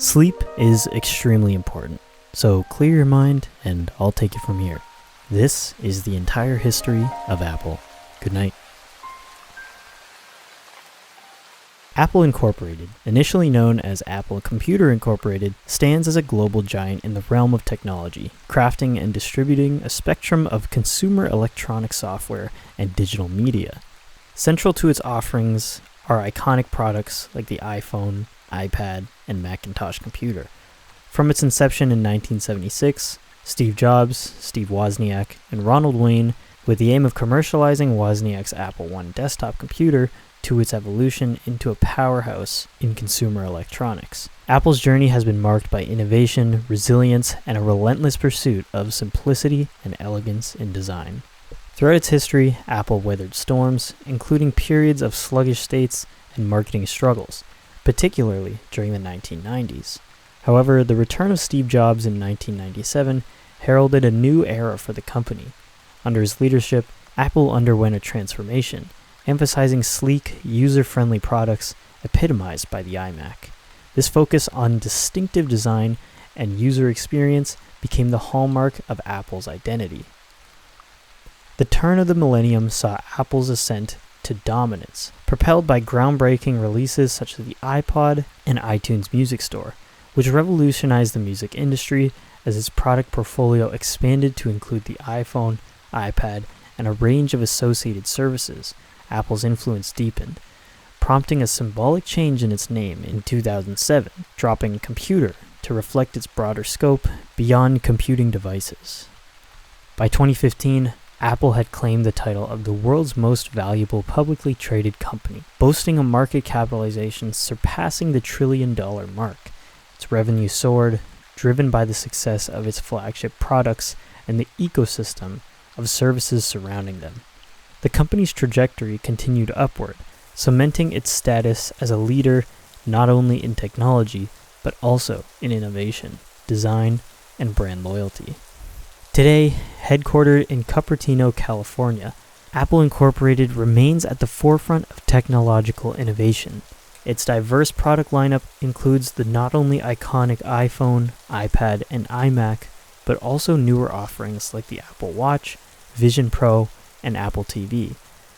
Sleep is extremely important, so clear your mind and I'll take it from here. This is the entire history of Apple. Good night. Apple Incorporated, initially known as Apple Computer Incorporated, stands as a global giant in the realm of technology, crafting and distributing a spectrum of consumer electronic software and digital media. Central to its offerings are iconic products like the iPhone, iPad, and Macintosh computer. From its inception in 1976, Steve Jobs, Steve Wozniak, and Ronald Wayne, with the aim of commercializing Wozniak's Apple I desktop computer, to its evolution into a powerhouse in consumer electronics. Apple's journey has been marked by innovation, resilience, and a relentless pursuit of simplicity and elegance in design. Throughout its history, Apple weathered storms, including periods of sluggish states and marketing struggles, particularly during the 1990s. However, the return of Steve Jobs in 1997 heralded a new era for the company. Under his leadership, Apple underwent a transformation, emphasizing sleek, user-friendly products epitomized by the iMac. This focus on distinctive design and user experience became the hallmark of Apple's identity. The turn of the millennium saw Apple's ascent to dominance, propelled by groundbreaking releases such as the iPod and iTunes Music Store, which revolutionized the music industry as its product portfolio expanded to include the iPhone, iPad, and a range of associated services. Apple's influence deepened, prompting a symbolic change in its name in 2007, dropping computer to reflect its broader scope beyond computing devices. By 2015, Apple had claimed the title of the world's most valuable publicly traded company, boasting a market capitalization surpassing the $1 trillion mark. Its revenue soared, driven by the success of its flagship products and the ecosystem of services surrounding them. The company's trajectory continued upward, cementing its status as a leader not only in technology, but also in innovation, design, and brand loyalty. Today, headquartered in Cupertino, California, Apple Incorporated remains at the forefront of technological innovation. Its diverse product lineup includes the not only iconic iPhone, iPad, and iMac, but also newer offerings like the Apple Watch, Vision Pro, and Apple TV,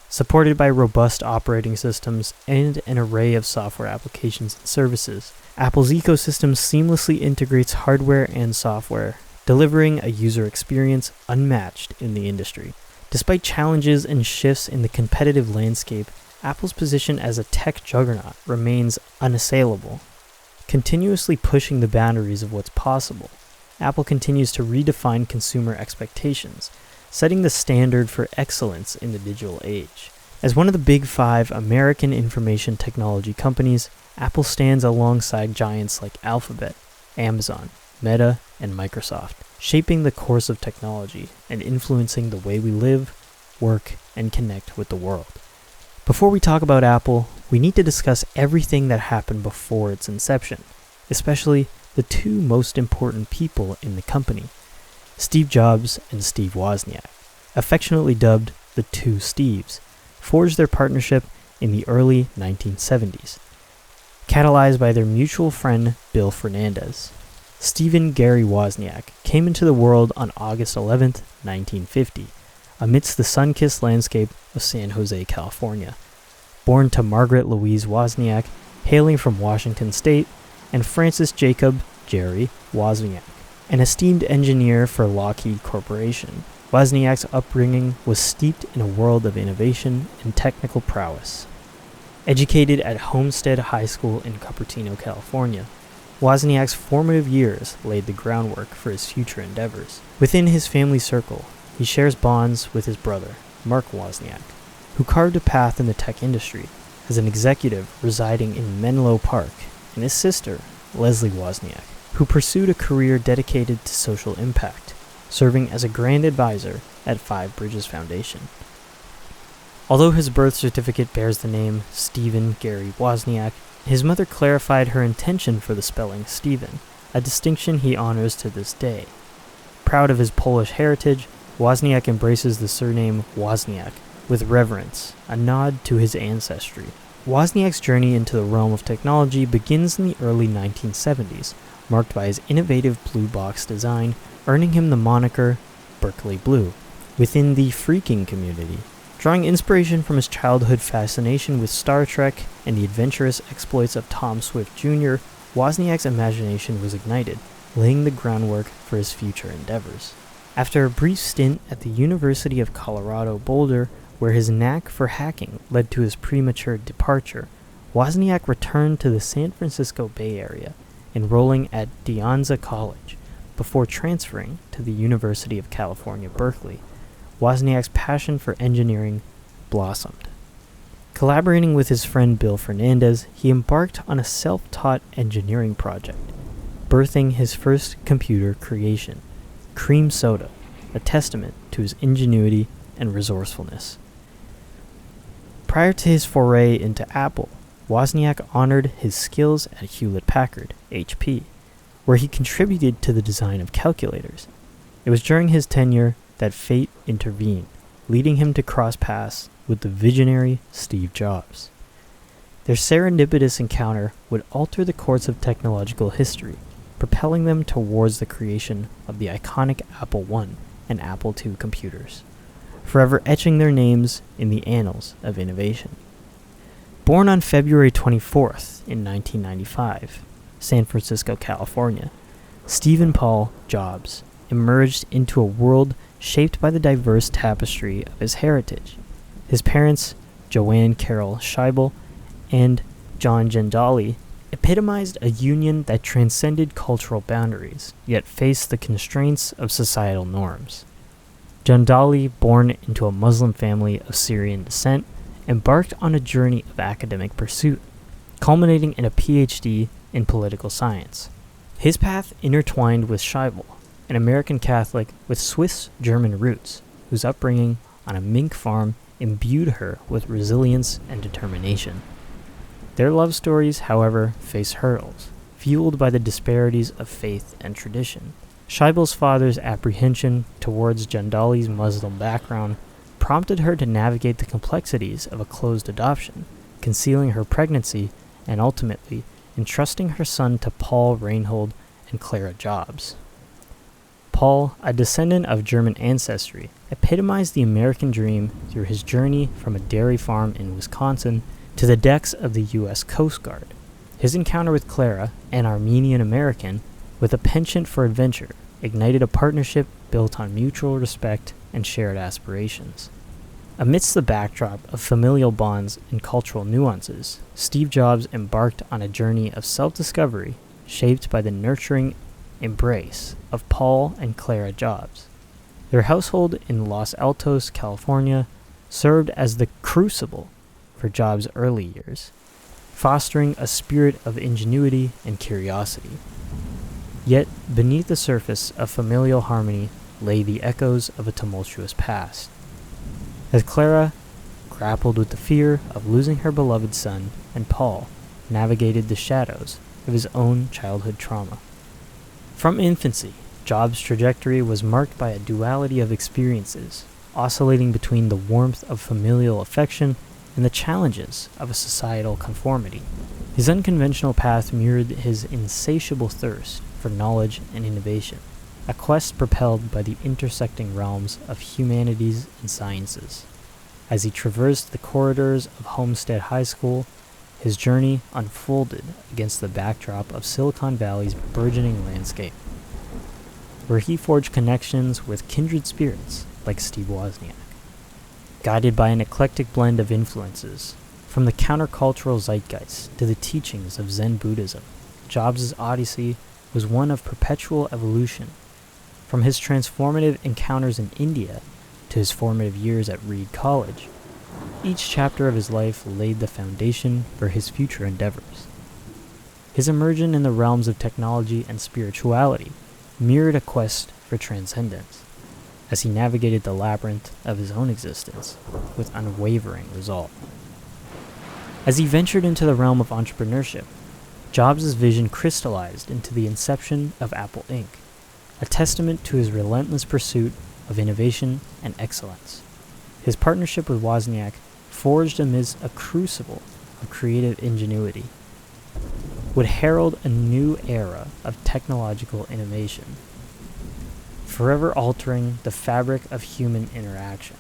supported by robust operating systems and an array of software applications and services. Apple's ecosystem seamlessly integrates hardware and software, delivering a user experience unmatched in the industry. Despite challenges and shifts in the competitive landscape, Apple's position as a tech juggernaut remains unassailable. Continuously pushing the boundaries of what's possible, Apple continues to redefine consumer expectations, setting the standard for excellence in the digital age. As one of the big five American information technology companies, Apple stands alongside giants like Alphabet, Amazon, Meta, and Microsoft, shaping the course of technology and influencing the way we live, work, and connect with the world. Before we talk about Apple, we need to discuss everything that happened before its inception, especially the two most important people in the company, Steve Jobs and Steve Wozniak, affectionately dubbed the Two Steves, forged their partnership in the early 1970s, catalyzed by their mutual friend Bill Fernandez. Stephen Gary Wozniak came into the world on August 11, 1950, amidst the sun-kissed landscape of San Jose, California. Born to Margaret Louise Wozniak, hailing from Washington State, and Francis Jacob Jerry Wozniak, an esteemed engineer for Lockheed Corporation. Wozniak's upbringing was steeped in a world of innovation and technical prowess. Educated at Homestead High School in Cupertino, California, Wozniak's formative years laid the groundwork for his future endeavors. Within his family circle, he shares bonds with his brother, Mark Wozniak, who carved a path in the tech industry as an executive residing in Menlo Park, and his sister, Leslie Wozniak, who pursued a career dedicated to social impact, serving as a grand advisor at Five Bridges Foundation. Although his birth certificate bears the name Stephen Gary Wozniak, his mother clarified her intention for the spelling Stephen, a distinction he honors to this day. Proud of his Polish heritage, Wozniak embraces the surname Wozniak with reverence, a nod to his ancestry. Wozniak's journey into the realm of technology begins in the early 1970s, marked by his innovative blue box design, earning him the moniker Berkeley Blue within the phreaking community. Drawing inspiration from his childhood fascination with Star Trek and the adventurous exploits of Tom Swift Jr., Wozniak's imagination was ignited, laying the groundwork for his future endeavors. After a brief stint at the University of Colorado Boulder, where his knack for hacking led to his premature departure, Wozniak returned to the San Francisco Bay Area, enrolling at De Anza College, before transferring to the University of California, Berkeley. Wozniak's passion for engineering blossomed. Collaborating with his friend Bill Fernandez, he embarked on a self-taught engineering project, birthing his first computer creation, Cream Soda, a testament to his ingenuity and resourcefulness. Prior to his foray into Apple, Wozniak honored his skills at Hewlett-Packard, HP, where he contributed to the design of calculators. It was during his tenure that fate intervened, leading him to cross paths with the visionary Steve Jobs. Their serendipitous encounter would alter the course of technological history, propelling them towards the creation of the iconic Apple I and Apple II computers, forever etching their names in the annals of innovation. Born on February 24th in 1995, San Francisco, California, Stephen Paul Jobs emerged into a world shaped by the diverse tapestry of his heritage. His parents, Joanne Carol Scheibel and John Gendali, epitomized a union that transcended cultural boundaries, yet faced the constraints of societal norms. Gendali, born into a Muslim family of Syrian descent, embarked on a journey of academic pursuit, culminating in a PhD in political science. His path intertwined with Scheibel, an American Catholic with Swiss-German roots, whose upbringing on a mink farm imbued her with resilience and determination. Their love stories, however, face hurdles, fueled by the disparities of faith and tradition. Scheibel's father's apprehension towards Gendali's Muslim background prompted her to navigate the complexities of a closed adoption, concealing her pregnancy and ultimately entrusting her son to Paul Reinhold and Clara Jobs. Paul, a descendant of German ancestry, epitomized the American dream through his journey from a dairy farm in Wisconsin to the decks of the U.S. Coast Guard. His encounter with Clara, an Armenian-American with a penchant for adventure, ignited a partnership built on mutual respect and shared aspirations. Amidst the backdrop of familial bonds and cultural nuances, Steve Jobs embarked on a journey of self-discovery shaped by the nurturing embrace of Paul and Clara Jobs. Their household in Los Altos, California, served as the crucible for Jobs' early years, fostering a spirit of ingenuity and curiosity. Yet, beneath the surface of familial harmony lay the echoes of a tumultuous past. As Clara grappled with the fear of losing her beloved son, and Paul navigated the shadows of his own childhood trauma. From infancy, Jobs' trajectory was marked by a duality of experiences, oscillating between the warmth of familial affection and the challenges of a societal conformity. His unconventional path mirrored his insatiable thirst for knowledge and innovation, a quest propelled by the intersecting realms of humanities and sciences. As he traversed the corridors of Homestead High School, his journey unfolded against the backdrop of Silicon Valley's burgeoning landscape, where he forged connections with kindred spirits like Steve Wozniak. Guided by an eclectic blend of influences, from the countercultural zeitgeist to the teachings of Zen Buddhism, Jobs' odyssey was one of perpetual evolution. From his transformative encounters in India to his formative years at Reed College, each chapter of his life laid the foundation for his future endeavors. His immersion in the realms of technology and spirituality mirrored a quest for transcendence, as he navigated the labyrinth of his own existence with unwavering resolve. As he ventured into the realm of entrepreneurship, Jobs' vision crystallized into the inception of Apple Inc., a testament to his relentless pursuit of innovation and excellence. His partnership with Wozniak, forged amidst a crucible of creative ingenuity, would herald a new era of technological innovation, forever altering the fabric of human interaction.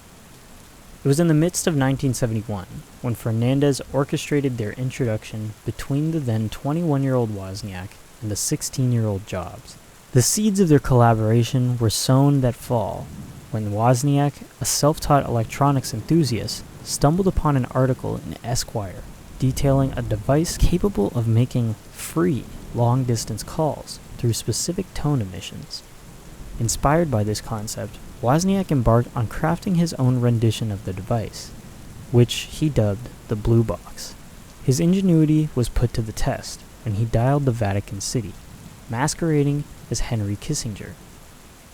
It was in the midst of 1971 when Fernandez orchestrated their introduction between the then 21-year-old Wozniak and the 16-year-old Jobs. The seeds of their collaboration were sown that fall when Wozniak, a self-taught electronics enthusiast, stumbled upon an article in Esquire detailing a device capable of making free long-distance calls through specific tone emissions. Inspired by this concept, Wozniak embarked on crafting his own rendition of the device, which he dubbed the Blue Box. His ingenuity was put to the test when he dialed the Vatican City, masquerading as Henry Kissinger,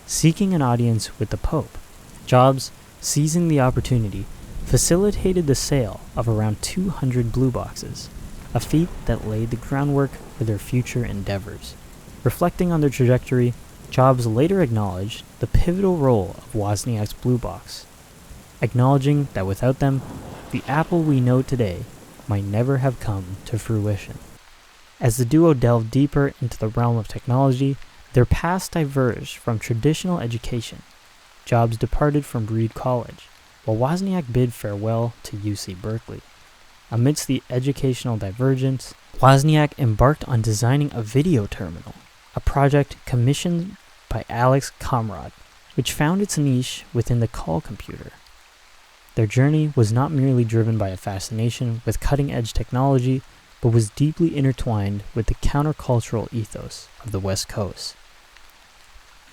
seeking an audience with the Pope. Jobs, seizing the opportunity, facilitated the sale of around 200 Blue Boxes, a feat that laid the groundwork for their future endeavors. Reflecting on their trajectory, Jobs later acknowledged the pivotal role of Wozniak's Blue Box, acknowledging that without them, the Apple we know today might never have come to fruition. As the duo delved deeper into the realm of technology, their paths diverged from traditional education. Jobs departed from Reed College, while Wozniak bid farewell to UC Berkeley. Amidst the educational divergence, Wozniak embarked on designing a video terminal, a project commissioned by Alex Comrade, which found its niche within the call computer. Their journey was not merely driven by a fascination with cutting-edge technology, but was deeply intertwined with the countercultural ethos of the West Coast.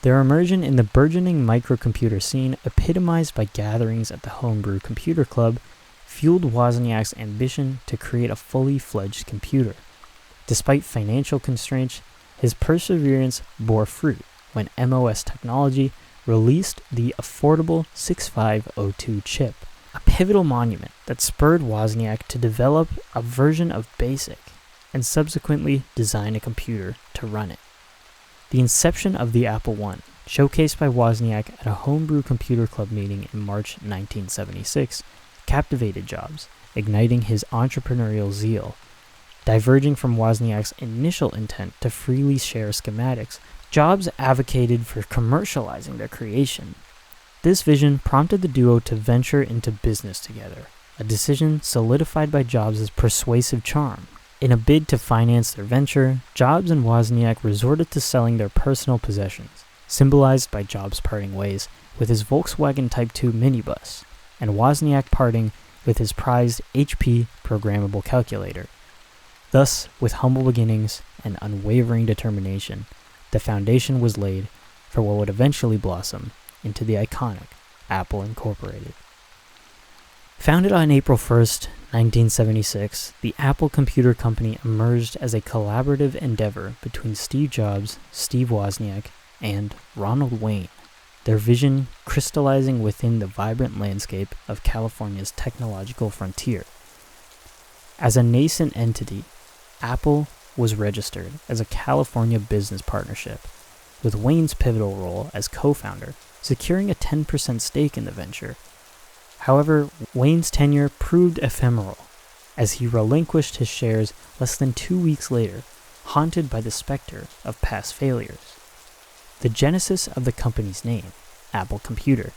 Their immersion in the burgeoning microcomputer scene, epitomized by gatherings at the Homebrew Computer Club, fueled Wozniak's ambition to create a fully fledged computer. Despite financial constraints, his perseverance bore fruit when MOS Technology released the affordable 6502 chip, a pivotal monument that spurred Wozniak to develop a version of BASIC and subsequently design a computer to run it. The inception of the Apple I, showcased by Wozniak at a Homebrew Computer Club meeting in March 1976, captivated Jobs, igniting his entrepreneurial zeal. Diverging from Wozniak's initial intent to freely share schematics, Jobs advocated for commercializing their creation. This vision prompted the duo to venture into business together, a decision solidified by Jobs' persuasive charm. In a bid to finance their venture, Jobs and Wozniak resorted to selling their personal possessions, symbolized by Jobs parting ways with his Volkswagen Type 2 minibus, and Wozniak parting with his prized HP programmable calculator. Thus, with humble beginnings and unwavering determination, the foundation was laid for what would eventually blossom into the iconic Apple Incorporated. Founded on April 1st, 1976, the Apple Computer Company emerged as a collaborative endeavor between Steve Jobs, Steve Wozniak, and Ronald Wayne, their vision crystallizing within the vibrant landscape of California's technological frontier. As a nascent entity, Apple was registered as a California business partnership, with Wayne's pivotal role as co-founder, securing a 10% stake in the venture. However, Wayne's tenure proved ephemeral, as he relinquished his shares less than 2 weeks later, haunted by the specter of past failures. The genesis of the company's name, Apple Computer,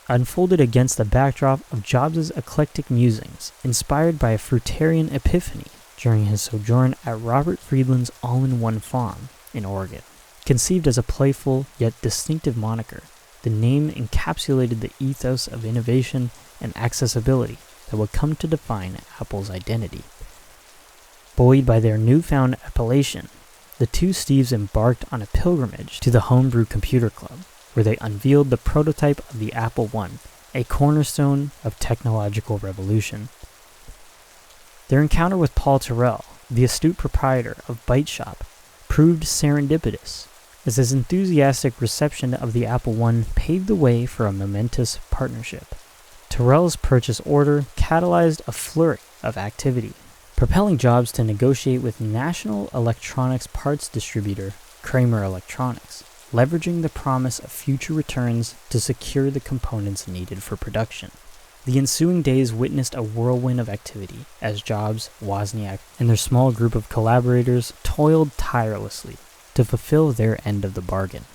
unfolded against the backdrop of Jobs' eclectic musings, inspired by a fruitarian epiphany during his sojourn at Robert Friedland's All-in-One Farm in Oregon. Conceived as a playful yet distinctive moniker, the name encapsulated the ethos of innovation and accessibility that would come to define Apple's identity. Buoyed by their newfound appellation, the two Steves embarked on a pilgrimage to the Homebrew Computer Club, where they unveiled the prototype of the Apple I, a cornerstone of technological revolution. Their encounter with Paul Terrell, the astute proprietor of Byte Shop, proved serendipitous, as his enthusiastic reception of the Apple I paved the way for a momentous partnership. Terrell's purchase order catalyzed a flurry of activity, propelling Jobs to negotiate with national electronics parts distributor Kramer Electronics, leveraging the promise of future returns to secure the components needed for production. The ensuing days witnessed a whirlwind of activity as Jobs, Wozniak, and their small group of collaborators toiled tirelessly to fulfill their end of the bargain.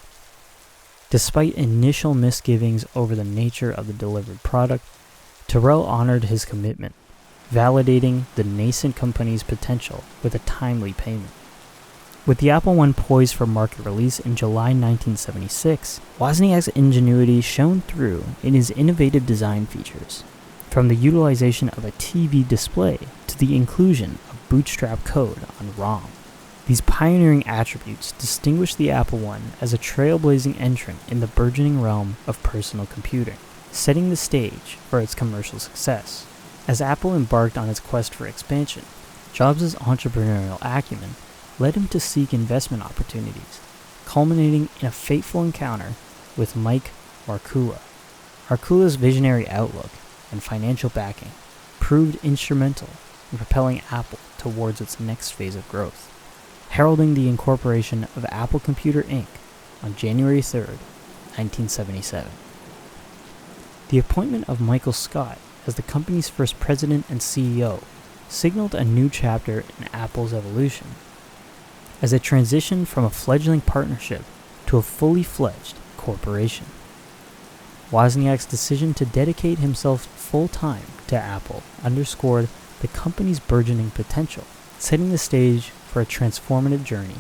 Despite initial misgivings over the nature of the delivered product, Terrell honored his commitment, validating the nascent company's potential with a timely payment. With the Apple I poised for market release in July 1976, Wozniak's ingenuity shone through in his innovative design features, from the utilization of a TV display to the inclusion of bootstrap code on ROM. These pioneering attributes distinguished the Apple I as a trailblazing entrant in the burgeoning realm of personal computing, setting the stage for its commercial success. As Apple embarked on its quest for expansion, Jobs' entrepreneurial acumen led him to seek investment opportunities, culminating in a fateful encounter with Mike Markula. Markula's visionary outlook and financial backing proved instrumental in propelling Apple towards its next phase of growth, heralding the incorporation of Apple Computer Inc. on January 3, 1977. The appointment of Michael Scott as the company's first president and CEO signaled a new chapter in Apple's evolution, as it transitioned from a fledgling partnership to a fully fledged corporation. Wozniak's decision to dedicate himself full-time to Apple underscored the company's burgeoning potential, setting the stage for a transformative journey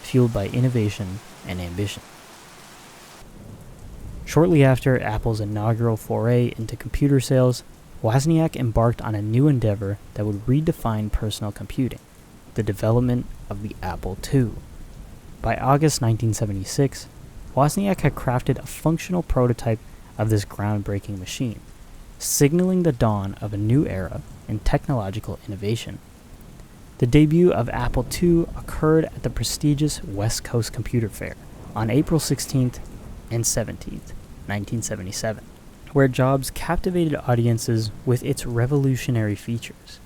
fueled by innovation and ambition. Shortly after Apple's inaugural foray into computer sales, Wozniak embarked on a new endeavor that would redefine personal computing: the development of the Apple II. By August 1976, Wozniak had crafted a functional prototype of this groundbreaking machine, signaling the dawn of a new era in technological innovation. The debut of Apple II occurred at the prestigious West Coast Computer Fair on April 16th and 17th, 1977, where Jobs captivated audiences with its revolutionary features.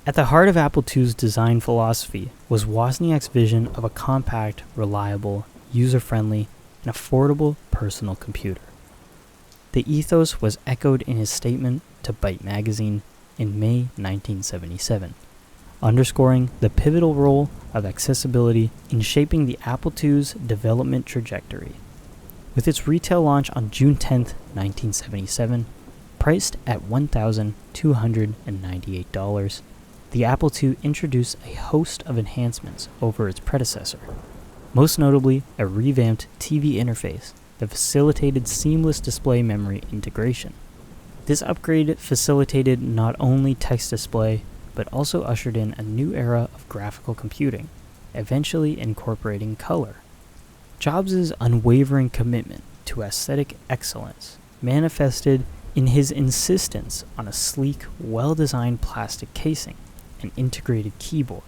At the heart of Apple II's design philosophy was Wozniak's vision of a compact, reliable, user-friendly, and affordable personal computer. The ethos was echoed in his statement to Byte magazine in May 1977, underscoring the pivotal role of accessibility in shaping the Apple II's development trajectory. With its retail launch on June 10, 1977, priced at $1,298, the Apple II introduced a host of enhancements over its predecessor, most notably a revamped TV interface that facilitated seamless display memory integration. This upgrade facilitated not only text display, but also ushered in a new era of graphical computing, eventually incorporating color. Jobs' unwavering commitment to aesthetic excellence manifested in his insistence on a sleek, well-designed plastic casing and integrated keyboard,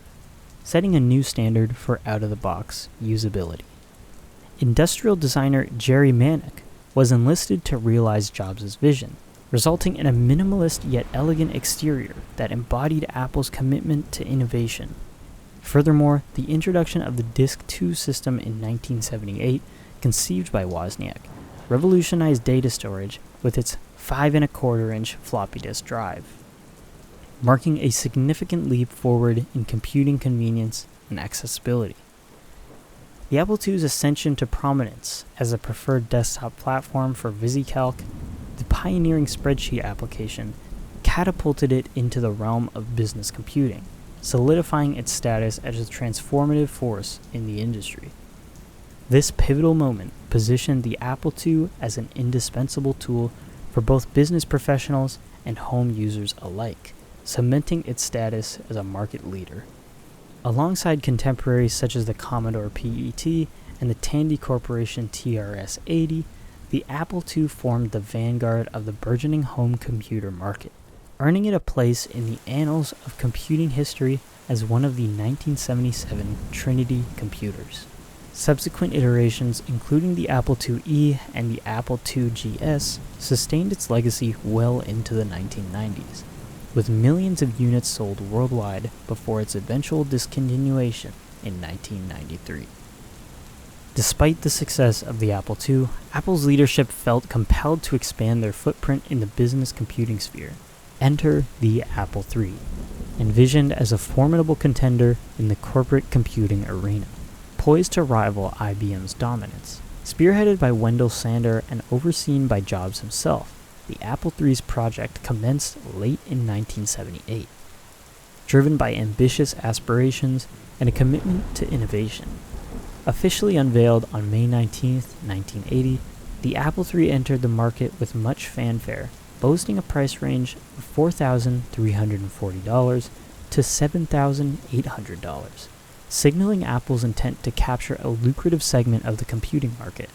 setting a new standard for out-of-the-box usability. Industrial designer Jerry Manick was enlisted to realize Jobs' vision, resulting in a minimalist yet elegant exterior that embodied Apple's commitment to innovation. Furthermore, the introduction of the Disk II system in 1978, conceived by Wozniak, revolutionized data storage with its 5.25-inch floppy disk drive, marking a significant leap forward in computing convenience and accessibility. The Apple II's ascension to prominence as a preferred desktop platform for VisiCalc, the pioneering spreadsheet application, catapulted it into the realm of business computing, solidifying its status as a transformative force in the industry. This pivotal moment positioned the Apple II as an indispensable tool for both business professionals and home users alike, cementing its status as a market leader. Alongside contemporaries such as the Commodore PET and the Tandy Corporation TRS-80, the Apple II formed the vanguard of the burgeoning home computer market, earning it a place in the annals of computing history as one of the 1977 Trinity computers. Subsequent iterations, including the Apple IIe and the Apple II GS, sustained its legacy well into the 1990s, with millions of units sold worldwide before its eventual discontinuation in 1993. Despite the success of the Apple II, Apple's leadership felt compelled to expand their footprint in the business computing sphere. Enter the Apple III, envisioned as a formidable contender in the corporate computing arena, poised to rival IBM's dominance. Spearheaded by Wendell Sander and overseen by Jobs himself, the Apple III's project commenced late in 1978. Driven by ambitious aspirations and a commitment to innovation. Officially unveiled on May 19, 1980, the Apple III entered the market with much fanfare, boasting a price range of $4,340 to $7,800, signaling Apple's intent to capture a lucrative segment of the computing market.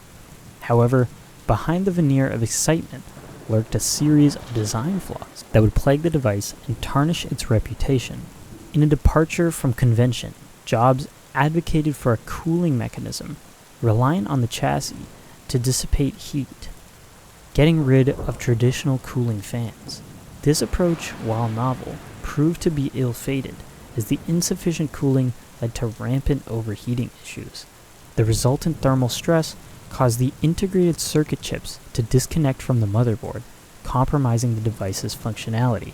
However, behind the veneer of excitement lurked a series of design flaws that would plague the device and tarnish its reputation. In a departure from convention, Jobs advocated for a cooling mechanism, relying on the chassis to dissipate heat, getting rid of traditional cooling fans. This approach, while novel, proved to be ill-fated, as the insufficient cooling led to rampant overheating issues. The resultant thermal stress caused the integrated circuit chips to disconnect from the motherboard, compromising the device's functionality.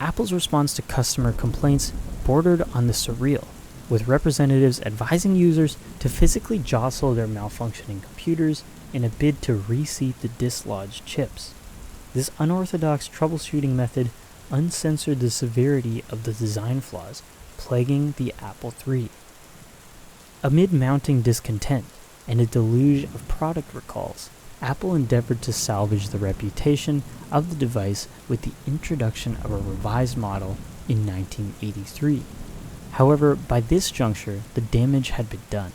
Apple's response to customer complaints bordered on the surreal, with representatives advising users to physically jostle their malfunctioning computers in a bid to reseat the dislodged chips. This unorthodox troubleshooting method uncensored the severity of the design flaws plaguing the Apple III. Amid mounting discontent and a deluge of product recalls, Apple endeavored to salvage the reputation of the device with the introduction of a revised model in 1983. However, by this juncture, the damage had been done,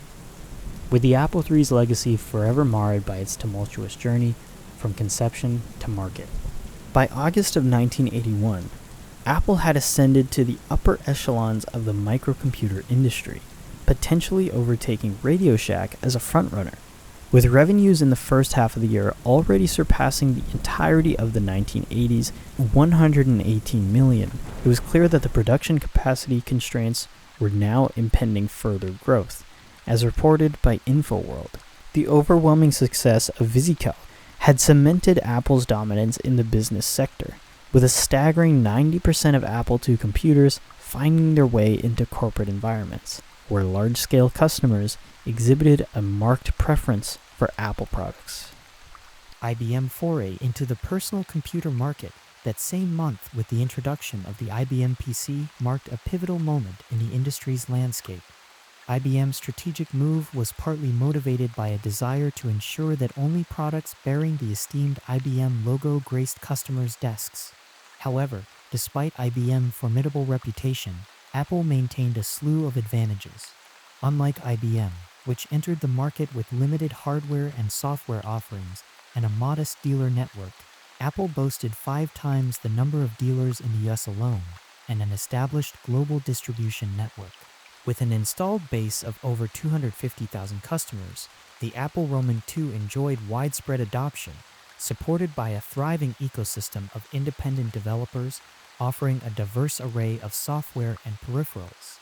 with the Apple III's legacy forever marred by its tumultuous journey from conception to market. By August of 1981, Apple had ascended to the upper echelons of the microcomputer industry, potentially overtaking Radio Shack as a frontrunner. With revenues in the first half of the year already surpassing the entirety of the 1980s, $118 million, it was clear that the production capacity constraints were now impending further growth. As reported by InfoWorld, the overwhelming success of VisiCalc had cemented Apple's dominance in the business sector, with a staggering 90% of Apple II computers finding their way into corporate environments, where large-scale customers exhibited a marked preference for Apple products. IBM foray into the personal computer market that same month with the introduction of the IBM PC marked a pivotal moment in the industry's landscape. IBM's strategic move was partly motivated by a desire to ensure that only products bearing the esteemed IBM logo graced customers' desks. However, despite IBM's formidable reputation, Apple maintained a slew of advantages. Unlike IBM, which entered the market with limited hardware and software offerings and a modest dealer network, Apple boasted 5 times the number of dealers in the US alone and an established global distribution network. With an installed base of over 250,000 customers, the Apple Roman II enjoyed widespread adoption, supported by a thriving ecosystem of independent developers offering a diverse array of software and peripherals.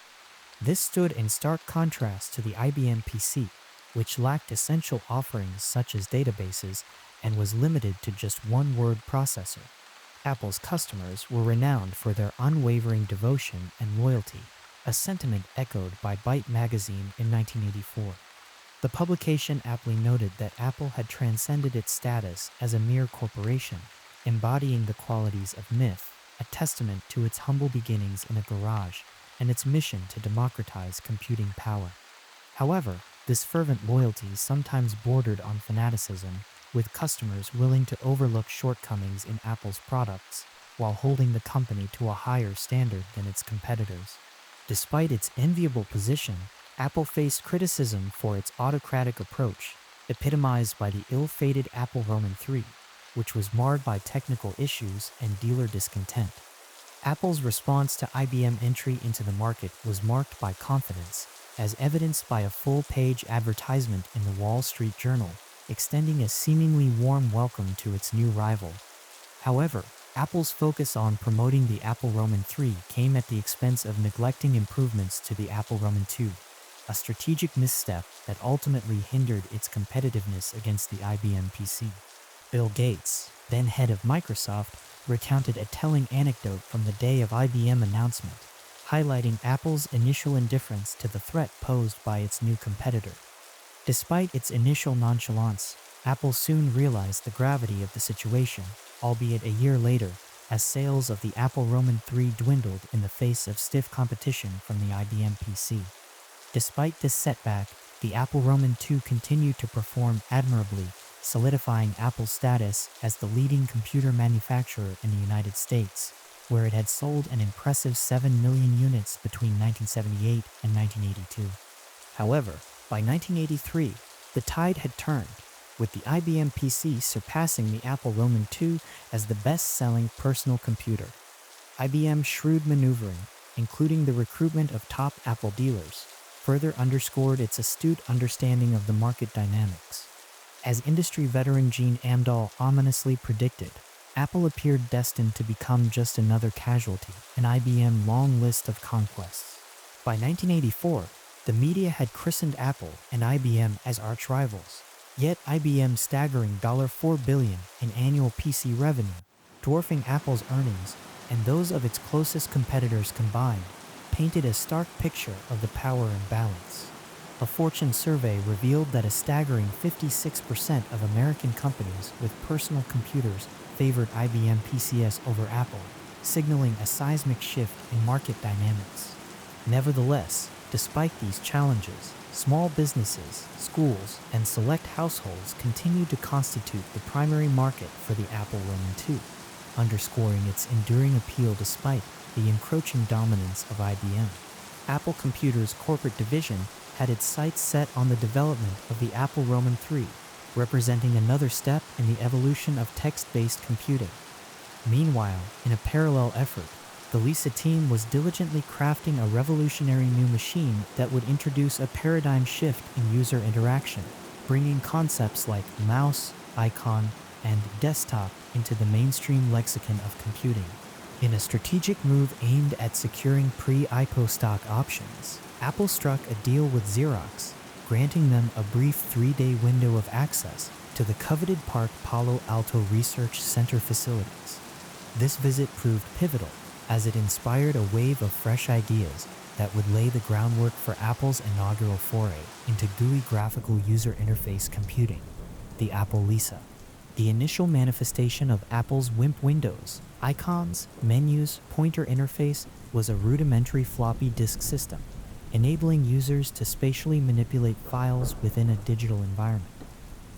This stood in stark contrast to the IBM PC, which lacked essential offerings such as databases and was limited to just one word processor. Apple's customers were renowned for their unwavering devotion and loyalty, a sentiment echoed by Byte magazine in 1984. The publication aptly noted that Apple had transcended its status as a mere corporation, embodying the qualities of myth, a testament to its humble beginnings in a garage and its mission to democratize computing power. However, this fervent loyalty sometimes bordered on fanaticism, with customers willing to overlook shortcomings in Apple's products while holding the company to a higher standard than its competitors. Despite its enviable position, Apple faced criticism for its autocratic approach, epitomized by the ill-fated Apple Roman III, which was marred by technical issues and dealer discontent. Apple's response to IBM entry into the market was marked by confidence, as evidenced by a full-page advertisement in the Wall Street Journal, extending a seemingly warm welcome to its new rival. However, Apple's focus on promoting the Apple Roman III came at the expense of neglecting improvements to the Apple Roman II. a strategic misstep that ultimately hindered its competitiveness against the IBM PC. Bill Gates, then head of Microsoft, recounted a telling anecdote from the day of IBM announcement, highlighting Apple's initial indifference to the threat posed by its new competitor. Despite its initial nonchalance, Apple soon realized the gravity of the situation, albeit a year later, as sales of the Apple Roman III dwindled in the face of stiff competition from the IBM PC. Despite this setback, the Apple Roman II continued to perform admirably, solidifying Apple's status as the leading computer manufacturer in the United States, where it had sold an impressive 7 million units between 1978 and 1982. However, by 1983, the tide had turned, with the IBM PC surpassing the Apple Roman II as the best-selling personal computer. IBM's shrewd maneuvering, including the recruitment of top Apple dealers, further underscored its astute understanding of the market dynamics. As industry veteran Gene Amdahl ominously predicted, Apple appeared destined to become just another casualty in IBM's long list of conquests. By 1984, the media had christened Apple and IBM as arch-rivals, yet IBM's staggering $4 billion in annual PC revenue, dwarfing Apple's earnings and those of its closest competitors combined, painted a stark picture of the power imbalance. A Fortune survey revealed that a staggering 56% of American companies with personal computers favored IBM PCs over Apple, signaling a seismic shift in market dynamics. Nevertheless, despite these challenges, small businesses, schools, and select households continued to constitute the primary market for the Apple Roman II, underscoring its enduring appeal despite the encroaching dominance of IBM. Apple Computer's corporate division had its sights set on the development of the Apple Roman III, representing another step in the evolution of text-based computing. Meanwhile, in a parallel effort, the Lisa team was diligently crafting a revolutionary new machine that would introduce a paradigm shift in user interaction, bringing concepts like mouse, icon, and desktop into the mainstream lexicon of computing. In a strategic move aimed at securing pre-IPO stock options, Apple struck a deal with Xerox, granting them a brief 3-day window of access to the coveted Park Palo Alto Research Center facilities. This visit proved pivotal, as it inspired a wave of fresh ideas that would lay the groundwork for Apple's inaugural foray into GUI graphical user interface computing, the Apple Lisa. The initial manifestation of Apple's WIMP windows, icons, menus, pointer interface was a rudimentary floppy disk system, enabling users to spatially manipulate files within a digital environment.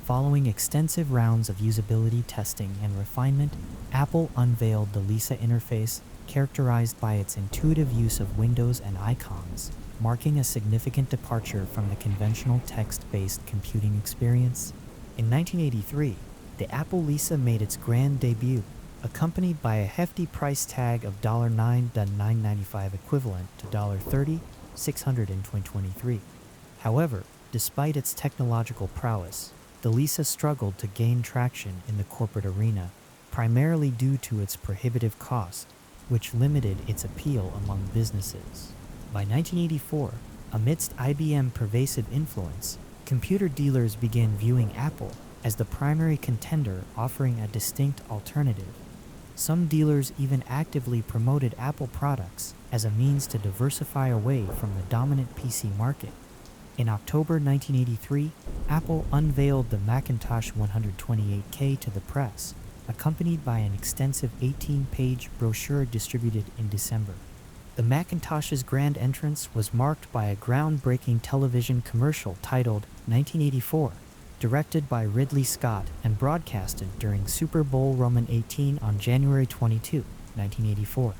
Following extensive rounds of usability testing and refinement, Apple unveiled the Lisa interface, characterized by its intuitive use of windows and icons, marking a significant departure from the conventional text-based computing experience. In 1983, the Apple Lisa made its grand debut, accompanied by a hefty price tag of $9.95 equivalent to $30,600 in 2023. However, despite its technological prowess, the Lisa struggled to gain traction in the corporate arena, primarily due to its prohibitive cost, which limited its appeal among businesses. By 1984, amidst IBM's pervasive influence, computer dealers began viewing Apple as the primary contender, offering a distinct alternative. Some dealers even actively promoted Apple products as a means to diversify away from the dominant PC market. In October 1983, Apple unveiled the Macintosh 128K to the press, accompanied by an extensive 18-page brochure distributed in December. The Macintosh's grand entrance was marked by a groundbreaking television commercial titled 1984, directed by Ridley Scott and broadcasted during Super Bowl Roman 18 on January 22, 1984.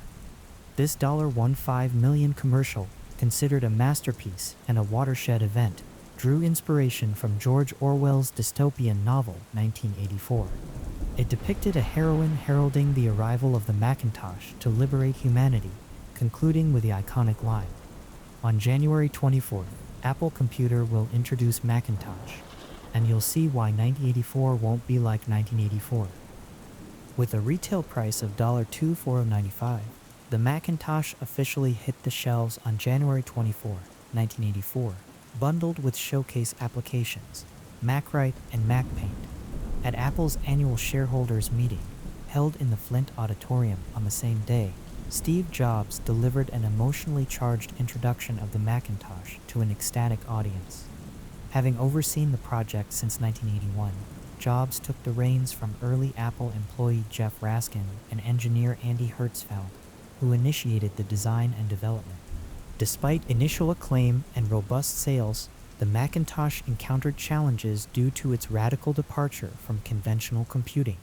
This $15 million commercial, considered a masterpiece and a watershed event, drew inspiration from George Orwell's dystopian novel 1984. It depicted a heroine heralding the arrival of the Macintosh to liberate humanity, concluding with the iconic line, "On January 24th, Apple Computer will introduce Macintosh, and you'll see why 1984 won't be like 1984. With a retail price of $2,495, the Macintosh officially hit the shelves on January 24, 1984, bundled with showcase applications, MacWrite and MacPaint. At Apple's annual shareholders meeting, held in the Flint Auditorium on the same day, Steve Jobs delivered an emotionally charged introduction of the Macintosh to an ecstatic audience. Having overseen the project since 1981, Jobs took the reins from early Apple employee Jeff Raskin and engineer Andy Hertzfeld, who initiated the design and development. Despite initial acclaim and robust sales, the Macintosh encountered challenges due to its radical departure from conventional computing.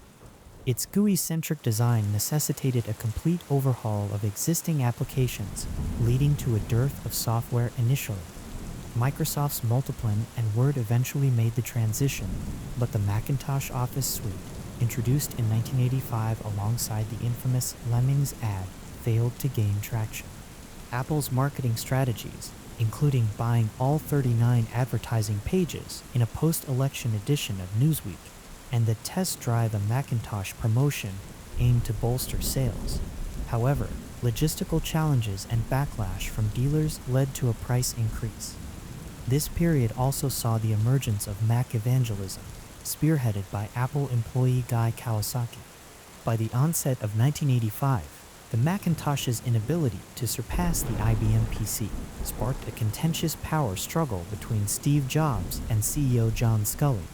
Its GUI-centric design necessitated a complete overhaul of existing applications, leading to a dearth of software initially. Microsoft's Multiplan and Word eventually made the transition, but the Macintosh Office Suite, introduced in 1985 alongside the infamous Lemmings ad, failed to gain traction. Apple's marketing strategies, including buying all 39 advertising pages in a post-election edition of Newsweek, and the Test Drive a Macintosh promotion aimed to bolster sales. However, logistical challenges and backlash from dealers led to a price increase. This period also saw the emergence of Mac evangelism, spearheaded by Apple employee Guy Kawasaki. By the onset of 1985, the Macintosh's inability to surpass the IBM PC sparked a contentious power struggle between Steve Jobs and CEO John Sculley.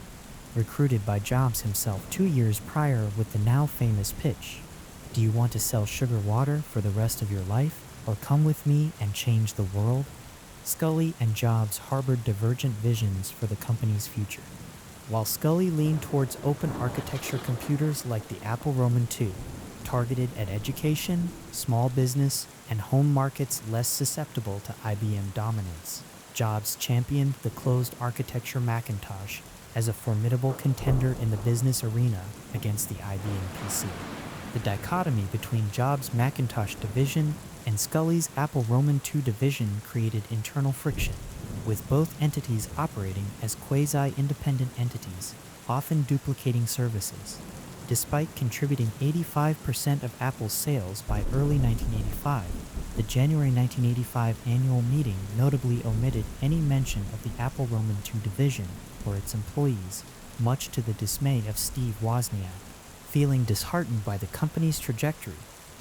Recruited by Jobs himself 2 years prior with the now famous pitch, "Do you want to sell sugar water for the rest of your life, or come with me and change the world?" Sculley and Jobs harbored divergent visions for the company's future. While Sculley leaned towards open architecture computers like the Apple Roman II, targeted at education, small business, and home markets less susceptible to IBM dominance, Jobs championed the closed architecture Macintosh as a formidable contender in the business arena against the IBM PC. The dichotomy between Jobs' Macintosh division and Sculley's Apple Roman II division created internal friction, with both entities operating as quasi-independent entities, often duplicating services. Despite contributing 85% of Apple's sales by early 1985, the January 1985 annual meeting notably omitted any mention of the Apple Roman II division or its employees, much to the dismay of Steve Wozniak. Feeling disheartened by the company's trajectory,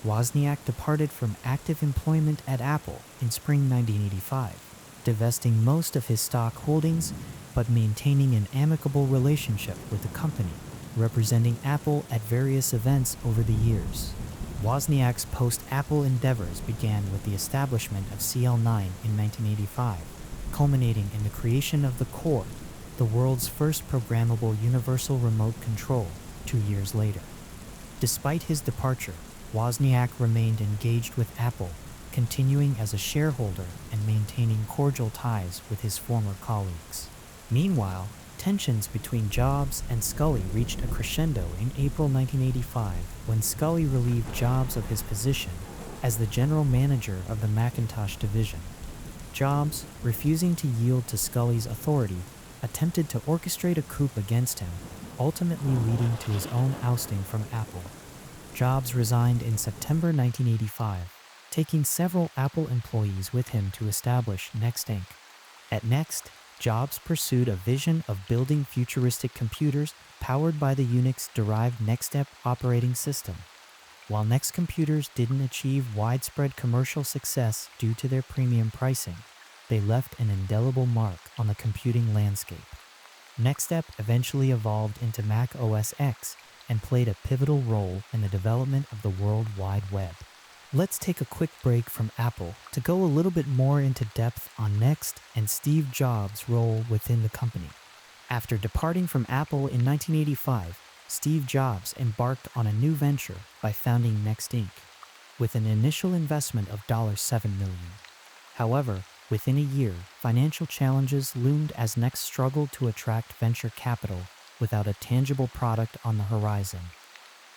Wozniak departed from active employment at Apple in spring 1985, divesting most of his stock holdings but maintaining an amicable relationship with the company, representing Apple at various events over the years. Wozniak's post-Apple endeavors began with the establishment of CL9 in 1985, culminating in the creation of the Core, the world's first programmable universal remote control, 2 years later. Despite his departure, Wozniak remained engaged with Apple, continuing as a shareholder and maintaining cordial ties with his former colleagues. Meanwhile, tensions between Jobs and Sculley reached a crescendo in April 1985 when Sculley relieved Jobs of his position as the general manager of the Macintosh division. Jobs, refusing to yield to Sculley's authority, attempted to orchestrate a coup against him, ultimately leading to his own ousting from Apple. Jobs resigned in September 1985, taking several Apple employees with him to establish Next Inc. At Next, Jobs pursued a vision of building futuristic computers powered by the Unix-derived NextStep operating system. While Next computers didn't achieve widespread commercial success due to their premium pricing, they left an indelible mark on the computing landscape. NextStep eventually evolved into Mac OS X and played a pivotal role in the development of the World Wide Web. Let's take a quick break from Apple to go a little bit more into depth on Next and Steve Jobs' role within the company. After departing from Apple in 1985, Steve Jobs embarked on a new venture by founding Next Inc. with an initial investment of $7 million. However, within a year, financial challenges loomed as Next struggled to attract venture capital without a tangible product on the horizon.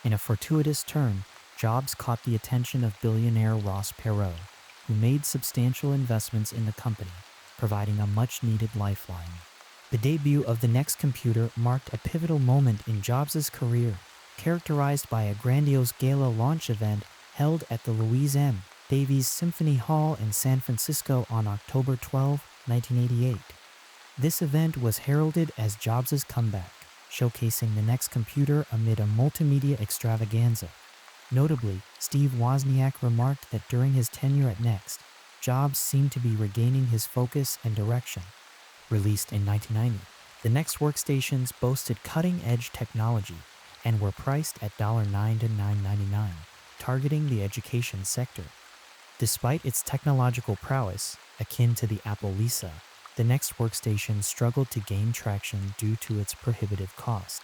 In a fortuitous turn, Jobs caught the attention of billionaire Ross Perot, who made substantial investments in the company, providing a much-needed lifeline. The debut of the Next computer marked a pivotal moment in Jobs' career, characterized by a grandiose gala launch event held at the Louise M. Davies Symphony Hall in San Francisco on October 12, 1988. This event was heralded as Jobs' comeback, showcasing the next computer amid a multimedia extravaganza. Notably, Steve Wozniak remarked that during his tenure at Next, Jobs seemed to be regaining his focus and direction. Released in 1990, the Next workstations boasted cutting-edge technology and were priced at $9 to $9.99, targeting the education sector. Despite its technological prowess, akin to the Apple Lisa, the Next workstation struggled to gain traction due to its prohibitive cost.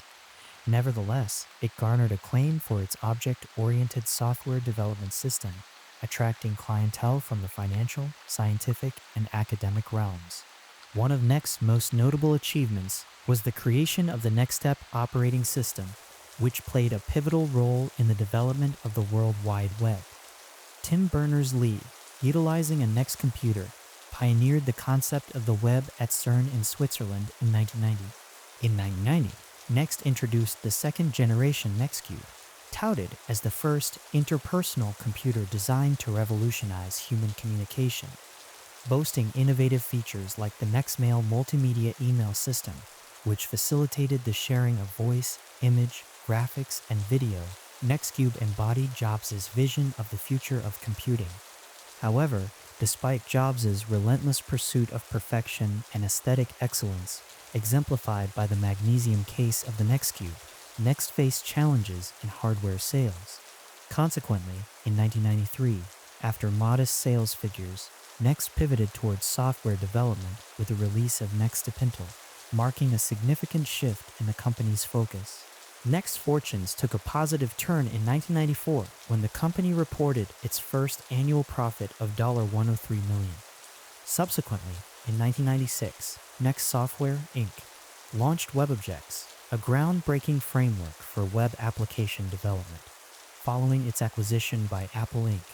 Nevertheless, it garnered acclaim for its object-oriented software development system, attracting clientele from the financial, scientific, and academic realms. One of Next's most notable achievements was the creation of the NextStep operating system, which played a pivotal role in the development of the World Wide Web. Tim Berners-Lee, utilizing a Next computer, pioneered the concept of the web at CERN in Switzerland in 1990. In 1990, Next introduced the second-generation NextCube, touted as the first interpersonal computer designed to revolutionize human communication, boasting innovative features like the NextMail multimedia email system, which facilitated the sharing of voice, image, graphics, and video. NextCube embodied Jobs' vision of the future of computing. However, despite Jobs' relentless pursuit of perfection and aesthetic excellence, exemplified by the magnesium case of the NextCube, Next faced challenges in hardware sales. Consequently, in 1993, after modest sales figures, Next pivoted towards software development with the release of Next to Pintle, marking a significant shift in the company's focus. Next fortunes took a positive turn in 1994 when the company reported its first annual profit of $103 million. Subsequently, in 1996, Next Software, Inc. launched WebObjects, a groundbreaking framework for web application development, following its acquisition by Apple Inc.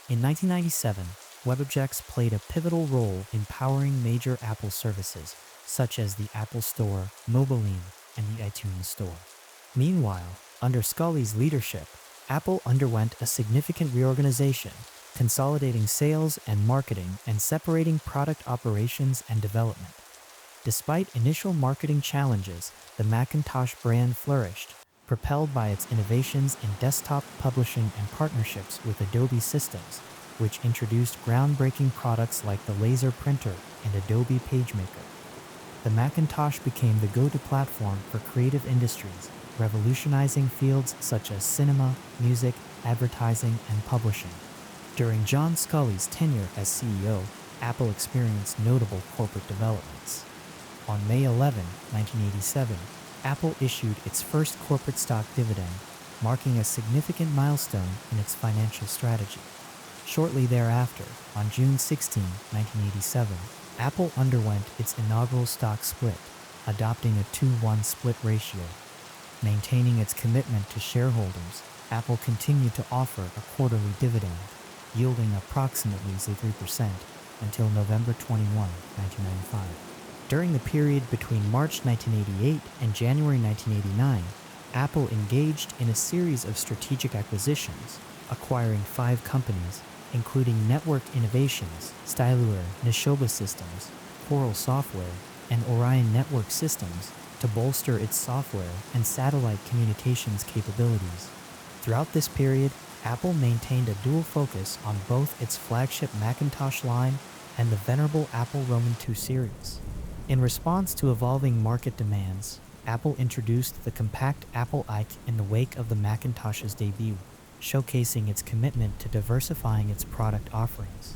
In 1997, WebObjects played a pivotal role in powering major Apple services, such as the Apple Store, Mobilean, and the iTunes Store. Meanwhile, under Scully's leadership, Apple underwent a significant reorganization, consolidating sales and marketing and separating product operations and development. Despite initial marketing challenges, the Macintosh brand flourished, propelled by its innovations in desktop publishing and partnerships with Adobe Systems, which introduced groundbreaking products like the laser printer and Adobe PageMaker. The Macintosh became the go-to platform for creative industries, revolutionizing fields such as cinema, music, advertising, and publishing. During John Sculley's tenure as CEO, Apple experienced notable corporate developments. On May 11, 1987, Apple issued its first corporate stock dividend, marking a significant milestone in its financial strategy. Shortly thereafter, on June 16, 1987, Apple underwent its inaugural stock split, adopting a 2-1 split ratio. Maintaining its commitment to shareholders, Apple continued to offer a quarterly dividend, yielding approximately 3% until November 21, 1995. During the period between March 1988 and January 1989, Apple engaged in a series of strategic acquisitions, acquiring 5 companies, including Network Innovations, Styleware, Neshoba Systems, Coral Software, and Orion Network Systems, to bolster its software and satellite communications capabilities. Throughout this period, Apple maintained a dual focus on both its flagship Macintosh line and the venerable Apple Roman II series. In response to evolving market demands, Apple introduced the compact Apple IC in the wake of the Macintosh's debut, showcasing its commitment to diversifying its product offerings.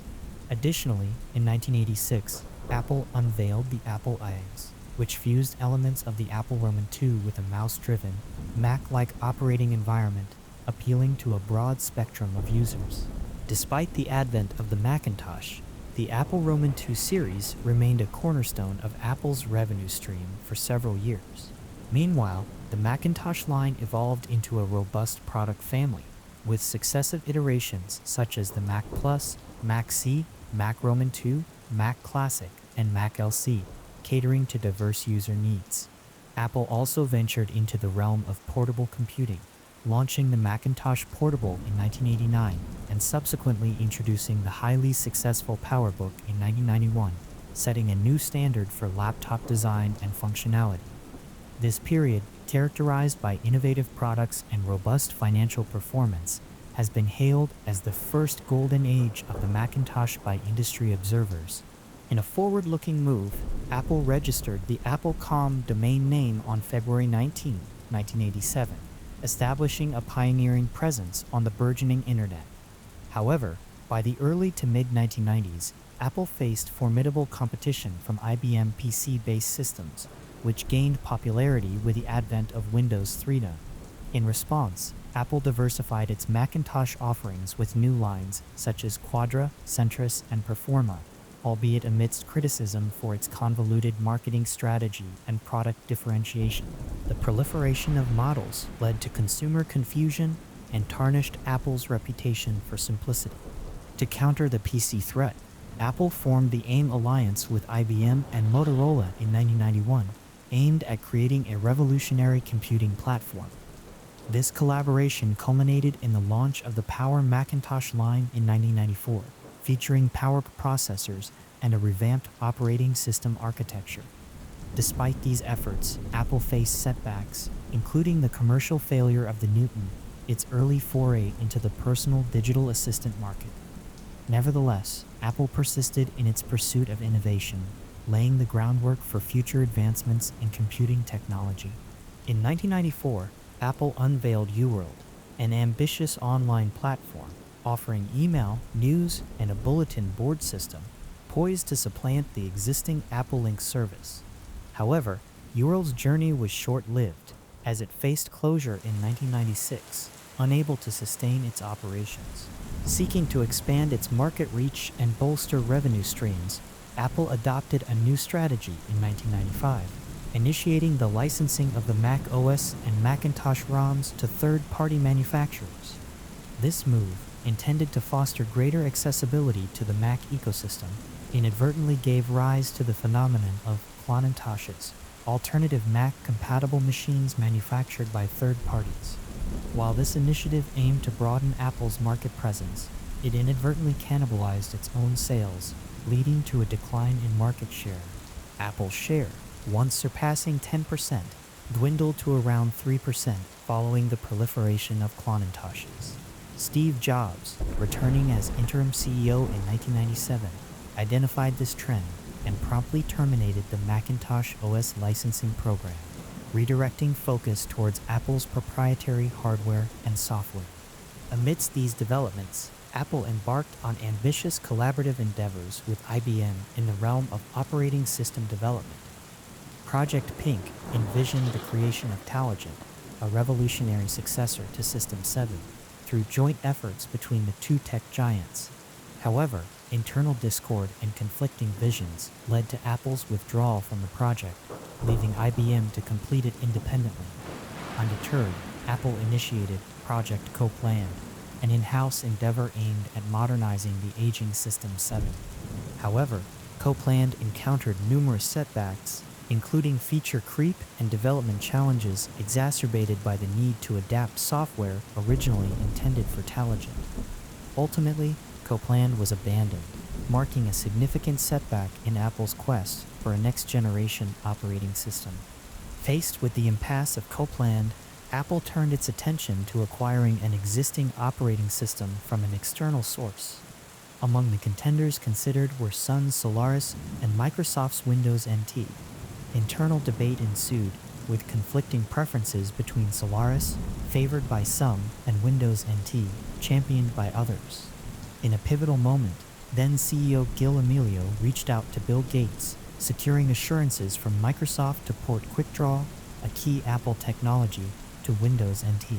Additionally, in 1986, Apple unveiled the Apple iX, which fused elements of the Apple Roman II with a mouse-driven, Mac-like operating environment, appealing to a broad spectrum of users. Despite the advent of the Macintosh, the Apple Roman II series remained a cornerstone of Apple's revenue stream for several years. Meanwhile, the Macintosh line evolved into a robust product family, with successive iterations such as the Mac Plus, Mac C, Mac Roman II, Mac Classic, and Mac LC, catering to diverse user needs. Apple also ventured into the realm of portable computing, launching the Macintosh Portable in 1989 and subsequently introducing the highly successful PowerBook in 1991, setting a new standard for laptop design and functionality. This period, characterized by innovative products and robust financial performance, has been hailed as the first golden age of the Macintosh by industry observers. In a forward-looking move, Apple registered the Apple.com domain name on February 19, 1987, establishing a pioneering presence on the burgeoning internet. However, by the early to mid-1990s, Apple faced formidable competition from IBM PC-based systems, which gained popularity with the advent of Windows 3.0. In response, Apple diversified its Macintosh offerings with new lines such as Quadra, Centris, and Performa, albeit amidst criticism for its convoluted marketing strategy and product differentiation. The proliferation of models led to consumer confusion and tarnished Apple's reputation for simplicity. To counter the PC threat, Apple formed the AIM alliance with IBM and Motorola in 1991, aimed at creating a revolutionary computing platform. This collaboration culminated in the launch of the Power Macintosh line in 1994, featuring Power processors and a revamped operating system architecture. Despite these efforts, Apple faced setbacks, including the commercial failure of the Newton, its early foray into the personal digital assistant market. Nevertheless, Apple persisted in its pursuit of innovation, laying the groundwork for future advancements in computing technology. In 1994, Apple unveiled UWorld, an ambitious online platform offering email, news, and a bulletin board system, poised to supplant the existing Apple Link service. However, UWorld's journey was short-lived, as it faced closure in 1996, unable to sustain its operations. Seeking to expand its market reach and bolster revenue streams, Apple adopted a new strategy in 1995, initiating the licensing of the Mac OS and Macintosh ROMs to third-party manufacturers. This move, intended to foster greater accessibility to the Mac ecosystem, inadvertently gave rise to the phenomenon of clonintoshes, alternative Mac-compatible machines manufactured by third parties. While this initiative aimed to broaden Apple's market presence, it inadvertently cannibalized its own sales, leading to a decline in market share. Apple's share, once surpassing 10%, dwindled to around 3% following the proliferation of clonintoshes. Steve Jobs, returning as interim CEO in 1997, identified this trend and promptly terminated the Macintosh OS licensing program, redirecting focus towards Apple's proprietary hardware and software. Amidst these developments, Apple embarked on ambitious collaborative endeavors with IBM in the realm of operating system development. Project Pink envisioned the creation of Taligent, a revolutionary successor to System 7, through joint efforts between the two tech giants. However, internal discord and conflicting visions led to Apple's withdrawal from the project, leaving IBM to complete it independently. Undeterred, Apple initiated Project Copland, an in-house endeavor aimed at modernizing the aging System 7. However, Copland encountered numerous setbacks, including feature creep and development challenges exacerbated by the need to adapt software originally intended for Taligent. Ultimately, Copland was abandoned, marking a significant setback in Apple's quest for a next-generation operating system. Faced with the impasse of Copland, Apple turned its attention to acquiring an existing operating system from an external source. Among the contenders considered were Sun's Solaris and Microsoft's Windows NT. Internal debate ensued, with conflicting preferences between Solaris, favored by some, and Windows NT, championed by others. In a pivotal moment, then CEO Gil Amelio reached out to Bill Gates, securing assurances from Microsoft to port QuickDraw, a key Apple technology, to Windows NT.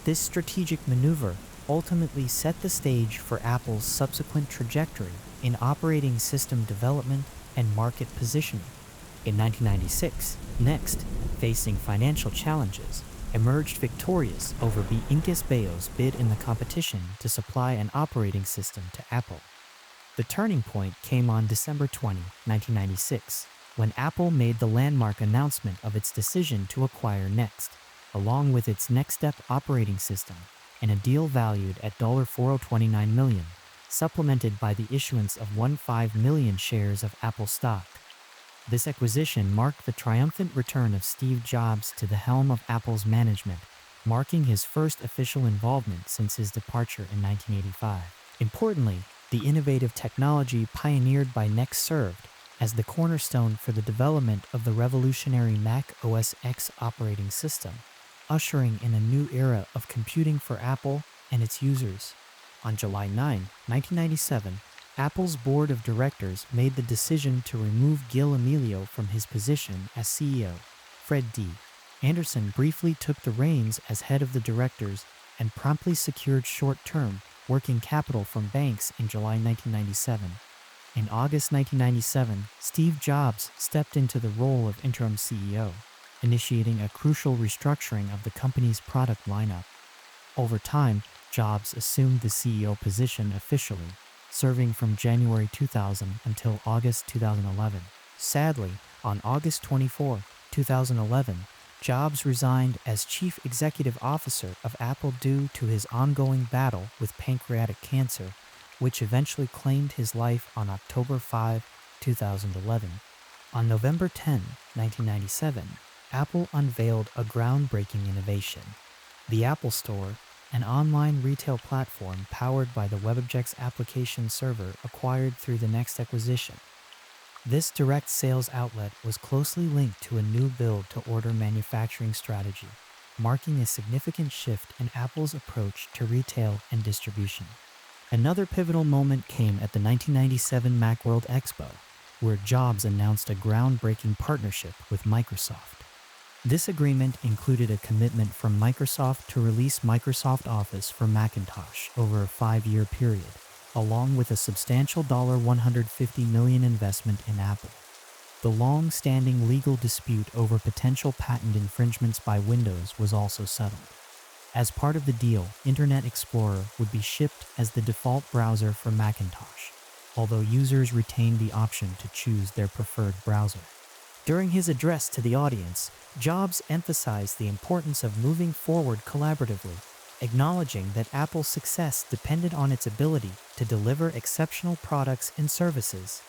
This strategic maneuver ultimately set the stage for Apple's subsequent trajectory in operating system development and market positioning. In 1996, Next, facing financial challenges, emerged victorious over Incas Bayo's bid in the competition to supply an operating system to Apple. The turning point came on December 20, 1996, when Apple made the landmark announcement of its decision to acquire Next, along with its Next Step operating system, and a deal valued at $429 million, supplemented by the issuance of 1.5 million shares of Apple stock. This acquisition marked the triumphant return of Steve Jobs to the helm of Apple's management, marking his first official involvement since his departure in 1985. Importantly, the innovative technology pioneered by NeXT served as the cornerstone for the development of the revolutionary Mac OS X operating system, ushering in a new era of computing for Apple and its users. On July 9, 1997, Apple's board of directors made the decision to remove Gil Amelio from his position as CEO. Fred D. Anderson briefly took the reins as head of the directors and promptly secured short-term working capital from banks in July 1997. In August 1997, Steve Jobs stepped into the role of interim CEO, initiating a crucial restructuring of the company's product lineup. Over time, Jobs assumed the CEO position officially, serving from January 2000 until August 2011. Sadly, on August 24, 2011, Jobs resigned as Chief Executive Officer of Apple due to his ongoing battle with pancreatic cancer, which eventually claimed his life on October 5, 2011. On November 10, 1997, Apple unveiled a groundbreaking innovation. The Apple Store, an online retail platform powered by the WebObjects application server acquired through the NeXT acquisition. This direct sales outlet was closely linked to a new build-to-order manufacturing strategy, marking a significant shift in Apple's approach to retail and distribution. Another pivotal moment came at the 1997 Macworld Expo, where Jobs announced a groundbreaking partnership with Microsoft. This agreement included a commitment from Microsoft to release Microsoft Office for Macintosh over a 5-year period, along with a substantial $150 million investment in Apple. The long-standing legal dispute over potential patent infringements by Windows was also settled. As part of the deal, Internet Explorer would be shipped as the default browser for Macintosh, although users retained the option to choose their preferred browser. During his address to the audience, Jobs emphasized the importance of moving forward collaboratively, acknowledging that Apple's success depended on its ability to deliver exceptional products and services.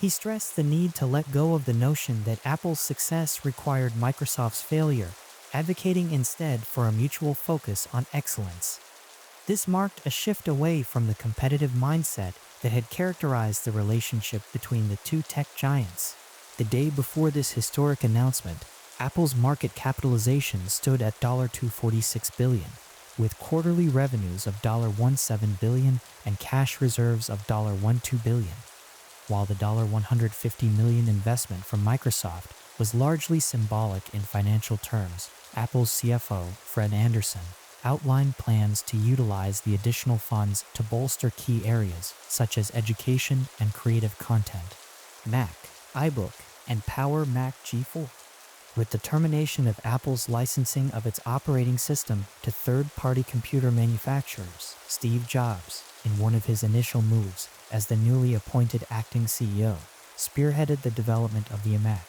He stressed the need to let go of the notion that Apple's success required Microsoft's failure, advocating instead for a mutual focus on excellence. This marked a shift away from the competitive mindset that had characterized the relationship between the two tech giants. The day before this historic announcement, Apple's market capitalization stood at $246 billion, with quarterly revenues of $17 billion and cash reserves of $12 billion, while the $150 million investment from Microsoft was largely symbolic in financial terms. Apple's CFO, Fred Anderson, outlined plans to utilize the additional funds to bolster key areas such as education and creative content, Mac, iBook, and Power Mac G4. With the termination of Apple's licensing of its operating system to third-party computer manufacturers, Steve Jobs, in one of his initial moves as the newly appointed acting CEO, spearheaded the development of the iMac.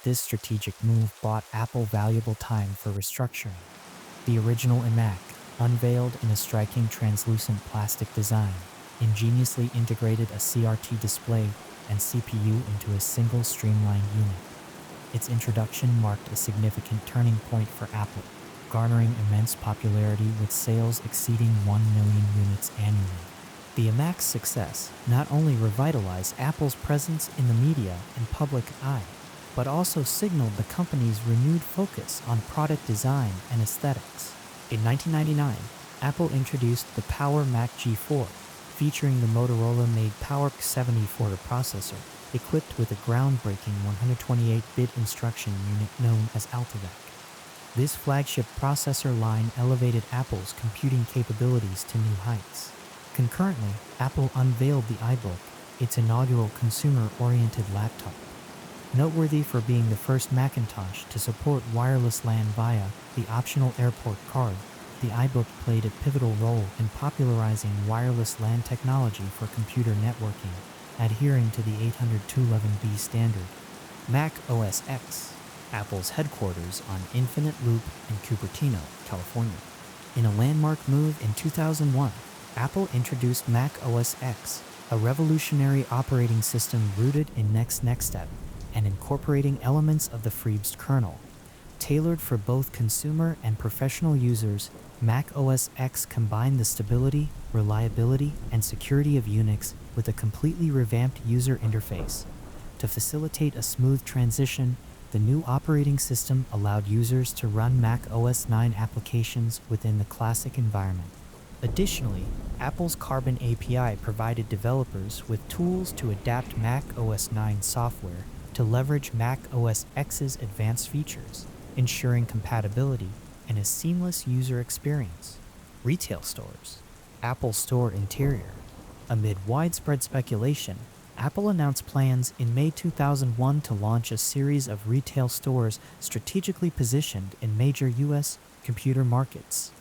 This strategic move bought Apple valuable time for restructuring. The original iMac, unveiled in a striking translucent plastic design, ingeniously integrated a CRT display and CPU into a single streamlined unit. Its introduction marked a significant turning point for Apple, garnering immense popularity with sales exceeding 1 million units annually. The iMac's success not only revitalized Apple's presence in the media and public eye, but also signaled the company's renewed focus on product design and aesthetics. In 1999, Apple introduced the Power Mac G4, featuring the Motorola-made Power 74 processor, equipped with a groundbreaking 128-bit instruction unit known as AltiVec. This flagship processor line elevated Apple's computing capabilities to new heights. Concurrently, Apple unveiled the iBook, its inaugural consumer-oriented laptop. Noteworthy for being the first Macintosh to support wireless LAN via the optional airport card, the iBook played a pivotal role in popularizing wireless LAN technology for computer networking, adhering to the 802.11b standard. Mac OS X, Apple's headquarters on Infinite Loop in Cupertino, California. In a landmark move in 2001, Apple introduced Mac OS X, a revolutionary operating system rooted in Next Step and incorporating elements of the FreeBSD kernel. Tailored for both consumer and professional users, Mac OS X combined the stability, reliability, and security of Unix with a completely revamped user interface. To facilitate a smooth transition, the new operating system allowed users to run Mac OS 9 applications within the classic environment. Additionally, Apple's Carbon API provided developers with tools to adapt Mac OS 9 software to leverage Mac OS X's advanced features, ensuring compatibility and a seamless user experience. Retail stores. Apple Store interior. Amid widespread speculation, Apple announced plans in May 2001 to launch a series of retail stores strategically positioned in major U.S. computer markets.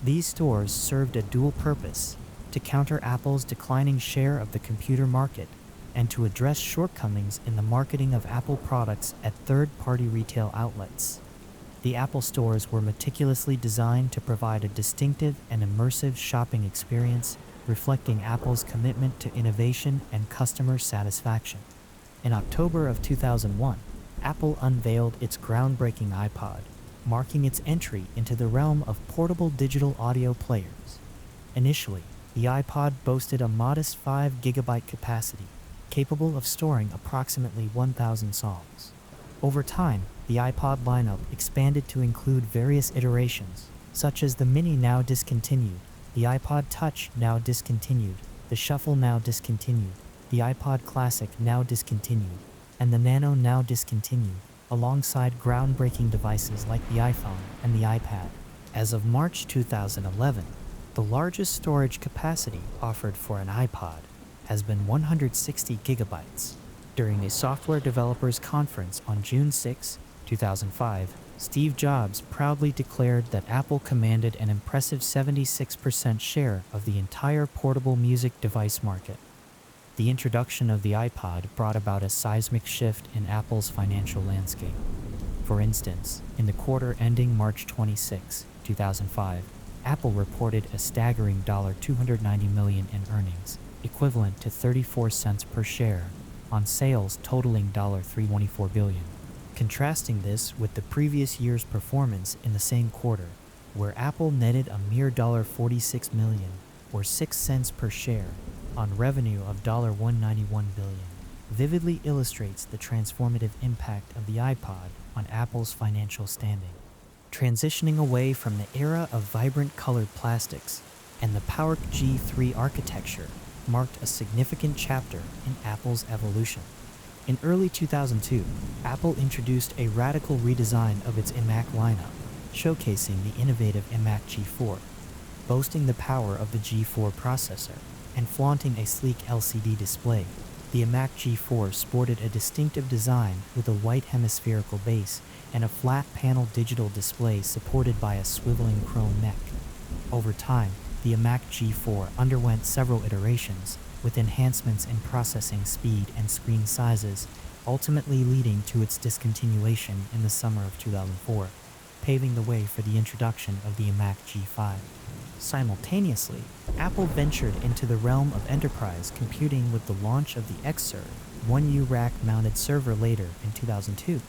These stores served a dual purpose: to counter Apple's declining share of the computer market and to address shortcomings in the marketing of Apple products at third-party retail outlets. The Apple stores were meticulously designed to provide a distinctive and immersive shopping experience, reflecting Apple's commitment to innovation and customer satisfaction. In October of 2001, Apple unveiled its groundbreaking iPod, marking its entry into the realm of portable digital audio players. Initially, the iPod boasted a modest 5 GB capacity, capable of storing approximately 1,000 songs. Over time, the iPod lineup expanded to include various iterations, such as the Mini, now discontinued, the iPod Touch, now discontinued, the Shuffle, now discontinued, the iPod Classic, now discontinued, and the Nano, now discontinued, alongside groundbreaking devices like the iPhone and the iPad. As of March 2011, the largest storage capacity offered for an iPod has been 160 gigabytes. During a software developers conference on June 6, 2005, Steve Jobs proudly declared that Apple commanded an impressive 76% share of the entire portable music device market. The introduction of the iPod brought about a seismic shift in Apple's financial landscape. For instance, in the quarter ending March 26, 2005, Apple reported a staggering $290 million in earnings, equivalent to 34 cents per share, on sales totaling $324 billion. Contrasting this with the previous year's performance in the same quarter, where Apple netted a mere $46 million, or 6 cents per share, on revenue of $191 billion, vividly illustrates the transformative impact of the iPod on Apple's financial standing. Transitioning away from the era of vibrant colored plastics and the PowerC G3 architecture marked a significant chapter in Apple's evolution. In early 2002, Apple introduced a radical redesign of its iMac lineup, showcasing the innovative iMac G4, boasting the power of the G4 processor, and flaunting a sleek LCD display. The iMac G4 sported a distinctive design with a white hemispherical base and a flat panel digital display supported by a swiveling chrome neck. Over time, the iMac G4 underwent several iterations, with enhancements in processing speed and screen sizes, ultimately leading to its discontinuation in the summer of 2004, paving the way for the introduction of the iMac G5. Simultaneously, Apple ventured into the realm of enterprise computing with the launch of the Xserve 1U rack-mounted server later in 2002.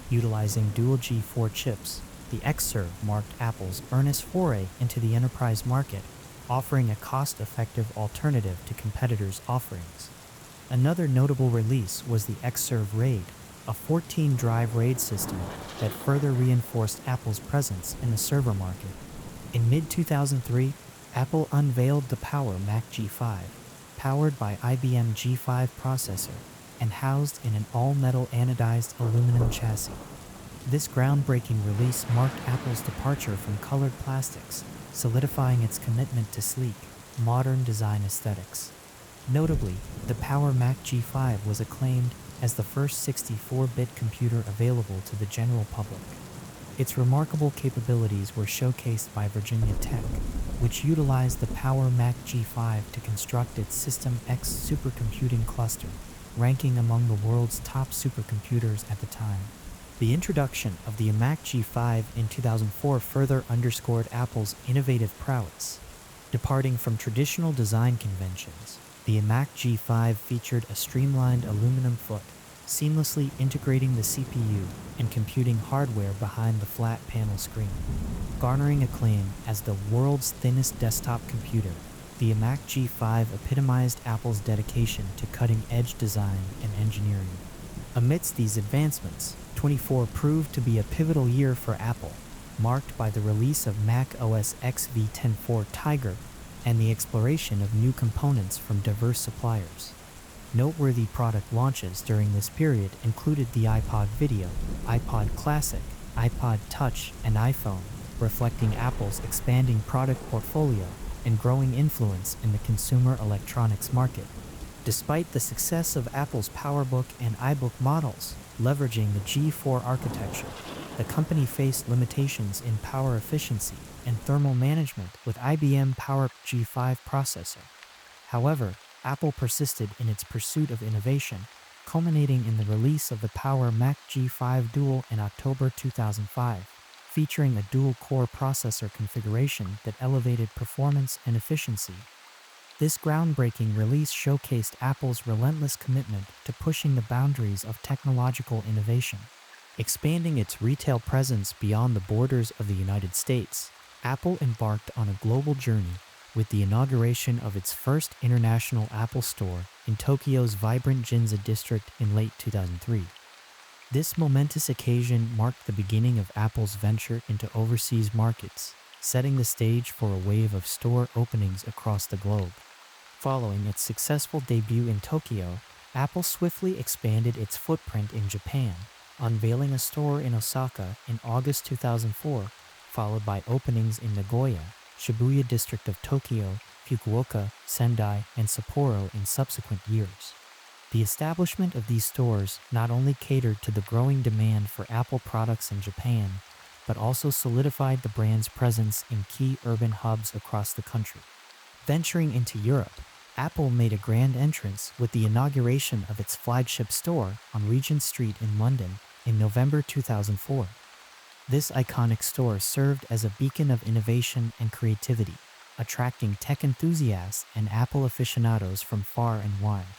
Utilizing dual G4 chips, the Xserve marked Apple's earnest foray into the enterprise market, offering a cost-effective alternative to competitors' offerings. Another notable release was the Xserve RAID, a 14-drive RAID system that further reinforced Apple's presence in the server market. In mid-2003, Apple unveiled the Power Mac G5, powered by IBM G5 processor and housed in an all-metal anodized aluminum chassis. This groundbreaking release marked Apple's departure from colored plastics, solidifying its commitment to sleek, modern design aesthetics. Notably, the Power Mac G5 was acclaimed as the first 64-bit computer available to the general public. Its remarkable capabilities were showcased by Virginia Tech, which utilized the Power Mac G5 to construct its System X supercomputing cluster, ranking among the world's top supercomputers at the time. The introduction of the iMac G5 in 2004 further underscored Apple's innovative prowess. Departing from traditional design conventions, the iMac G5 featured a streamlined aluminum foot, seamlessly integrating the CPU and computing hardware behind the flat panel screen. Garnering acclaim as the world's thinnest desktop computer, the iMac G5 epitomized Apple's dedication to cutting-edge design and engineering. Amidst these advancements, 2024 proved to be a pivotal year for Apple, marked by the release of Mac OS X v10.4 Tiger and the exploration of new components from diverse suppliers. Noteworthy product launches during this period included the iPod Video, iPod Classic, iPod Touch, and iPhone, reflecting Apple's expanding product portfolio and growing influence in the consumer electronics market. Despite the success of Apple's PowerBook and iBook models, leveraging the G4 architecture, the company faced limitations in power efficiency and thermal management with IBM Power G5 processor. However, Apple persisted in its pursuit of innovation, culminating in the release of the Power Mac G5 Dual in October 2005, featuring a dual-core processor configuration that elevated performance and efficiency. This groundbreaking release showcased Apple's relentless commitment to pushing the boundaries of technological innovation. Expanding its retail presence beyond the borders of the United States, Apple embarked on a global journey with the inauguration of its first international Apple Store in Tokyo's vibrant Ginza district in late 2003. This momentous occasion marked the beginning of Apple's venture into overseas markets, setting the stage for a wave of store openings across the globe. Following its successful debut in Tokyo, Apple swiftly expanded its footprint in Japan, unveiling a store in Osaka in August 2004, followed by openings in Nagoya, Shibuya district of Tokyo, Fukuoka, Sendai, and Sapporo in subsequent years. The establishment of these stores not only catered to the growing demand for Apple products in Japan, but also solidified the brand's presence in key urban hubs across the country. Venturing into Europe, Apple made a grand entrance with the inauguration of its flagship store on Regent Street in London in November 2004. This iconic store served as a beacon of innovation and creativity, attracting tech enthusiasts and Apple aficionados from far and wide.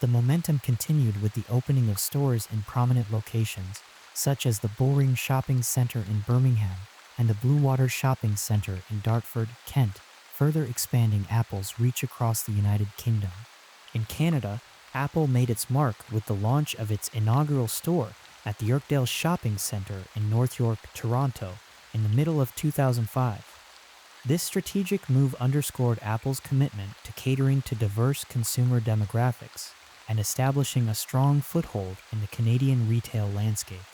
The momentum continued with the opening of stores in prominent locations, such as the Bullring Shopping Centre in Birmingham and the Blue Water Shopping Centre in Dartford, Kent, further expanding Apple's reach across the United Kingdom. In Canada, Apple made its mark with the launch of its inaugural store at the Yorkdale Shopping Centre in North York, Toronto, in the middle of 2005. This strategic move underscored Apple's commitment to catering to diverse consumer demographics and establishing a strong foothold in the Canadian retail landscape.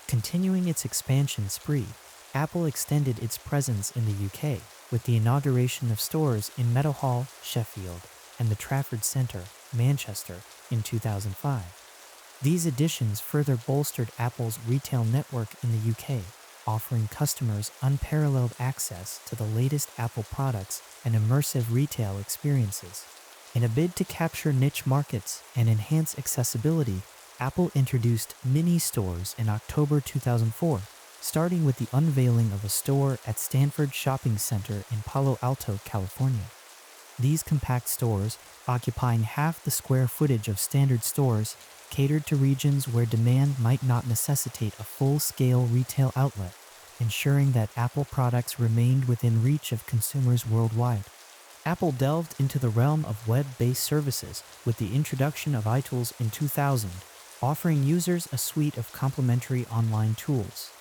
Continuing its expansion spree, Apple extended its presence in the UK with the inauguration of stores in Meadowhall, Sheffield, and the Trafford Centre, Manchester, in 2005. These additions further bolstered Apple's retail network in the UK, offering customers unparalleled access to the latest Apple products and immersive retail experiences. In a bid to capture niche markets and enhance accessibility, Apple introduced mini stores in October 2004, starting with the unveiling of a store at Stanford Shopping Center in Palo Alto, California. These compact stores, occupying half the square footage of standard stores, catered to regions where demand might not necessitate a full-scale retail outlet, ensuring that Apple products remained within reach of consumers worldwide. Apple delved into the realm of web-based services with the introduction of iTools in 2000, offering users a suite of complementary online tools.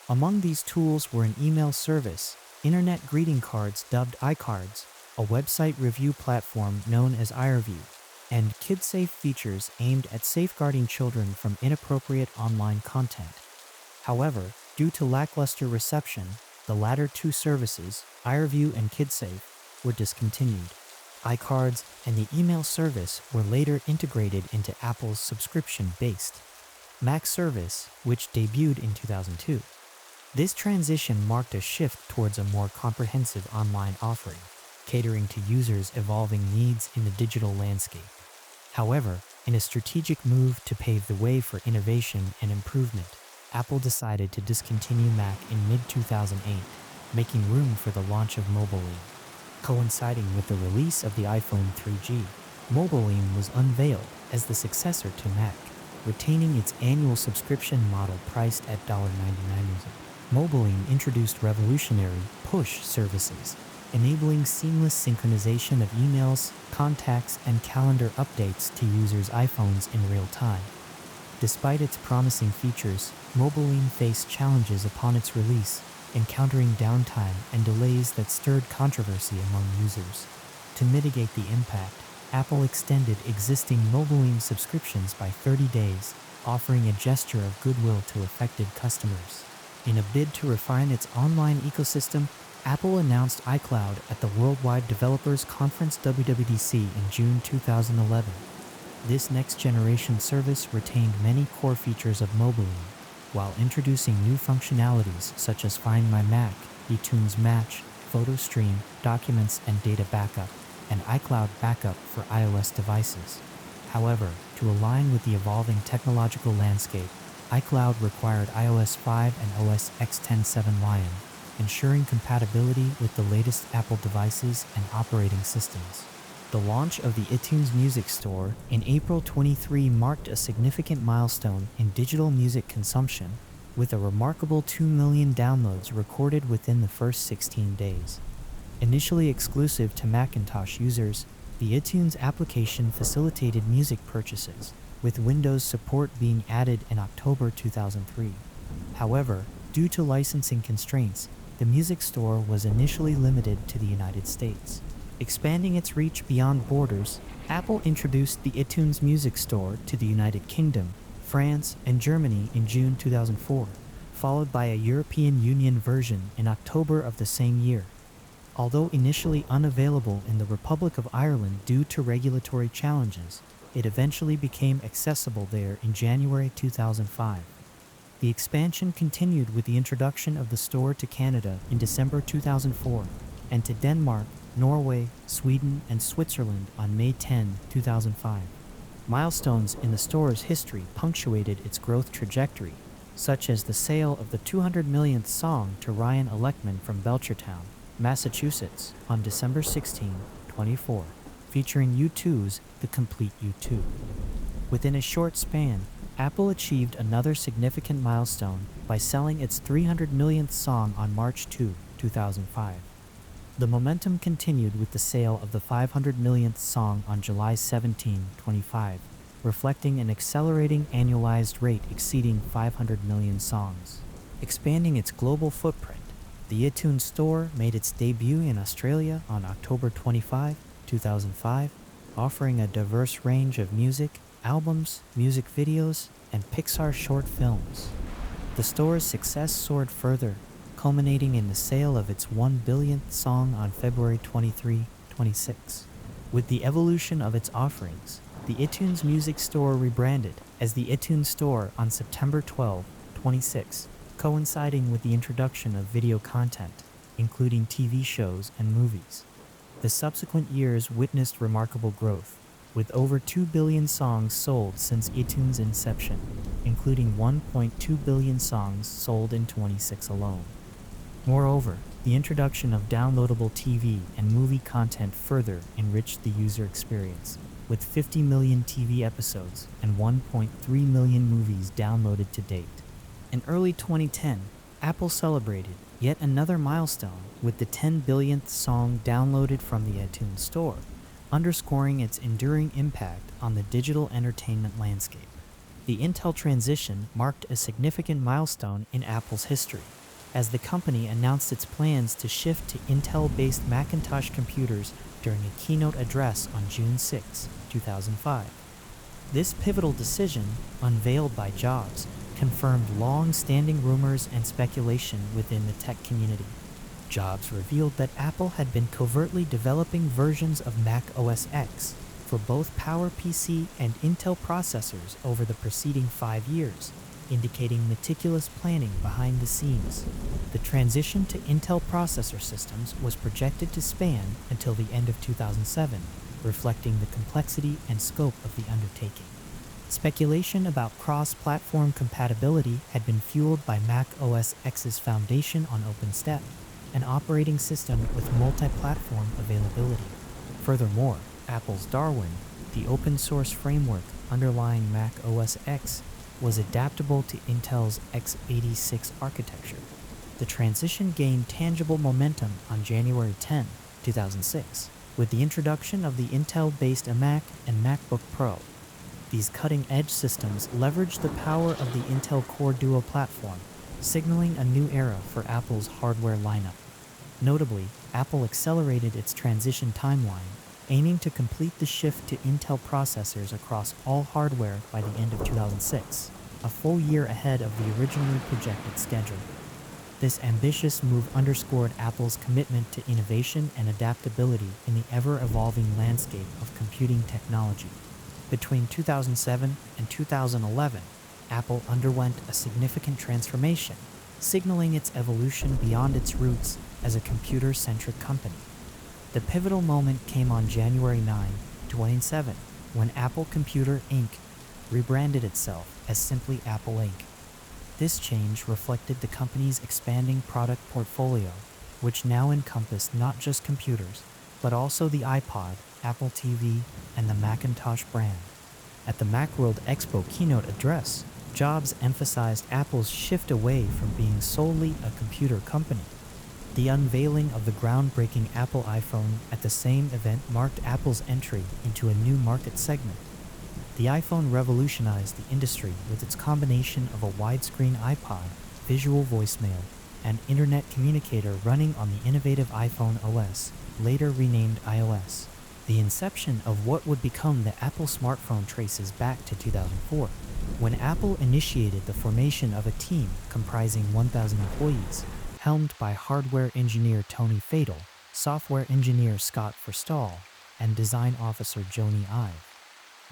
Among these tools were an email service, internet greeting cards dubbed iCards, a website review platform known as iReview, and kid-safe features aimed at safeguarding children from inappropriate online content. However, due to lackluster reception, the latter two services, iReview and KidSafe, were discontinued. iCards and the email service were later integrated into Apple's subscription-based Mac service, which debuted in 2002. This transition marked a shift towards a more comprehensive online offering, catering to users' evolving needs in the digital landscape. However, in a strategic move to pave the way for innovation and improvement, Apple decided to discontinue Mac in mid-2008, making room for the launch of Mobile. Coinciding with the release of the iPhone 3G, Mobileum was unveiled as the successor to Mac, retaining its annual subscription model priced at $99. Mobileum introduced revolutionary push services, enabling seamless synchronization of emails, contacts, and calendar updates to users' iPhones in real time. Despite its promising features, Mobileum faced challenges upon its release, encountering downtime and delays that stirred controversy among users. To mitigate the impact, Apple extended existing Mobileum subscriptions by 30 days, offering a gesture of goodwill to affected customers. In a bid to refine its online ecosystem, Apple announced iCloud at the Worldwide Developers Conference WWDC in June 2011. This next-generation service retained many core features of Mobileum, while introducing new functionalities such as Find My Mac, eTunes Match, Photo Stream, Documents and Data Backup, and iCloud Backup for iOS devices. However, to align with the evolving technological landscape, iCloud required iOS 5 and OS X 10.7 Lion, ensuring compatibility with the latest Apple devices and operating systems. The launch of the iTunes Music Store in April 23 marked a significant milestone in digital music consumption, with a remarkable 2 million downloads recorded within the first 16 days. Initially exclusive to Macintosh users, the iTunes application facilitated music purchases, with Windows support being added in October 2003. However, due to licensing constraints, the Music Store was initially limited to the United States. Expanding its reach beyond borders, Apple introduced the iTunes Music Store to the United Kingdom, France, and Germany in June 2004, followed by a European Union version in October of the same year. Although initially unavailable in the Republic of Ireland due to regulatory challenges, it eventually became accessible there in January 2005. The expansion continued with the introduction of the store to Canada in December 2004, and to Denmark, Norway, Sweden, and Switzerland on May 10, 2005. Milestones in the store's history punctuated its growth trajectory, such as the sale of the 200 millionth song to Ryan Electman from Belchertown, Massachusetts, on December 16, 2004, featuring U2's The Complete U2. Within a short span, Apple achieved another significant milestone by selling its 300 millionth song on March 2, 2005. The momentum continued with the sale of the 500 millionth song on July 17, 2025, reflecting an accelerating annualized rate exceeding 500 million songs. Expanding its global footprint, the iTunes Store made its debut in Australia on October 25, 2005, offering a diverse range of music, albums, music videos, and Pixar short films. The store's success soared further, culminating in the sale of its 1 billionth song on February 23, 2006. With the evolution of its offerings, the iTunes Music Store rebranded as the iTunes Store on September 12, 2006, coinciding with the introduction of video content, including TV shows and movies. The subsequent years witnessed remarkable growth, with over 2 billion songs sold since iTunes' inception, including 1.2 billion songs sold in 2006 alone. Moreover, the introduction of downloadable TV and movie content further enriched the user experience, with 50 million TV episodes and 1.3 million movies downloaded to date. In early 2010, Apple celebrated yet another milestone with the 10 billionth song downloaded from the iTunes Store, underscoring its enduring impact on the digital entertainment landscape. The Intel transition marked a significant milestone in Apple's history, as the company announced its plans to shift to Intel-based Macintosh computers during a keynote address on June 6, 2005. This pivotal decision, unveiled by Jobs, confirmed long-standing rumors and speculation within the tech community. Jobs revealed that Apple had been covertly developing versions of Mac OS X for both PowerPC and Intel processors over the preceding 5 years, indicating meticulous planning behind the scenes. The transition to Intel processor systems was projected to span until the end of 2007, reflecting the complexity and scope of the undertaking. Speculation about cross-platform compatibility had been fueled by Mac OS X's foundation on OpenStep, an operating system with multi-platform availability. Furthermore, Apple's Darwin, the open-source framework underlying Mac OS X, was adaptable to Intel's x86 architecture. The transition gained tangible momentum on January 10, 2006, with the introduction of the Intel-based iMac and MacBook Pro. These cutting-edge systems leveraged the power of the Intel Core Duo platform, signaling a new era for Apple's hardware lineup. Notably, Apple accelerated its transition timeline, aiming to complete the shift to Intel processors across all hardware by the end of 2006, a full year ahead of the originally projected schedule. This ambitious move underscored Apple's commitment to innovation and adaptability in the ever-evolving landscape of computing technology. Between 2007 and 2011, Apple underwent a significant transformation, signaling its evolution beyond its roots as a computer-centric company. The pivotal moment came on January 9, 2007, when Apple Computer Inc. rebranded itself as simply Apple Inc. This change reflected the company's expanding product portfolio, which now encompassed not just computers, but also the iPod, Apple TV, and the Macintosh brand. At the Macworld Expo keynote address, Jobs emphasized Apple's shift away from being solely a computer company. The unveiling of the groundbreaking Apple iPhone at the same event marked Apple's entry into a new market segment. The iPhone revolutionized the industry with its combination of a widescreen iPod, visual voicemail, and internet communicator running on the innovative iPhone OS, later renamed iOS. The inception of what would become the Apple smartphone traces back to 2004, when Apple initiated the formation of a team comprising 1,000 employees, helmed by hardware engineer Tony Fadell, software engineer Scott Forstall, and design officer Joni Ive.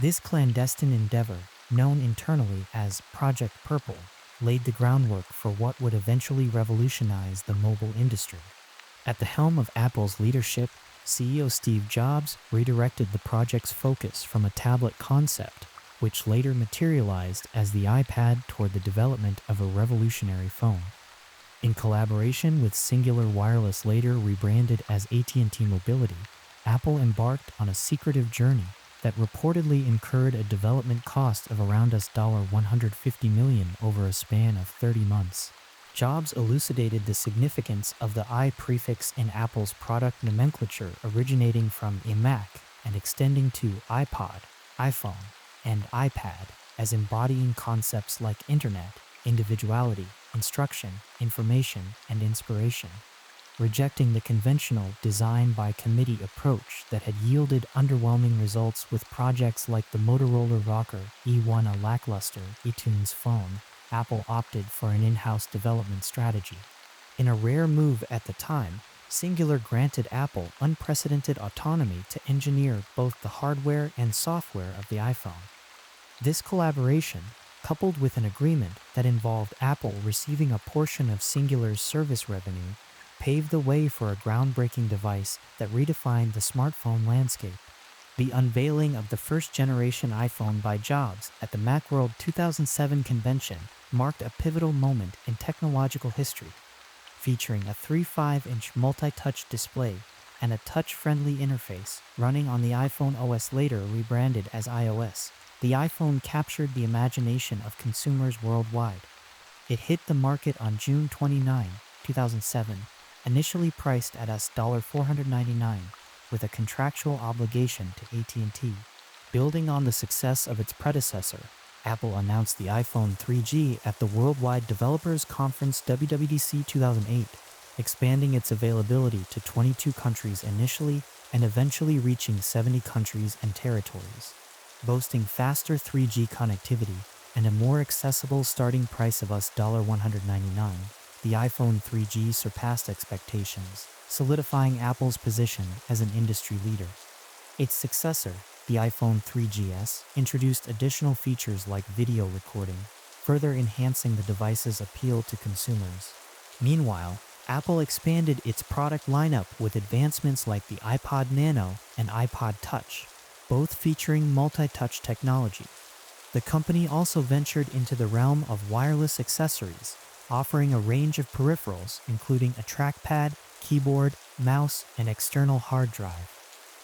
This clandestine endeavor, known internally as Project Purple, laid the groundwork for what would eventually revolutionize the mobile industry. At the helm of Apple's leadership, CEO Steve Jobs redirected the project's focus from a tablet concept, which later materialized as the iPad, toward the development of a revolutionary phone. In collaboration with Singular Wireless, later rebranded as AT&T Mobility, Apple embarked on a secretive journey that reportedly incurred a development cost of around $150 million over a span of 30 months. Jobs elucidated the significance of the I prefix in Apple's product nomenclature, originating from iMac and extending to iPod, iPhone, and iPad, as embodying concepts like internet, individuality, instruction, information, and inspiration. Rejecting the conventional design-by-committee approach that had yielded underwhelming results with projects like the Motorola Rocker E1, a lackluster eTunes phone, Apple opted for an in-house development strategy. In a rare move at the time, Singular granted Apple unprecedented autonomy to engineer both the hardware and software of the iPhone. This collaboration, coupled with an agreement that involved Apple receiving a portion of Singular's service revenue, paved the way for a groundbreaking device that redefined the smartphone landscape. The unveiling of the first-generation iPhone by Jobs at the Macworld 2007 convention marked a pivotal moment in technological history. Featuring a 3.5-inch multi-touch display and a touch-friendly interface running on the iPhone OS, later rebranded as iOS, the iPhone captured the imagination of consumers worldwide. It hit the market on June 29, 2007, initially priced at $499, with a contractual obligation to AT&T. Building on the success of its predecessor, Apple announced the iPhone 3G at the Worldwide Developers Conference WWDC 2008, expanding its availability to 22 countries initially and eventually reaching 70 countries and territories. Boasting faster 3G connectivity and a more accessible starting price of $199, the iPhone 3G surpassed expectations, solidifying Apple's position as an industry leader. Its successor, the iPhone 3GS, introduced additional features like video recording, further enhancing the device's appeal to consumers. Meanwhile, Apple expanded its product lineup with advancements like the iPod Nano and iPod Touch, both featuring multi-touch technology. The company also ventured into the realm of wireless accessories, offering a range of peripherals including a trackpad, keyboard, mouse, and external hard drive.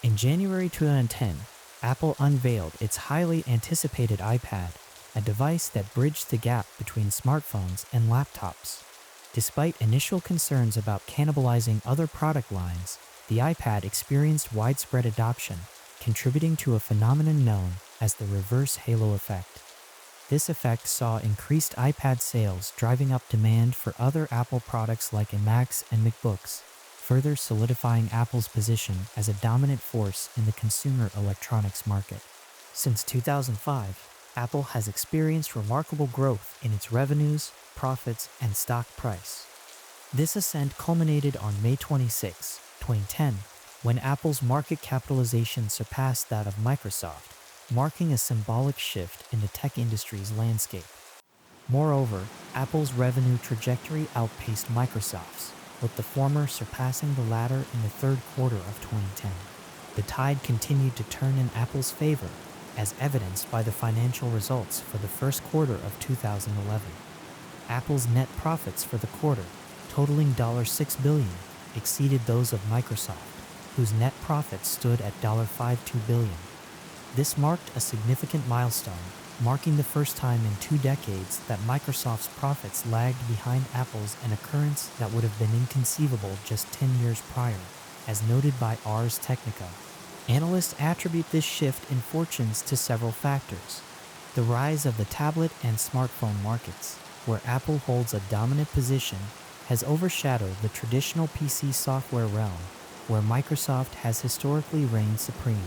In January 2010, Apple unveiled its highly anticipated iPad, a device that bridged the gap between smartphones and laptops. Despite initial concerns about cannibalizing other product lines, the iPad experienced widespread adoption, contributing to a phenomenon known as the reverse halo effect. This effect saw increased iPad sales driving up demand for other Apple products like iMacs and MacBooks, further solidifying Apple's position as a dominant force in the consumer electronics market. Since 2005, Apple has experienced remarkable growth in its revenues, profits, and stock price. This ascent culminated on May 26, 2010, when Apple's market capitalization surpassed that of Microsoft, marking a symbolic shift in the tech industry's landscape. Moreover, Apple's revenue trajectory outpaced Microsoft's, with the former surpassing the latter in the third quarter of 2010. The tide continued to turn in Apple's favor, as evidenced by the financial results for the first quarter of 2011. Apple's net profits for the quarter, totaling $6 billion, exceeded those of Microsoft, whose net profits stood at $5.2 billion. This marked a significant milestone, marking the first time in 2 decades that Microsoft's profits lagged behind Apple's, an occurrence that would have been inconceivable just 10 years prior, as noted by Ars Technica. Analysts attribute this shift in fortunes to several factors. The rise of the tablet and smartphone markets, where Apple holds a dominant position, has overshadowed the traditional PC software realm, where Microsoft has historically reigned supreme.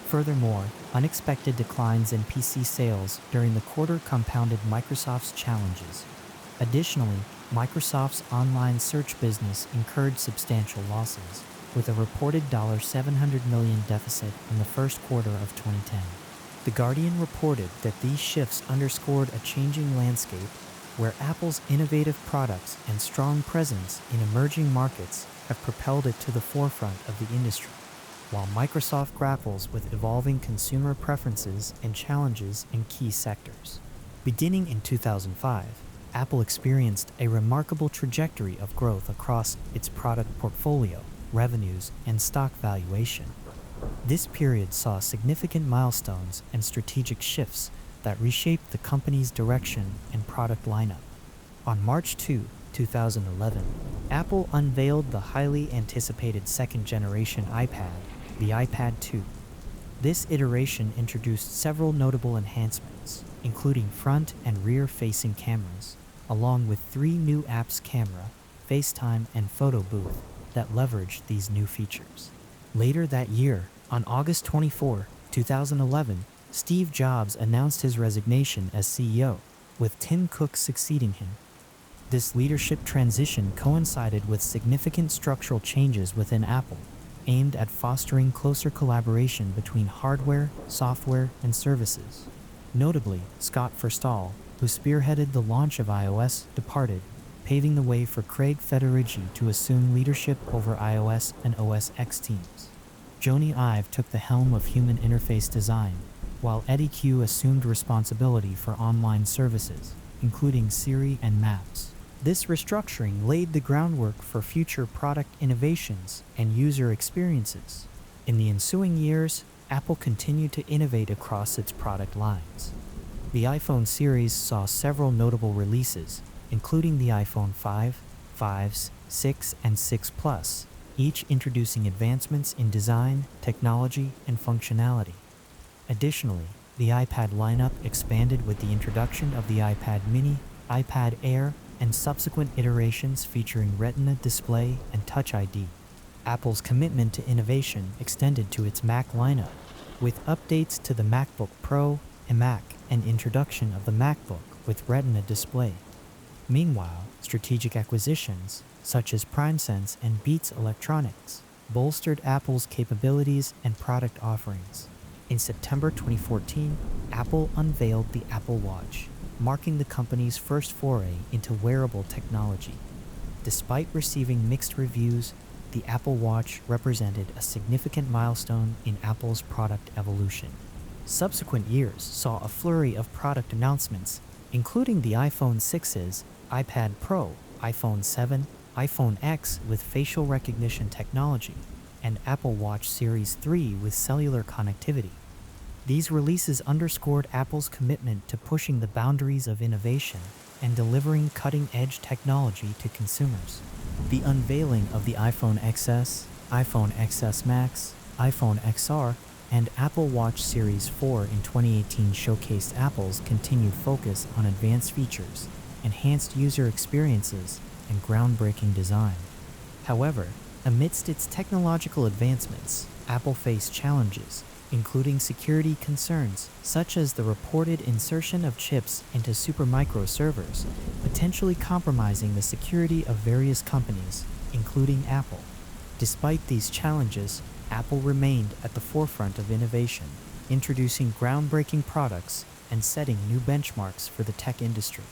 Furthermore, unexpected declines in PC sales during the quarter compounded Microsoft's challenges. Additionally, Microsoft's online search business incurred substantial losses, with a reported $700 million deficit in the first quarter of 2010. The Guardian reported that these shifts underscored a changing landscape where Apple's innovative products and strong presence in emerging markets have propelled it to the forefront of the industry, while Microsoft grapples with evolving consumer preferences and challenges in key sectors. Beginning in 2005, Apple experienced a remarkable trajectory of growth across its product portfolio, revenues, and stock valuation. This period saw significant milestones and strategic shifts that reshaped the company's direction and product lineup. On March 2, 2011, Apple unveiled the highly anticipated second-generation iPad, the iPad 2. This iteration introduced several notable enhancements, including front and rear-facing cameras, along with 3 new apps: Camera, FaceTime, and Photo Booth, that leveraged these new features. Later that year, on August 24, 2011, Steve Jobs announced his resignation as CEO, with Tim Cook succeeding him. This leadership transition coincided with significant structural changes within Apple, aimed at fostering closer collaboration between hardware, software, and services. Notably, Scott Forstall, who spearheaded the launch of iOS, departed, paving the way for Craig Federighi to assume leadership over iOS and OS X teams. Jony Ive took the helm of human interface design, while Eddie Q assumed responsibility for online services, including Siri and Maps. This restructuring laid the groundwork for future product innovations and user experiences. In the ensuing years, Apple continued to innovate across its product lines. The iPhone series saw several notable releases, including the iPhone 5, 5s, 6, and 6 Plus, each introducing advancements in design, technology, and functionality. Additionally, the iPad lineup expanded with the introduction of the iPad mini, iPad Air, and subsequent iterations featuring Retina display and Touch ID. Apple's commitment to innovation extended to its Mac lineup, with updates to the MacBook Pro, iMac, and introduction of the MacBook with Retina display. Meanwhile, strategic acquisitions, such as PrimeSense and Beats Electronics, bolstered Apple's capabilities and product offerings. In September 2014, Apple unveiled the Apple Watch, marking the company's first foray into wearable technology. Despite receiving mixed reviews, the Apple Watch represented a significant milestone in Apple's product evolution. Subsequent years saw a flurry of product announcements, including the iPhone 6s, iPad Pro, iPhone 7, iPhone X with facial recognition technology, and Apple Watch Series 3 with cellular connectivity. These releases underscored Apple's commitment to pushing the boundaries of innovation and delivering cutting-edge technology to consumers. The unveiling of the iPhone XS, iPhone XS Max, iPhone XR, and Apple Watch Series 4 in 2018 showcased Apple's continued focus on advanced features, enhanced user experiences, and groundbreaking design. However, amidst its technological advancements, Apple faced challenges, including security concerns such as the reported insertion of chips into Supermicro servers, potentially compromising the security of various companies, including Apple. Despite these challenges, Apple remained at the forefront of innovation, introducing groundbreaking products and setting new benchmarks for the tech industry.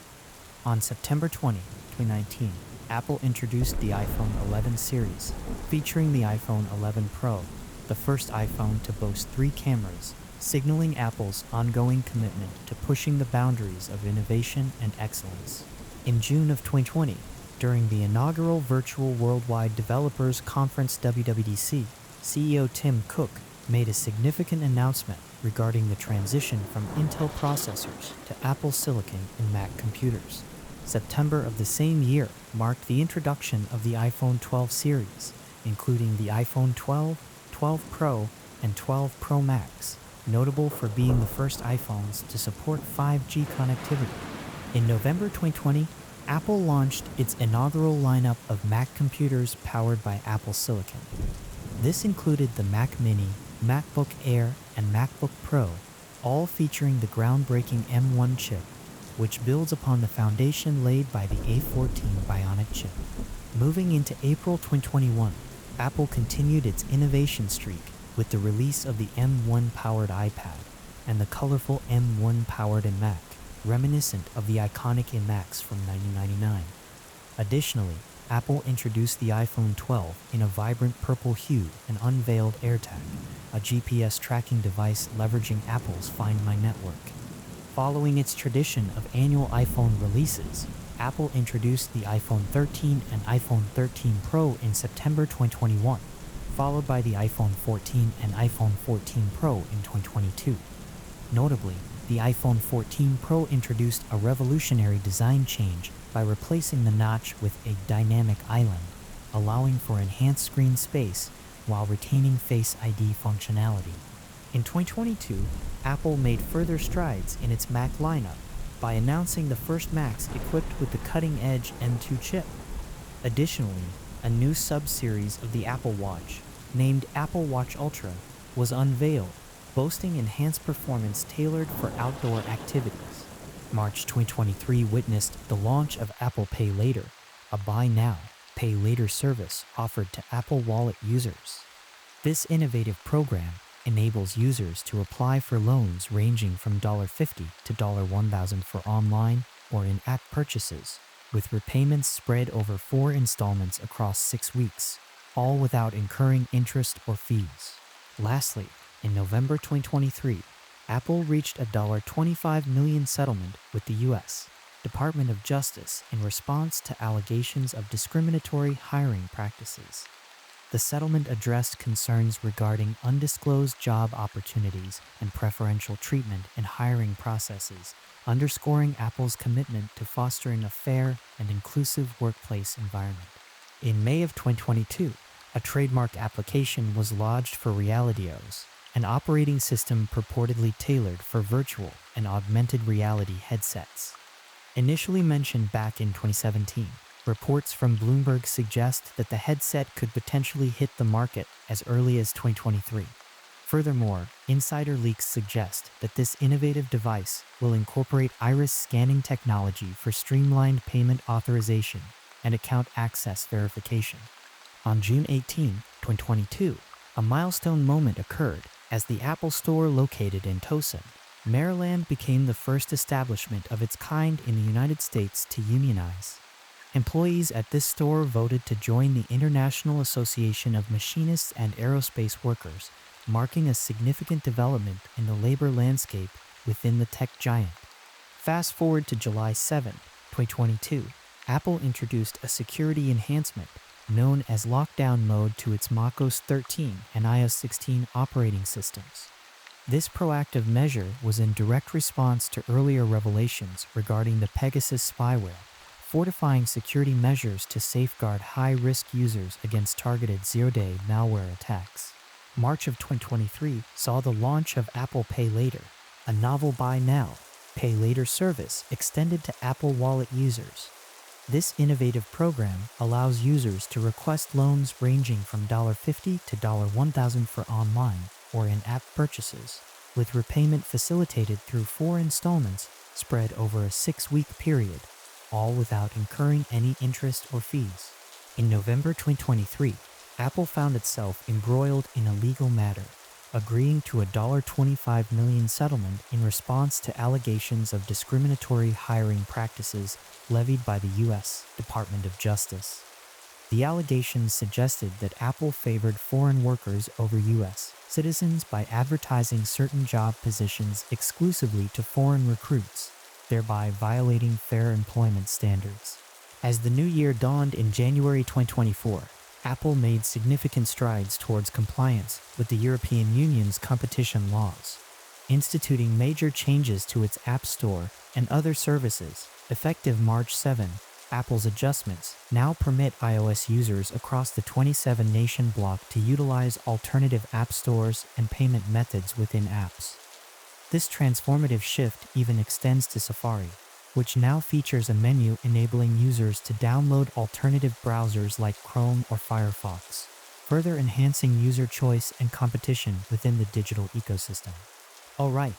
On September 20, 2019, Apple introduced the iPhone 11 series, featuring the iPhone 11 Pro, the first iPhone to boast 3 cameras, signaling Apple's ongoing commitment to pushing the boundaries of innovation and excellence. In June of 2020, during the inaugural Virtual Worldwide Developers Conference WWDC, CEO Tim Cook made a significant announcement regarding the transition from Intel processors to Apple Silicon in Mac computers. September of the same year marked the introduction of the iPhone 12 series, including the iPhone 12, 12 Pro, and 12 Pro Max, notable for being the first iPhones to support 5G connectivity. In November 2020, Apple launched its inaugural lineup of Mac computers powered by Apple Silicon. This included the Mac Mini, MacBook Air, and MacBook Pro, all featuring the groundbreaking M1 chip, which builds upon the foundation laid by the A14 Bionic chip. Moving into April 2021, Apple continued its innovation streak with the release of the M1-powered iPad and the colorful M1-powered iMac, reminiscent of the iconic iMacs from 1999. Additionally, Apple introduced the iPhone 12 in a vibrant purple hue and unveiled AirTag, a GPS tracking device leveraging Apple's Find My network. Following its tradition of annual iPhone releases, Apple introduced the iPhone 13 and iPhone 13 Pro in September 2021, followed by the iPhone 14 and iPhone 14 Pro in 2022. Notably, the iPhone 14 Pro introduced a revolutionary design change by replacing the notch with a dynamic island, allowing for enhanced screen space while retaining Face ID functionality. In 2022, Apple made further strides in its Mac lineup by announcing the first Macs equipped with the cutting-edge M2 chip. Additionally, a new sub-series of the Apple Watch, named Apple Watch Ultra, was unveiled, boasting enhanced performance tailored for outdoor activities. March 2023 witnessed the launch of Apple Pay Later, a buy now, pay later service offered to Apple Wallet users. This innovative program enables users to apply for loans ranging from $50 to $1,000 for online or in-app purchases, with repayments spread over 4 installments across 6 weeks, all without incurring interest or fees. Lastly, in November 2023, Apple reached a $25 million settlement with the U.S. Department of Justice in response to allegations of discriminatory hiring practices. The settlement addressed concerns regarding undisclosed job opportunities and preferential treatment in hiring processes, underscoring Apple's commitment to fostering a fair and inclusive workplace environment. In May of 2022, a trademark application was lodged for Realityos, an operating system purportedly tailored for virtual and augmented reality headsets. Initially mentioned back in 2017, reports from Bloomberg suggest that the headset could potentially hit the market as early as 2023. Furthermore, insider leaks suggest that this innovative device will incorporate iris scanning technology for streamlined payment authorization and account access verification. On June 18, 2022, a milestone moment occurred as the Apple Store located in Towson, Maryland became the first establishment of its kind in the United States to unionize. Employees at this store voted to join the International Association of Machinists and Aerospace Workers, marking a significant development in the labor landscape within the tech giant. Fast forward to July 7, 2022, Apple introduced a security enhancement known as Lockdown Mode to its macOS 13 and iOS 16 operating systems. This proactive measure was in direct response to earlier revelations regarding the Pegasus spyware, fortifying security measures to safeguard high-risk users against targeted zero-day malware attacks. March of 2023 saw the launch of Apple Pay Later, a novel buy now, pay later service extended to Apple Wallet users. This innovative program allows users to request loans ranging from $50 to $1,000 for online or in-app purchases, with repayment facilitated through 4 installments spread over a 6-week period, all without incurring any interest or fees. In November 2023, Apple found itself embroiled in a legal matter, agreeing to a $25 million settlement in response to allegations of discriminatory hiring practices levied by the U.S. Department of Justice. The allegations suggested that Apple favored foreign workers over U.S. citizens by advertising certain job positions exclusively to foreign recruits, thereby violating fair employment standards. As the new year dawned in January 2024, Apple made significant strides towards compliance with the European Union's competition laws, instituting major changes to its App Store and other services. Effective March 7, Apple's adjustments now permit iOS users across the 27-nation bloc to utilize alternative app stores and payment methods within apps. This transformative shift even extends to Safari, which now features a menu enabling users to download alternative browsers like Chrome or Firefox, further enhancing user choice and competition within the digital ecosystem. Alright,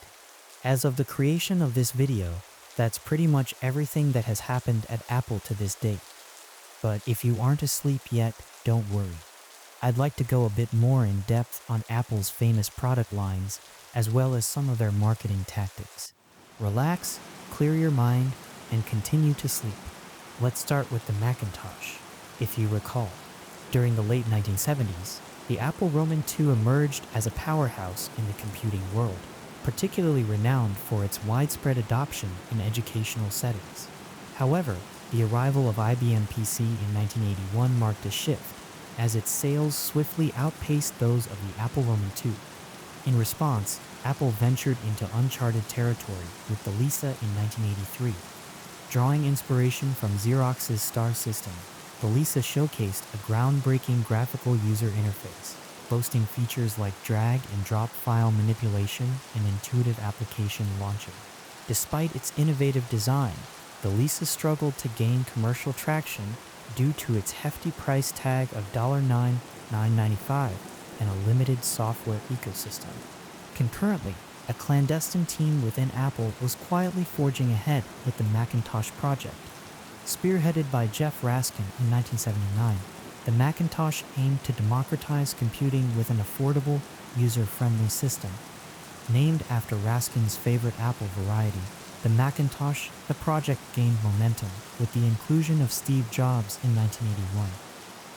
as of the creation of this video, that's pretty much everything that has happened at Apple to this date. But if you aren't asleep yet, don't worry. I'd like to go a bit more in depth on Apple's famous product lines, as well as some of their marketing tactics. Relax, clear your mind, and continue to sleep. Let's start with the Macintosh. If you recall, during the late 1970s, the Apple Roman II emerged as a powerhouse in the computing world, particularly renowned for its widespread adoption in educational settings. However, the arrival of IBM PC in 1981 marked a shift, as its sales swiftly outpaced those of the Apple Roman II. In response, Apple ventured into uncharted territory with the Lisa in 1983. Drawing inspiration from Xerox's Star System, the Lisa showcased a groundbreaking graphical user interface, boasting features like drag-and-drop file manipulation and intuitive application launcher. Despite its innovative design, the Lisa struggled to gain commercial traction due to its hefty price tag of $9,995 and a limited software ecosystem. Concurrently, a clandestine team within Apple was quietly forging ahead with the Macintosh project. Spearheaded by Jeff Raskin in 1979, the Macintosh aimed to democratize computing with an affordable, user-friendly system. Named after Raskin's favorite Apple variety, the Macintosh, the project gained momentum with the inclusion of Steve Jobs in 1981.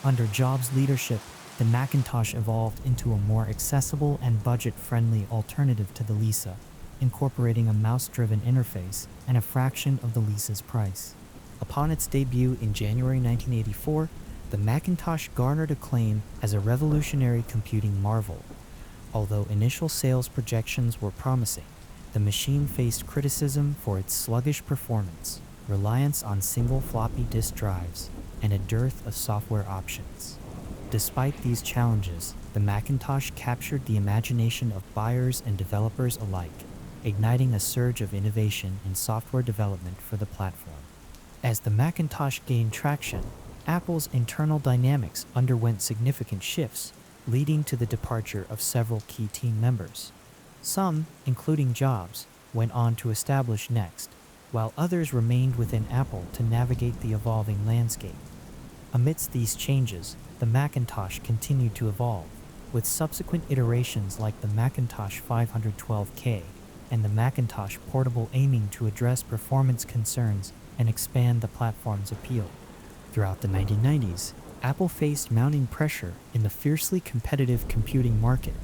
Under Jobs' leadership, the Macintosh evolved into a more accessible and budget-friendly alternative to the Lisa, incorporating a mouse-driven interface and a fraction of the Lisa's price. Upon its debut in January 1984, the Macintosh garnered acclaim as a revolutionary computing marvel. Although initial sales projections were promising, the machine faced criticism for its sluggish performance, reliance on single floppy disk drives, and a dearth of software options. Despite these challenges, the Macintosh captured the imagination of buyers and developers alike, igniting a surge of innovation in software development for the platform. As the Macintosh gained traction, Apple's internal dynamics underwent significant shifts, leading to the departure of several key team members. Some, including Jobs, went on to establish Next, while others remained within Apple to navigate the evolving landscape. Amidst these changes, the Macintosh continued to evolve, with subsequent iterations like the Macintosh 512K and the Macintosh Portable aiming to address performance concerns and expand the platform's appeal. Throughout the 1990s, Apple faced mounting pressure in the fiercely competitive computing market.